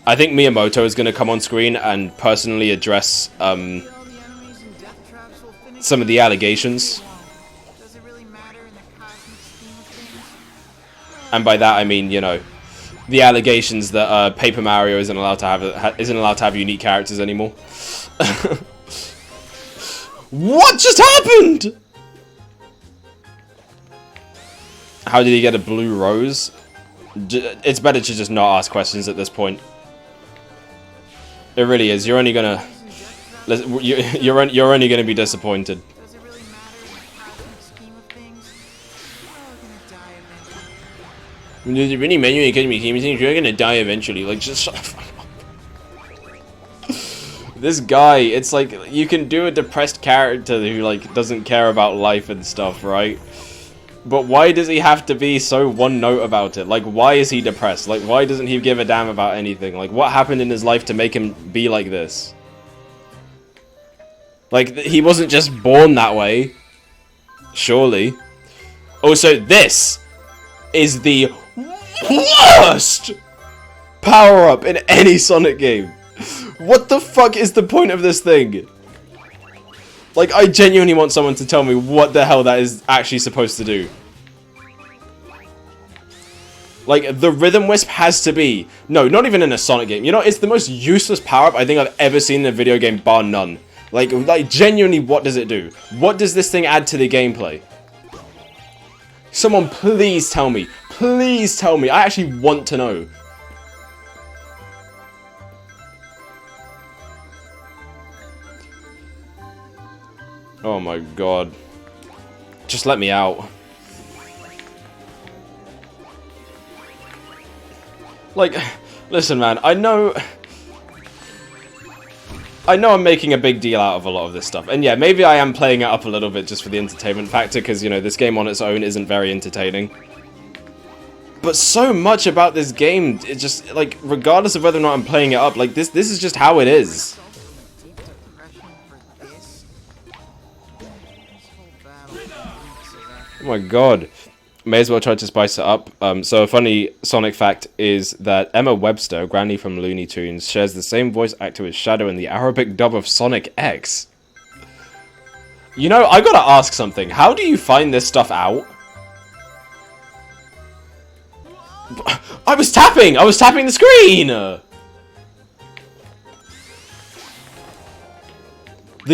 Miyamoto is going to come on screen and personally address some of the allegations. Does it really matter in the cosmic scheme of things? And by that I mean, you know, the allegations that Paper Mario isn't allowed to have unique characters anymore. What just happened? How did he get a blue rose? It's better to just not ask questions at this point. It really is. You're only gonna you're only gonna be disappointed. Does it really matter in the cosmic scheme of things? We're all gonna die eventually. Does it really matter? You're gonna die eventually. Like, just shut the fuck up. This guy, it's like, you can do a depressed character who, like, doesn't care about life and stuff, right? But why does he have to be so one note about it? Like, why is he depressed? Like, why doesn't he give a damn about anything? Like, what happened in his life to make him be like this? Like, he wasn't just born that way. Surely. Also, this is the worst power-up in any Sonic game. What the fuck is the point of this thing? Like, I genuinely want someone to tell me what the hell that is actually supposed to do. Like, the Rhythm Wisp has to be... No, not even in a Sonic game. You know, it's the most useless power-up I think I've ever seen in a video game, bar none. Like, genuinely, what does it do? What does this thing add to the gameplay? Someone please tell me. Please tell me. I actually want to know. Oh my god. Just let me out. Like, listen man, I know I'm making a big deal out of a lot of this stuff. And yeah, maybe I am playing it up a little bit just for the entertainment factor, because, you know, this game on its own isn't very entertaining. But so much about this game, it just, like, regardless of whether or not I'm playing it up, like, this is just how it is. Oh my god. May as well try to spice it up. So a funny Sonic fact is that Emma Webster, Granny from Looney Tunes, shares the same voice actor as Shadow in the Arabic dub of Sonic X. You know, I gotta ask something. How do you find this stuff out? I was tapping the screen! The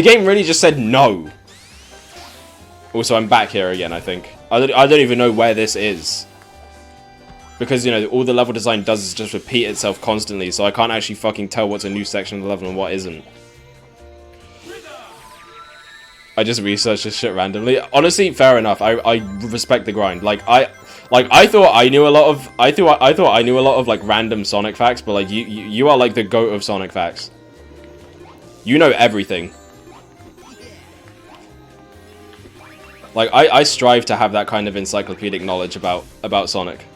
game really just said no. Also, I'm back here again, I think. I don't even know where this is. Because, you know, all the level design does is just repeat itself constantly, so I can't actually fucking tell what's a new section of the level and what isn't. I just researched this shit randomly. Honestly, fair enough. I respect the grind. Like I thought I knew a lot of I thought I knew a lot of like random Sonic facts, but like you are like the GOAT of Sonic facts. You know everything. Like I strive to have that kind of encyclopedic knowledge about Sonic.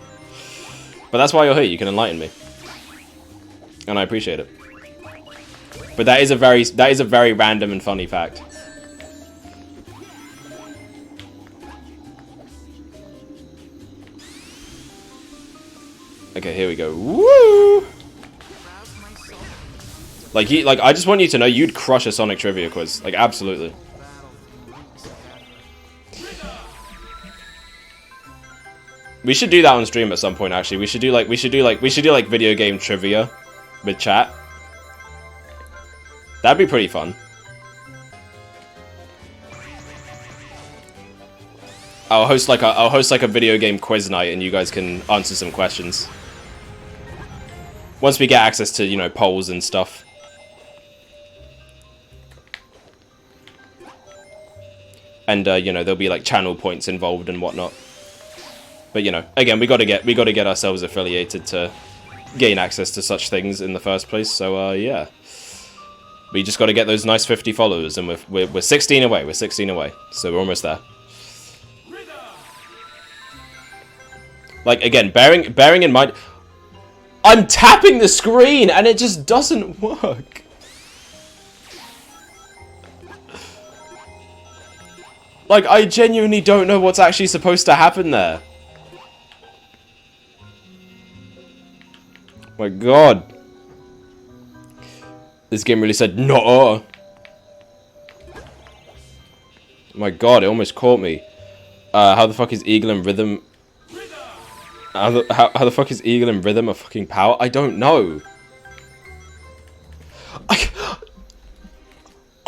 But that's why you're here. You can enlighten me. And I appreciate it. But that is a very random and funny fact. Okay, here we go. Woo! Like I just want you to know you'd crush a Sonic trivia quiz. Like absolutely. We should do that on stream at some point actually. We should do like video game trivia with chat. That'd be pretty fun. I'll host like a video game quiz night and you guys can answer some questions. Once we get access to, you know, polls and stuff. And you know, there'll be like channel points involved and whatnot. But you know, again, we gotta get ourselves affiliated to gain access to such things in the first place. So yeah. We just gotta get those nice 50 followers, and we're 16 away. We're 16 away, so we're almost there. Like again, bearing in mind, I'm tapping the screen and it just doesn't work. Like I genuinely don't know what's actually supposed to happen there. My God. This game really said no. My God, it almost caught me. How the fuck is Eagle and Rhythm? How the fuck is Eagle and Rhythm a fucking power? I don't know.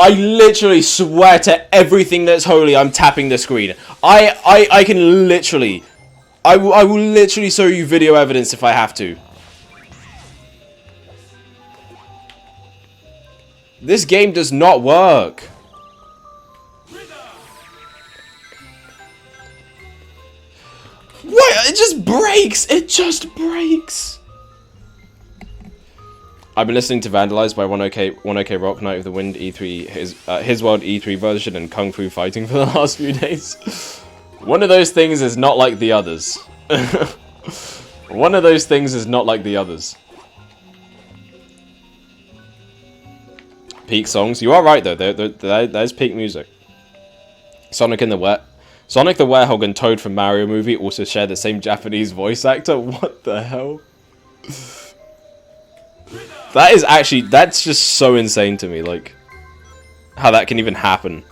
I literally swear to everything that's holy, I'm tapping the screen. I can literally, I will literally show you video evidence if I have to. This game does not work. What? It just breaks. It just breaks. I've been listening to Vandalized by 1OK Rock, Night of the Wind E3, his World E3 version, and Kung Fu Fighting for the last few days. One of those things is not like the others. One of those things is not like the others. Peak songs. You are right though. There's peak music. Sonic the Werehog and Toad from Mario movie also share the same Japanese voice actor. What the hell? That's just so insane to me. Like, how that can even happen.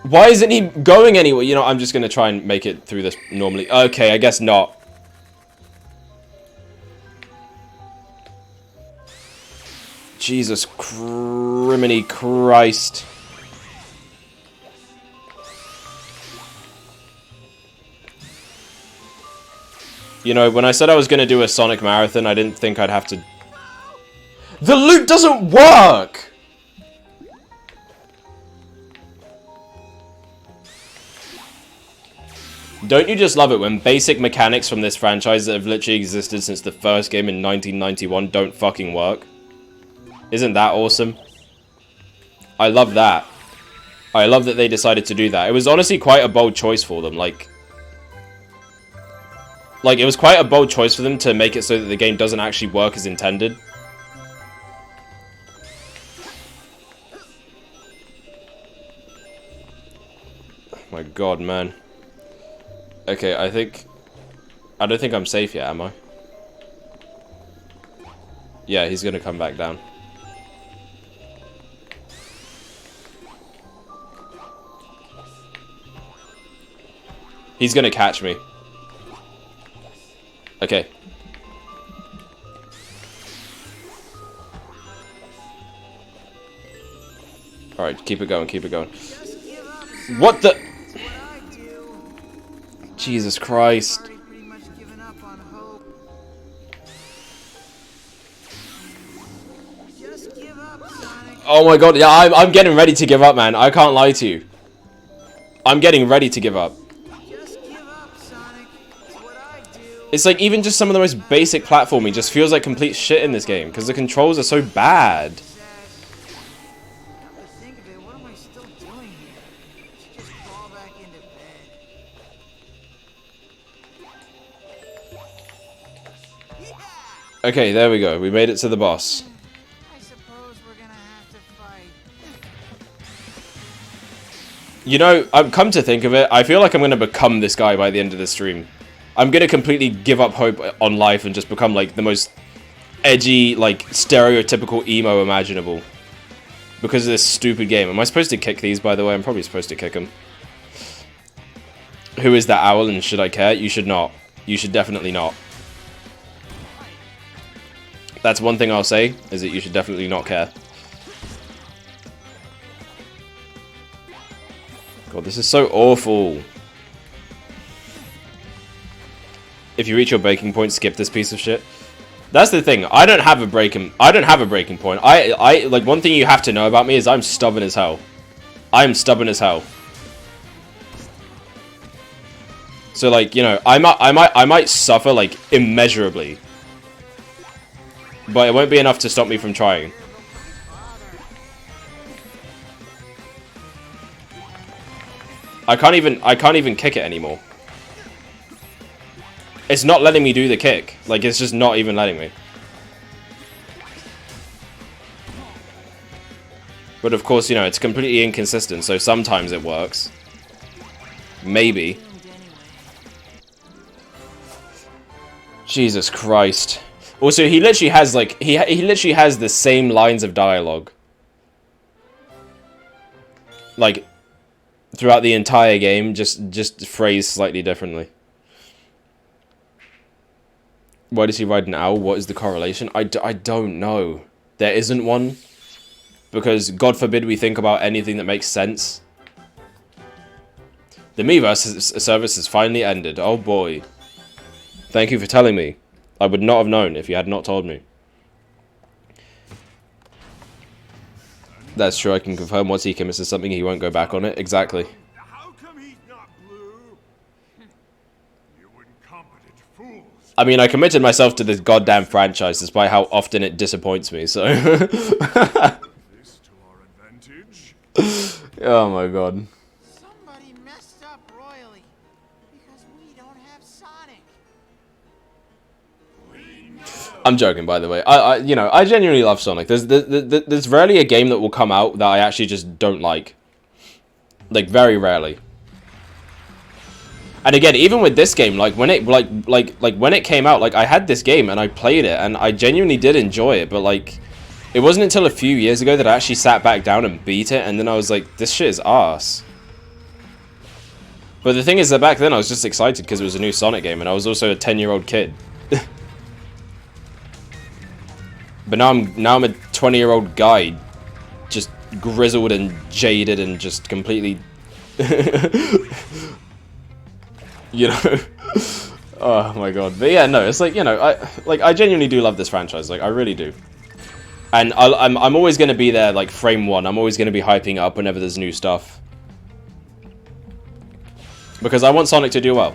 Why isn't he going anywhere? You know, I'm just gonna try and make it through this normally. Okay, I guess not. Jesus criminy Christ. You know, when I said I was going to do a Sonic marathon, I didn't think I'd have to... The loop doesn't work! Don't you just love it when basic mechanics from this franchise that have literally existed since the first game in 1991 don't fucking work? Isn't that awesome? I love that. I love that they decided to do that. It was honestly quite a bold choice for them. Like, it was quite a bold choice for them to make it so that the game doesn't actually work as intended. Oh my God, man. Okay, I don't think I'm safe yet, am I? Yeah, he's gonna come back down. He's gonna catch me. Okay. Alright, keep it going, keep it going. What the? Jesus Christ. Oh my god, yeah, I'm getting ready to give up, man. I can't lie to you. I'm getting ready to give up. Just give up, Sonic. It's what I do. It's like even just some of the most basic platforming just feels like complete shit in this game because the controls are so bad. Sad. Come to think of it, what am I still doing here? I should just crawl back into bed. Yeah! Okay, there we go. We made it to the boss. I suppose we're gonna have to fight. You know, I've come to think of it, I feel like I'm going to become this guy by the end of the stream. I'm going to completely give up hope on life and just become, like, the most edgy, like, stereotypical emo imaginable. Because of this stupid game. Am I supposed to kick these, by the way? I'm probably supposed to kick them. Who is that owl and should I care? You should not. You should definitely not. That's one thing I'll say, is that you should definitely not care. God, this is so awful. If you reach your breaking point, skip this piece of shit. That's the thing. I don't have a breaking point. I like one thing you have to know about me is I'm stubborn as hell. I am stubborn as hell. So like, you know, I might suffer like immeasurably. But it won't be enough to stop me from trying. I can't even kick it anymore. It's not letting me do the kick. Like, it's just not even letting me. But of course, you know, it's completely inconsistent, so sometimes it works. Maybe. Jesus Christ. Also, he literally has, like, he literally has the same lines of dialogue. Like, throughout the entire game, just phrased slightly differently. Why does he ride an owl? What is the correlation? I don't know. There isn't one. Because, God forbid we think about anything that makes sense. The Miiverse service has finally ended. Oh boy. Thank you for telling me. I would not have known if you had not told me. That's true, I can confirm once he commits to something he won't go back on it. Exactly. How come he's not blue? You incompetent fools. I mean, I committed myself to this goddamn franchise despite how often it disappoints me, so... This to our advantage. Oh my god. Somebody messed up royally. Because we don't have Sonic. I'm joking, by the way. You know, I genuinely love Sonic. There's rarely a game that will come out that I actually just don't like. Like, very rarely. And again, even with this game, like when it when it came out, like I had this game and I played it and I genuinely did enjoy it, but like it wasn't until a few years ago that I actually sat back down and beat it, and then I was like, this shit is arse. But the thing is that back then I was just excited because it was a new Sonic game, and I was also a 10-year-old kid. But now I'm a 20-year-old guy, just grizzled and jaded and just completely, you know. Oh my god. But yeah, no, it's like, you know, I genuinely do love this franchise, like I really do. And I'm always gonna be there, like frame one. I'm always gonna be hyping up whenever there's new stuff, because I want Sonic to do well.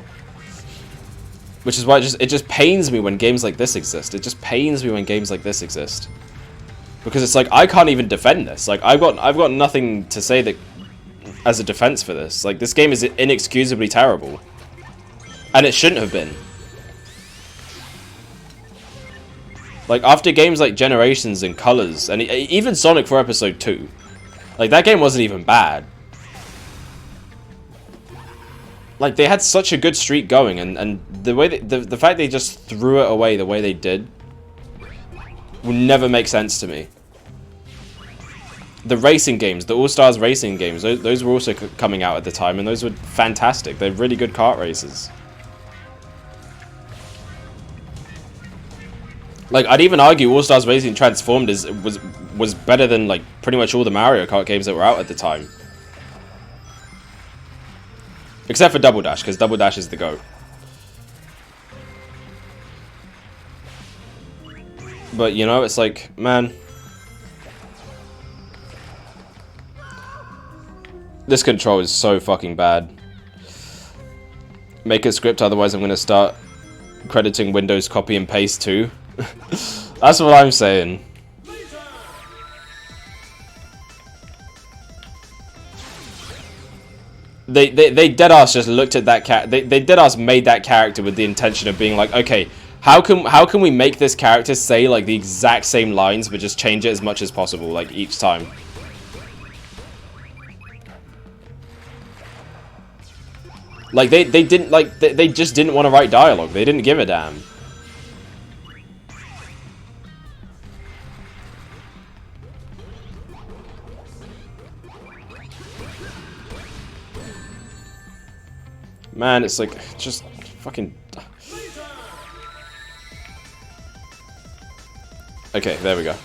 Which is why it just pains me when games like this exist. It just pains me when games like this exist. Because it's like, I can't even defend this. Like, I've got nothing to say that as a defense for this. Like, this game is inexcusably terrible. And it shouldn't have been. Like, after games like Generations and Colors, and even Sonic for Episode 2, like, that game wasn't even bad. Like, they had such a good streak going, and the way the fact they just threw it away the way they did will never make sense to me. The racing games, the All-Stars racing games, those were also coming out at the time, and those were fantastic. They're really good kart races. Like, I'd even argue All-Stars Racing Transformed was better than, like, pretty much all the Mario Kart games that were out at the time. Except for Double Dash, because Double Dash is the GOAT. But, you know, it's like, man, This control is so fucking bad. Make a script, otherwise I'm going to start crediting Windows copy and paste too. That's what I'm saying. They deadass just looked at that they deadass made that character with the intention of being like, okay, how can we make this character say like the exact same lines but just change it as much as possible like each time. Like they didn't like they just didn't want to write dialogue. They didn't give a damn. Man, it's like just fucking. Okay, there we go.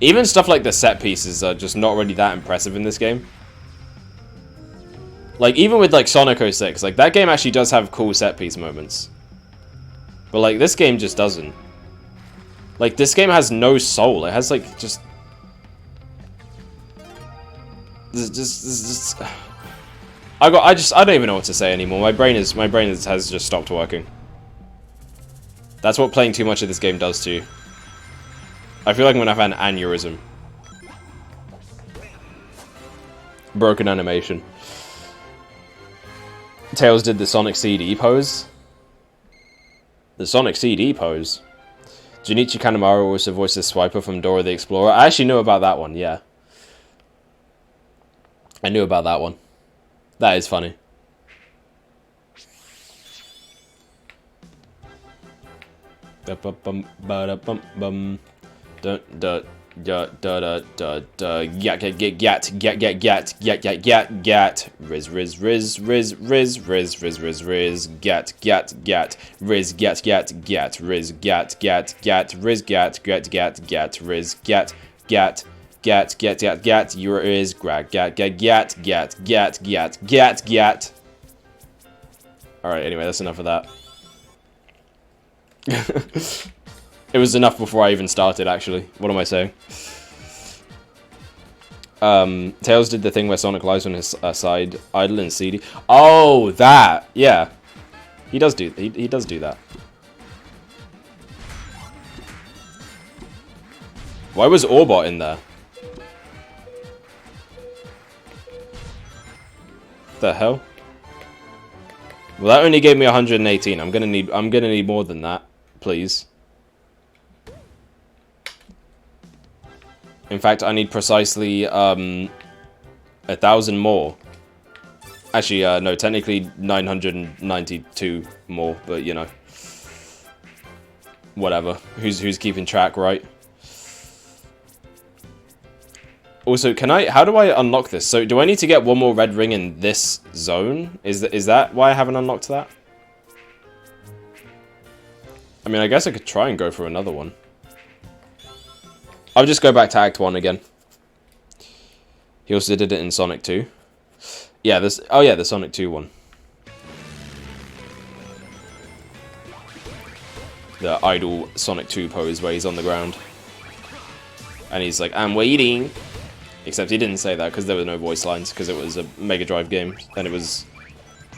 Even stuff like the set pieces are just not really that impressive in this game. Like, even with, like, Sonic 06, like, that game actually does have cool set piece moments. But, like, this game just doesn't. Like, this game has no soul. It has, like, just... I don't even know what to say anymore. My brain has just stopped working. That's what playing too much of this game does to you. I feel like I'm gonna have an aneurysm. Broken animation. Tails did the Sonic CD pose. The Sonic CD pose. Junichi Kanemaru also voiced the Swiper from Dora the Explorer. I actually knew about that one, yeah. I knew about that one. That is funny. Alright, anyway, that's enough of that. It was enough before I even started, actually. What am I saying? Tails did the thing where Sonic lies on his side, idle and CD. Oh, that! Yeah. He does do that. Why was Orbot in there? The hell? Well, that only gave me 118. I'm gonna need more than that, please. In fact, I need precisely 1,000 more. Actually, no, technically 992 more, but you know, whatever. Who's keeping track, right? Also, how do I unlock this? So, do I need to get one more red ring in this zone? Is that why I haven't unlocked that? I mean, I guess I could try and go for another one. I'll just go back to Act 1 again. He also did it in Sonic 2. Yeah, the Sonic 2 one. The idle Sonic 2 pose where he's on the ground. And he's like, I'm waiting. Except he didn't say that because there were no voice lines, because it was a Mega Drive game. And it was,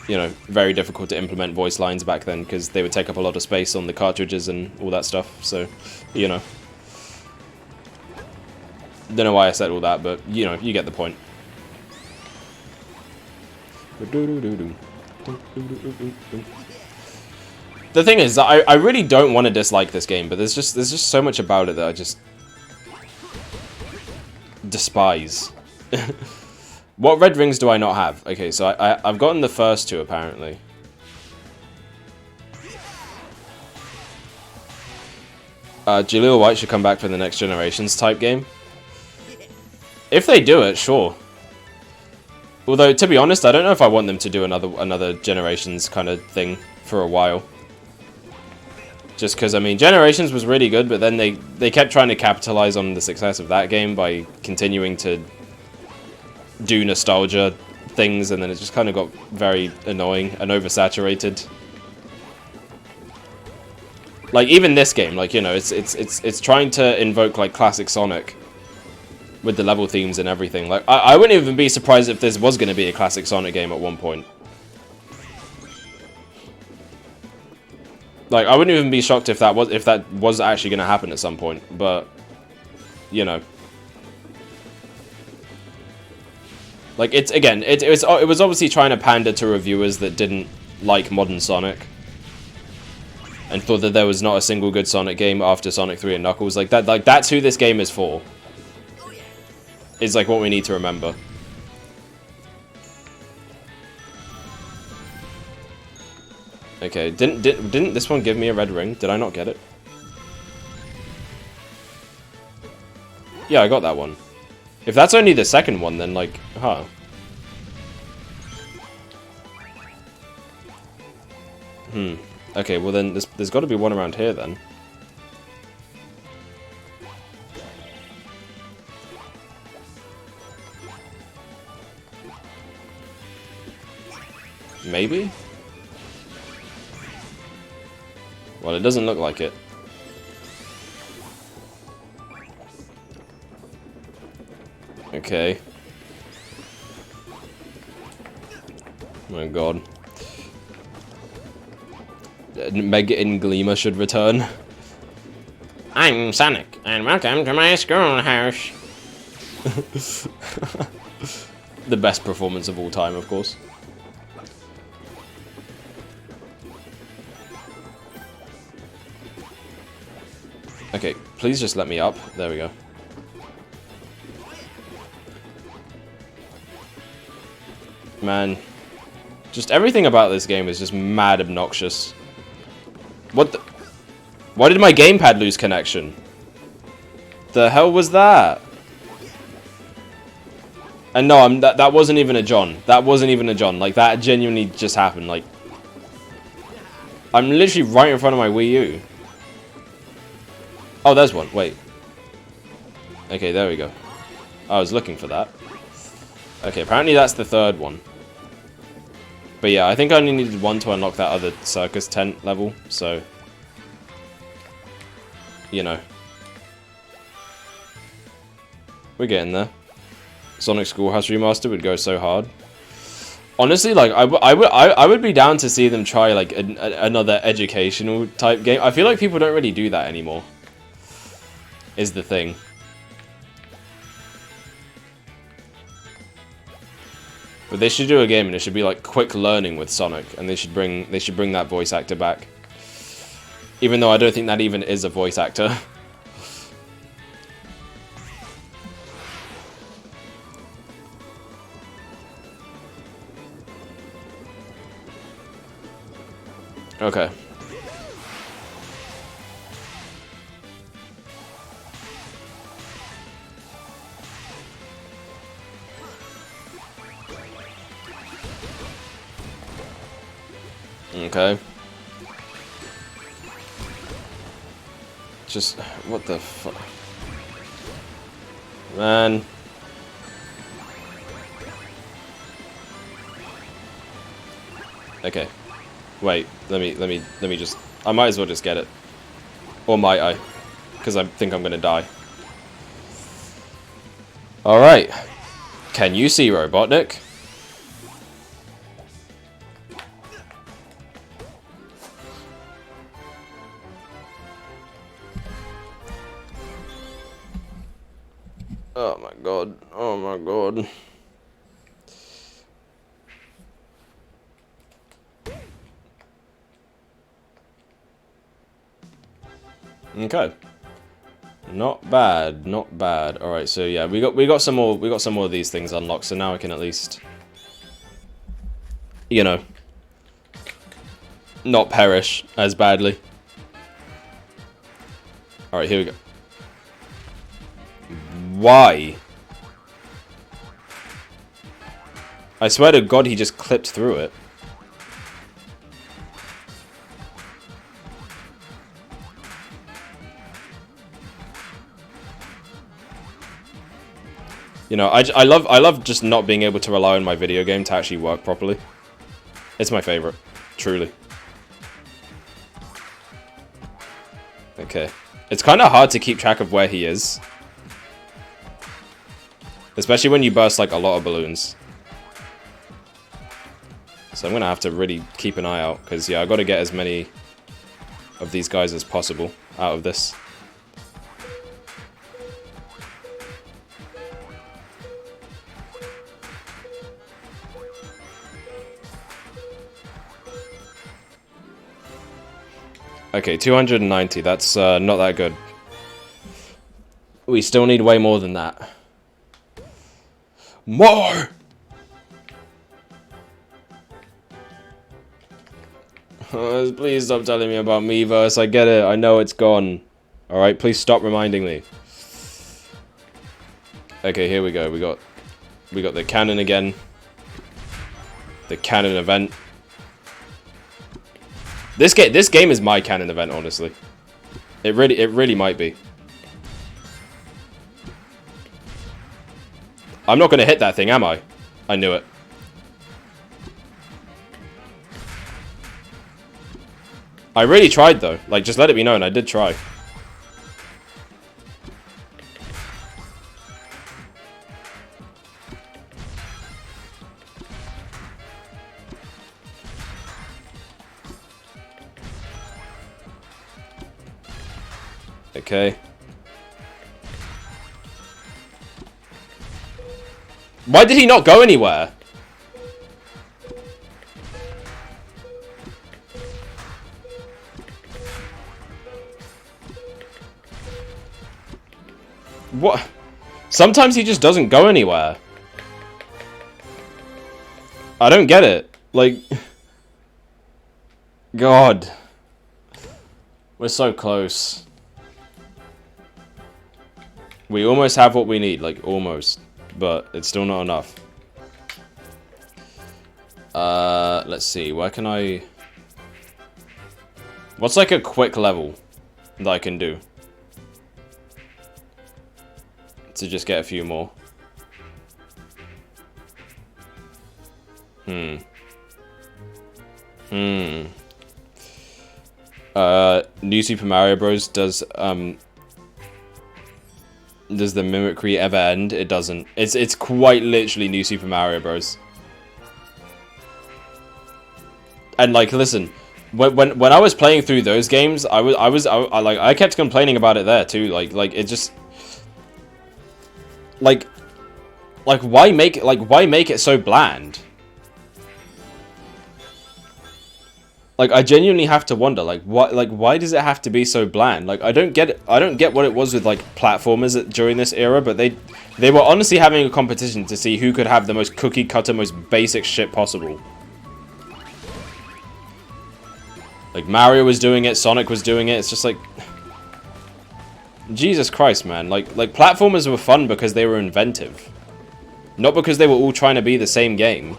you know, very difficult to implement voice lines back then because they would take up a lot of space on the cartridges and all that stuff. So, you know. Don't know why I said all that, but, you know, you get the point. The thing is, I really don't want to dislike this game, but there's just so much about it that I just despise. What red rings do I not have? Okay, so I've gotten the first two, apparently. Jaleel White should come back for the Next Generations type game. If they do it, sure. Although, to be honest, I don't know if I want them to do another Generations kind of thing for a while. Just because, I mean, Generations was really good, but then they kept trying to capitalize on the success of that game by continuing to do nostalgia things, and then it just kind of got very annoying and oversaturated. Like, even this game, like, you know, it's trying to invoke, like, classic Sonic with the level themes and everything. Like, I wouldn't even be surprised if this was going to be a classic Sonic game at one point. Like, I wouldn't even be shocked if that was actually going to happen at some point, but, you know. Like, it was obviously trying to pander to reviewers that didn't like modern Sonic. And thought that there was not a single good Sonic game after Sonic 3 and Knuckles. Like, that's who this game is for. Is, like, what we need to remember. Okay, didn't this one give me a red ring? Did I not get it? Yeah, I got that one. If that's only the second one, then, like, huh. Okay, well then, there's got to be one around here, then. Maybe? Well, it doesn't look like it. Okay. Oh my god. Mega Ingleema should return. I'm Sonic, and welcome to my schoolhouse. The best performance of all time, of course. Okay, please just let me up. There we go. Man. Just everything about this game is just mad obnoxious. What the... Why did my gamepad lose connection? The hell was that? And no, that wasn't even a John. That wasn't even a John. Like, that genuinely just happened. Like, I'm literally right in front of my Wii U. Oh, there's one. Wait. Okay, there we go. I was looking for that. Okay, apparently that's the third one. But yeah, I think I only needed one to unlock that other circus tent level, so... You know. We're getting there. Sonic Schoolhouse Remaster would go so hard. Honestly, like, I would be down to see them try, like, another educational type game. I feel like people don't really do that anymore. Is the thing. But they should do a game and it should be like quick learning with Sonic, and they should bring that voice actor back. Even though I don't think that even is a voice actor. Okay. Okay. Just, what the fuck? Man. Okay. Wait, let me just, I might as well just get it. Or might I? Because I think I'm gonna die. Alright. Can you see Robotnik? Oh my god. Oh my god. Okay. Not bad, not bad. All right, so yeah, we got some more of these things unlocked, so now I can at least, you know, not perish as badly. All right, here we go. Why? I swear to God, he just clipped through it. You know, I love just not being able to rely on my video game to actually work properly. It's my favorite, truly. Okay. It's kind of hard to keep track of where he is. Especially when you burst, like, a lot of balloons. So I'm going to have to really keep an eye out. Because, yeah, I've got to get as many of these guys as possible out of this. Okay, 290. That's not that good. We still need way more than that. More! Please stop telling me about Miiverse. I get it. I know it's gone. Alright, please stop reminding me. Okay, here we go. We got the cannon again. The cannon event. This game is my cannon event, honestly. It really might be. I'm not gonna hit that thing, am I? I knew it. I really tried though. Like, just let it be known, I did try. Okay. Why did he not go anywhere? What? Sometimes he just doesn't go anywhere. I don't get it. Like... God. We're so close. We almost have what we need. Like, almost. But it's still not enough. Let's see. Where can I... What's like a quick level that I can do? To just get a few more. New Super Mario Bros. Does the mimicry ever end? It doesn't. It's quite literally New Super Mario Bros. And like, listen, when I was playing through those games, I kept complaining about it there too. Like it just like why make it so bland? Like, I genuinely have to wonder, why does it have to be so bland? Like, I don't get what it was with, like, platformers during this era, but they were honestly having a competition to see who could have the most cookie-cutter, most basic shit possible. Like, Mario was doing it, Sonic was doing it, it's just like... Jesus Christ, man. Like platformers were fun because they were inventive. Not because they were all trying to be the same game.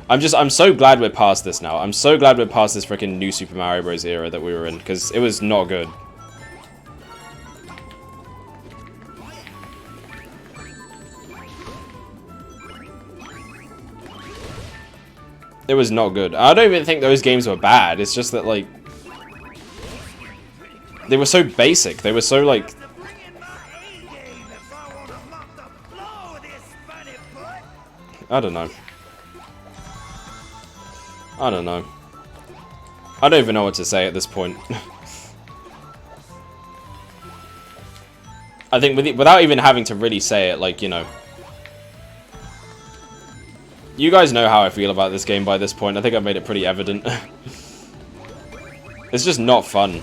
I'm so glad we're past this now. I'm so glad we're past this freaking New Super Mario Bros. Era that we were in, because it was not good. It was not good. I don't even think those games were bad. It's just that, like... They were so basic. They were so, like... I don't know. I don't know. I don't even know what to say at this point. I think without even having to really say it, like, you know. You guys know how I feel about this game by this point. I think I've made it pretty evident. It's just not fun.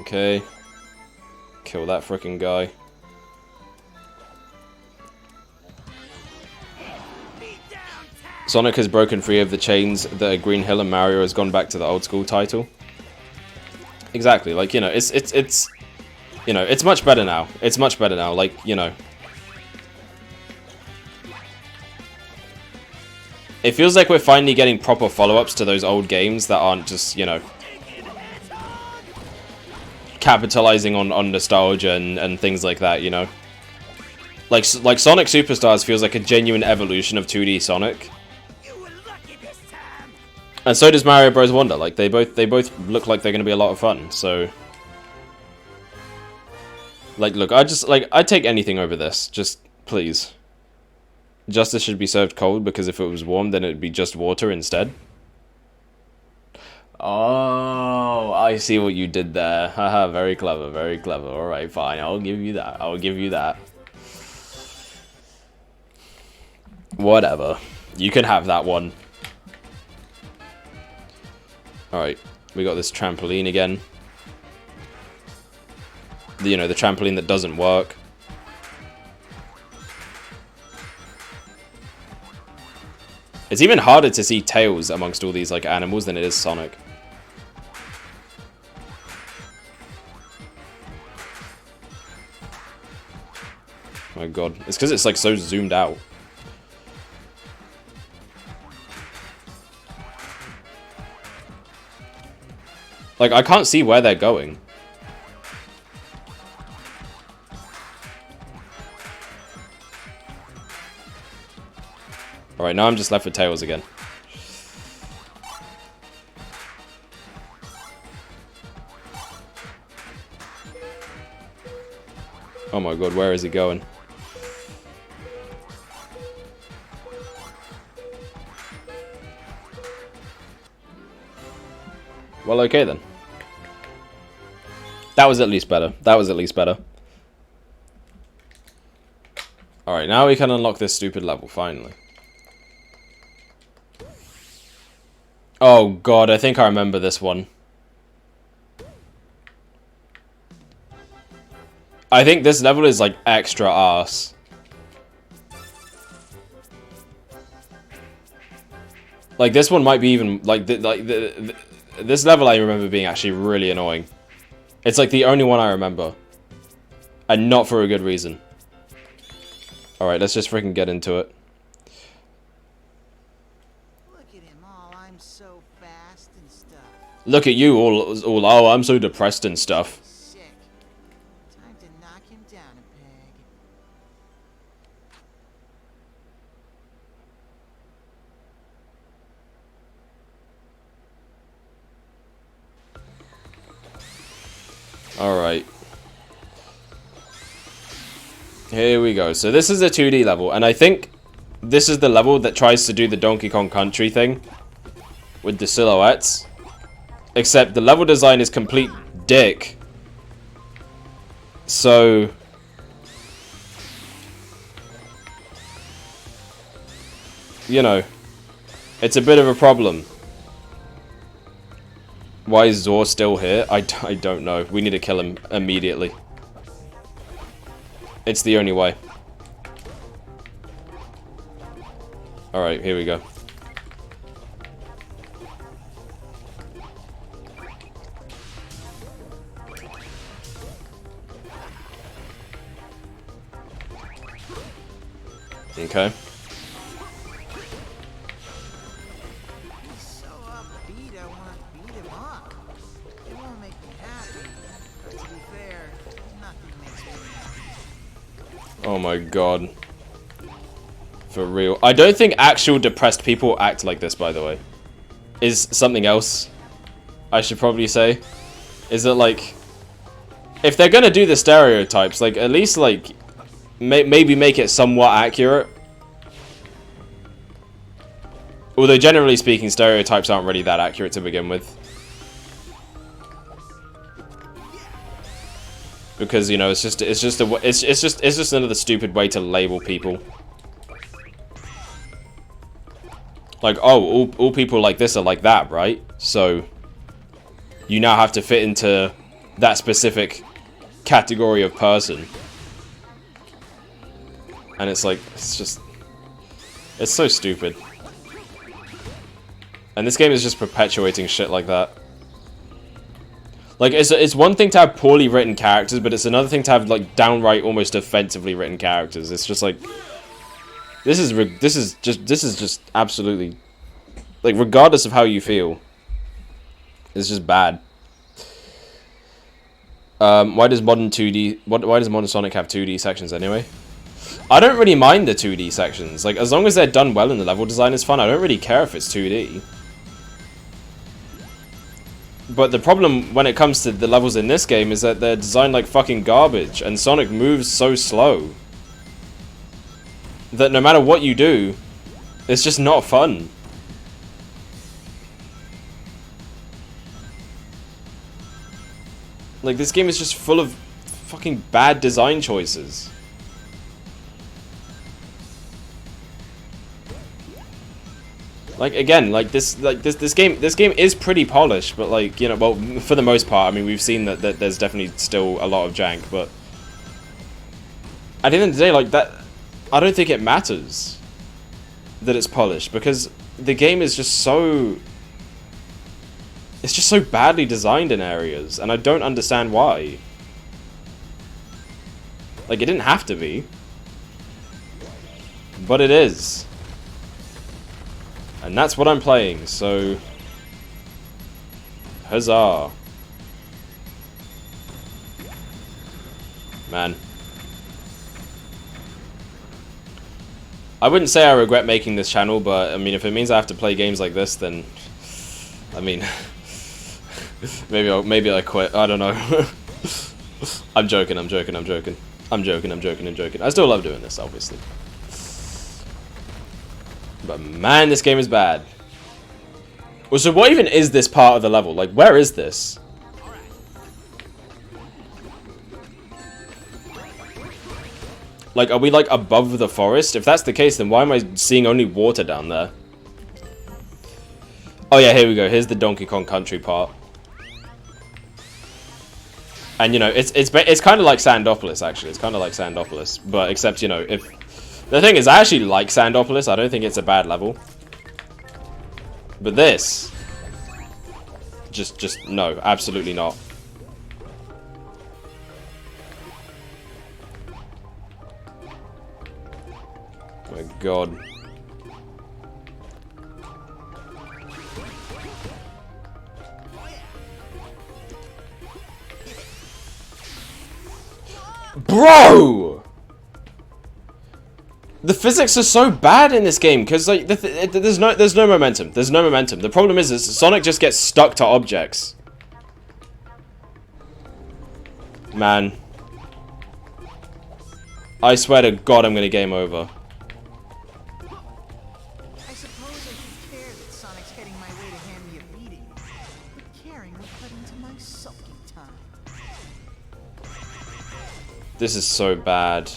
Okay. Kill that frickin' guy. Sonic has broken free of the chains that Green Hill and Mario has gone back to the old school title. Exactly, like, you know, it's you know, it's much better now. It's much better now, like, you know. It feels like we're finally getting proper follow-ups to those old games that aren't just, you know, capitalizing on nostalgia and things like that, you know. Like Sonic Superstars feels like a genuine evolution of 2D Sonic. You were lucky this time. And so does Mario Bros. Wonder. Like they both look like they're gonna be a lot of fun. So, like, look, I'd take anything over this. Just please. Justice should be served cold, because if it was warm, then it'd be just water instead. Oh, I see what you did there. Haha, very clever, very clever. Alright, fine, I'll give you that. I'll give you that. Whatever. You can have that one. Alright, we got this trampoline again. You know, the trampoline that doesn't work. It's even harder to see Tails amongst all these, like, animals than it is Sonic. My god. It's because it's, like, so zoomed out. Like, I can't see where they're going. Alright, now I'm just left with Tails again. Oh my god, where is he going? Well, okay then. That was at least better. That was at least better. Alright, now we can unlock this stupid level, finally. Oh god, I think I remember this one. I think this level is like extra arse. Like this one might be even like this level I remember being actually really annoying. It's like the only one I remember, and not for a good reason. All right, let's just freaking get into it. Look at you, all. Oh, I'm so depressed and stuff. Sick. Time to knock him down a peg. All right. Here we go. So this is a 2D level, and I think this is the level that tries to do the Donkey Kong Country thing with the silhouettes. Except the level design is complete dick. So you know, it's a bit of a problem. Why is Zor still here? I don't know. We need to kill him immediately. It's the only way. Alright, here we go. Okay. He's so upbeat, I want to beat him up. It won't make me happy, but to be fair, nothing makes me happy. Oh my god. For real. I don't think actual depressed people act like this, by the way. Is something else I should probably say. Is that, like, if they're gonna do the stereotypes, like, at least, like, maybe make it somewhat accurate. Although generally speaking, stereotypes aren't really that accurate to begin with. Because, you know, it's just another stupid way to label people. Like, oh, all people like this are like that, right? So you now have to fit into that specific category of person. And it's like, it's so stupid. And this game is just perpetuating shit like that. Like, it's one thing to have poorly written characters, but it's another thing to have, like, downright almost offensively written characters. It's just like, this is just absolutely, like, regardless of how you feel, it's just bad. Why does modern 2D... Why does modern Sonic have 2D sections anyway? I don't really mind the 2D sections. Like, as long as they're done well and the level design is fun, I don't really care if it's 2D. But the problem when it comes to the levels in this game is that they're designed like fucking garbage, and Sonic moves so slow that no matter what you do, it's just not fun. Like, this game is just full of fucking bad design choices. Like, again, like this game is pretty polished, but like, you know, well, for the most part, I mean, we've seen that there's definitely still a lot of jank, but at the end of the day, like, that, I don't think it matters that it's polished, because the game is just so, it's just so badly designed in areas, and I don't understand why. Like, it didn't have to be, but it is. And that's what I'm playing, so huzzah. Man. I wouldn't say I regret making this channel, but I mean, if it means I have to play games like this, then I mean, maybe I quit. I don't know. I'm joking. I still love doing this, obviously. But man, this game is bad. Well, so what even is this part of the level? Like, where is this? Like, are we like above the forest? If that's the case, then why am I seeing only water down there? Oh yeah, here we go. Here's the Donkey Kong Country part. And you know, it's kind of like Sandopolis, actually. It's kind of like Sandopolis, but except, you know, if the thing is, I actually like Sandopolis. I don't think it's a bad level. But this, just no, absolutely not. Oh my god. Bro! The physics are so bad in this game because like there's no momentum. There's no momentum. The problem is Sonic just gets stuck to objects. Man, I swear to God, I'm gonna game over. I suppose I should care that Sonic's heading my way to hand me a beating, but caring will cut into my sulking time. This is so bad.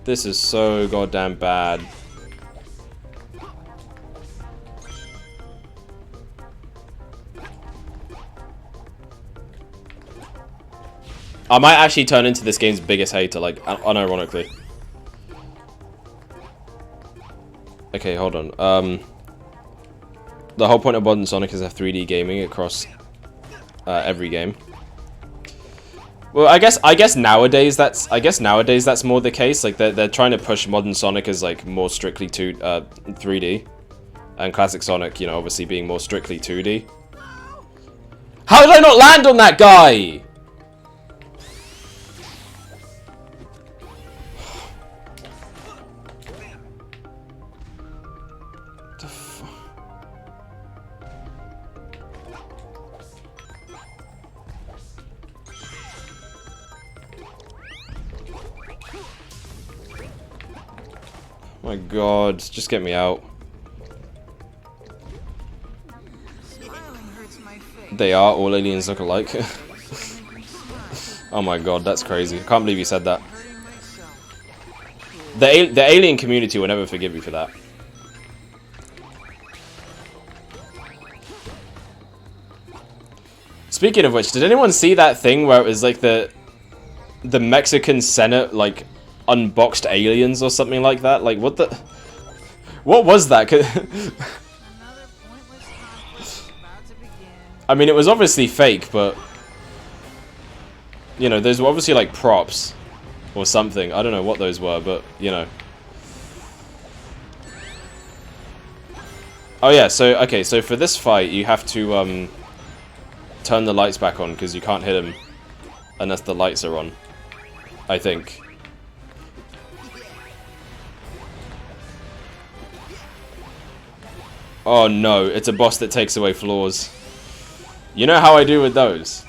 This is so goddamn bad. I might actually turn into this game's biggest hater, like, unironically. Okay, hold on. The whole point of modern Sonic is to have 3D gaming across every game. Well, I guess nowadays that's more the case. Like they're trying to push modern Sonic as like more strictly 3D, and classic Sonic, you know, obviously being more strictly 2D. How did I not land on that guy? My god, just get me out. They are, all aliens look alike. Oh my god, that's crazy. I can't believe you said that. The alien community will never forgive you for that. Speaking of which, did anyone see that thing where it was like the Mexican Senate, like, unboxed aliens or something like that? Like, what was that? I mean, it was obviously fake, but you know, those were obviously like props or something. I don't know what those were, but you know. Oh yeah, so, okay, so for this fight, you have to, turn the lights back on, because you can't hit him unless the lights are on. I think. Oh no, it's a boss that takes away floors. You know how I do with those.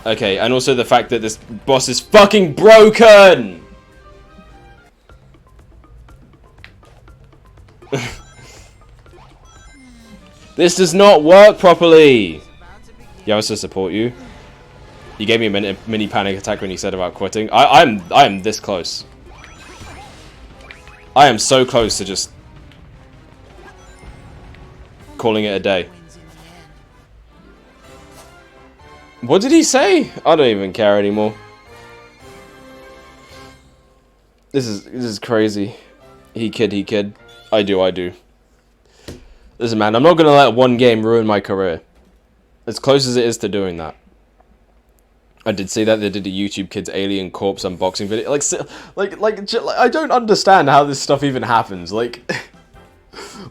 Okay, and also the fact that this boss is fucking broken! This does not work properly! Yeah, I was to support you. You gave me a mini panic attack when you said about quitting. I am this close. I am so close to just calling it a day. What did he say? I don't even care anymore. This is crazy. He kid. I do. Listen, man, I'm not gonna let one game ruin my career. As close as it is to doing that. I did see that they did a YouTube Kids Alien Corpse unboxing video. Like, I don't understand how this stuff even happens. Like,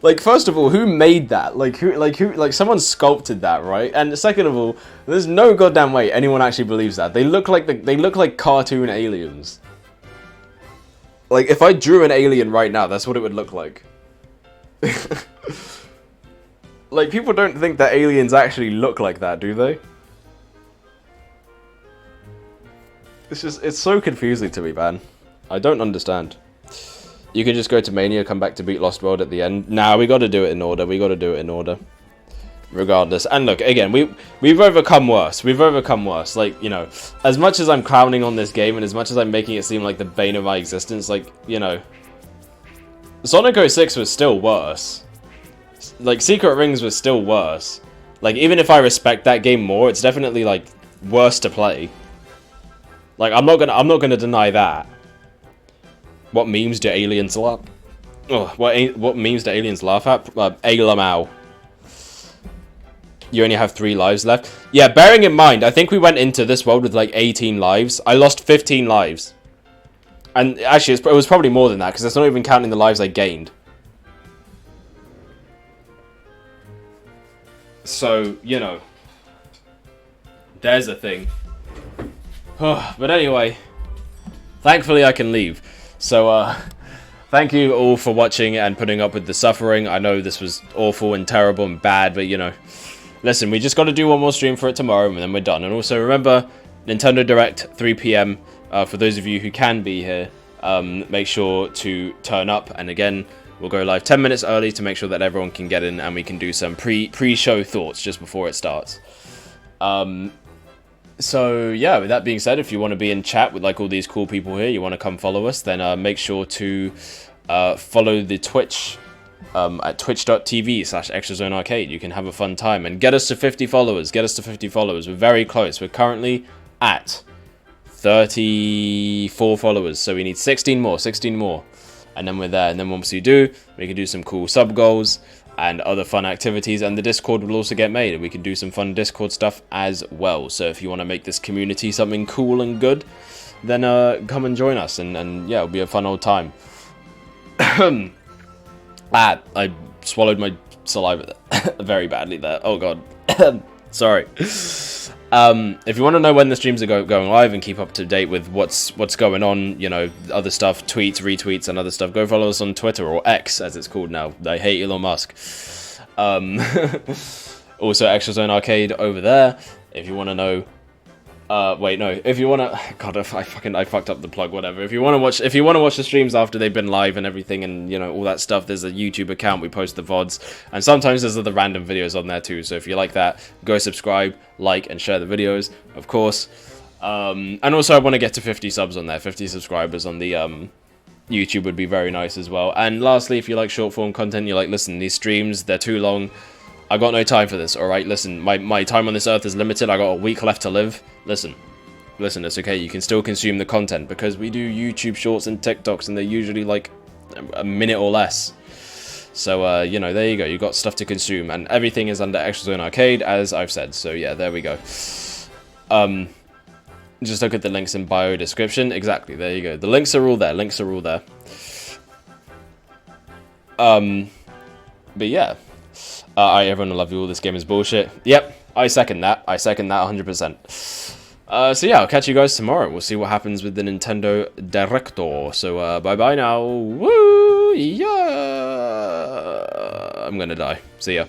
like, first of all, who made that? Like, someone sculpted that, right? And second of all, there's no goddamn way anyone actually believes that. They look like cartoon aliens. Like, if I drew an alien right now, that's what it would look like. Like, people don't think that aliens actually look like that, do they? It's so confusing to me, man. I don't understand. You can just go to Mania, come back to beat Lost World at the end. Nah, we gotta do it in order. Regardless. And look, again, we've overcome worse. Like, you know, as much as I'm clowning on this game and as much as I'm making it seem like the bane of my existence, like, you know, Sonic 06 was still worse. Like, Secret Rings was still worse. Like, even if I respect that game more, it's definitely, like, worse to play. Like, I'm not gonna deny that. What memes do aliens laugh? Oh, what memes do aliens laugh at? Ailamau. You only have 3 lives left. Yeah, bearing in mind, I think we went into this world with like 18 lives. I lost 15 lives. And actually, it was probably more than that, because that's not even counting the lives I gained. So, you know. There's a thing. But anyway, thankfully I can leave. So, thank you all for watching and putting up with the suffering. I know this was awful and terrible and bad, but you know, listen, we just got to do one more stream for it tomorrow and then we're done. And also remember, Nintendo Direct, 3 PM, for those of you who can be here, make sure to turn up. And again, we'll go live 10 minutes early to make sure that everyone can get in and we can do some pre-show thoughts just before it starts. So yeah, with that being said, if you want to be in chat with like all these cool people here, you want to come follow us, then make sure to follow the Twitch at twitch.tv/ExtraZoneArcade. You can have a fun time and get us to 50 followers. We're very close. We're currently at 34 followers, so we need 16 more, and then we're there. And then once we do, we can do some cool sub goals and other fun activities, and the Discord will also get made, and we can do some fun Discord stuff as well. So if you want to make this community something cool and good, then come and join us, and yeah, it'll be a fun old time. I swallowed my saliva very badly there. Oh god. Sorry. If you want to know when the streams are going live and keep up to date with what's going on, you know, other stuff, tweets, retweets, and other stuff, go follow us on Twitter, or X as it's called now. I hate Elon Musk. Also, Extra Zone Arcade over there. If you want to know, wait, no. If you want to, God, I fucked up the plug. Whatever. If you want to watch the streams after they've been live and everything, and you know all that stuff, there's a YouTube account. We post the VODs, and sometimes there's other random videos on there too. So if you like that, go subscribe, like, and share the videos, of course. And also, I want to get to 50 subs on there. 50 subscribers on the YouTube would be very nice as well. And lastly, if you like short form content, you're like, listen, these streams, they're too long. I got no time for this, alright? Listen, my time on this earth is limited. I got a week left to live. Listen, it's okay. You can still consume the content, because we do YouTube shorts and TikToks, and they're usually like a minute or less. So, you know, there you go. You got stuff to consume, and everything is under Extra Zone Arcade, as I've said. So, yeah, there we go. Just look at the links in bio description. Exactly, there you go. The links are all there. But yeah. Alright, everyone, I love you all. This game is bullshit. Yep, I second that. I second that 100%. So yeah, I'll catch you guys tomorrow. We'll see what happens with the Nintendo Director. So, bye-bye now. Woo! Yeah! I'm gonna die. See ya.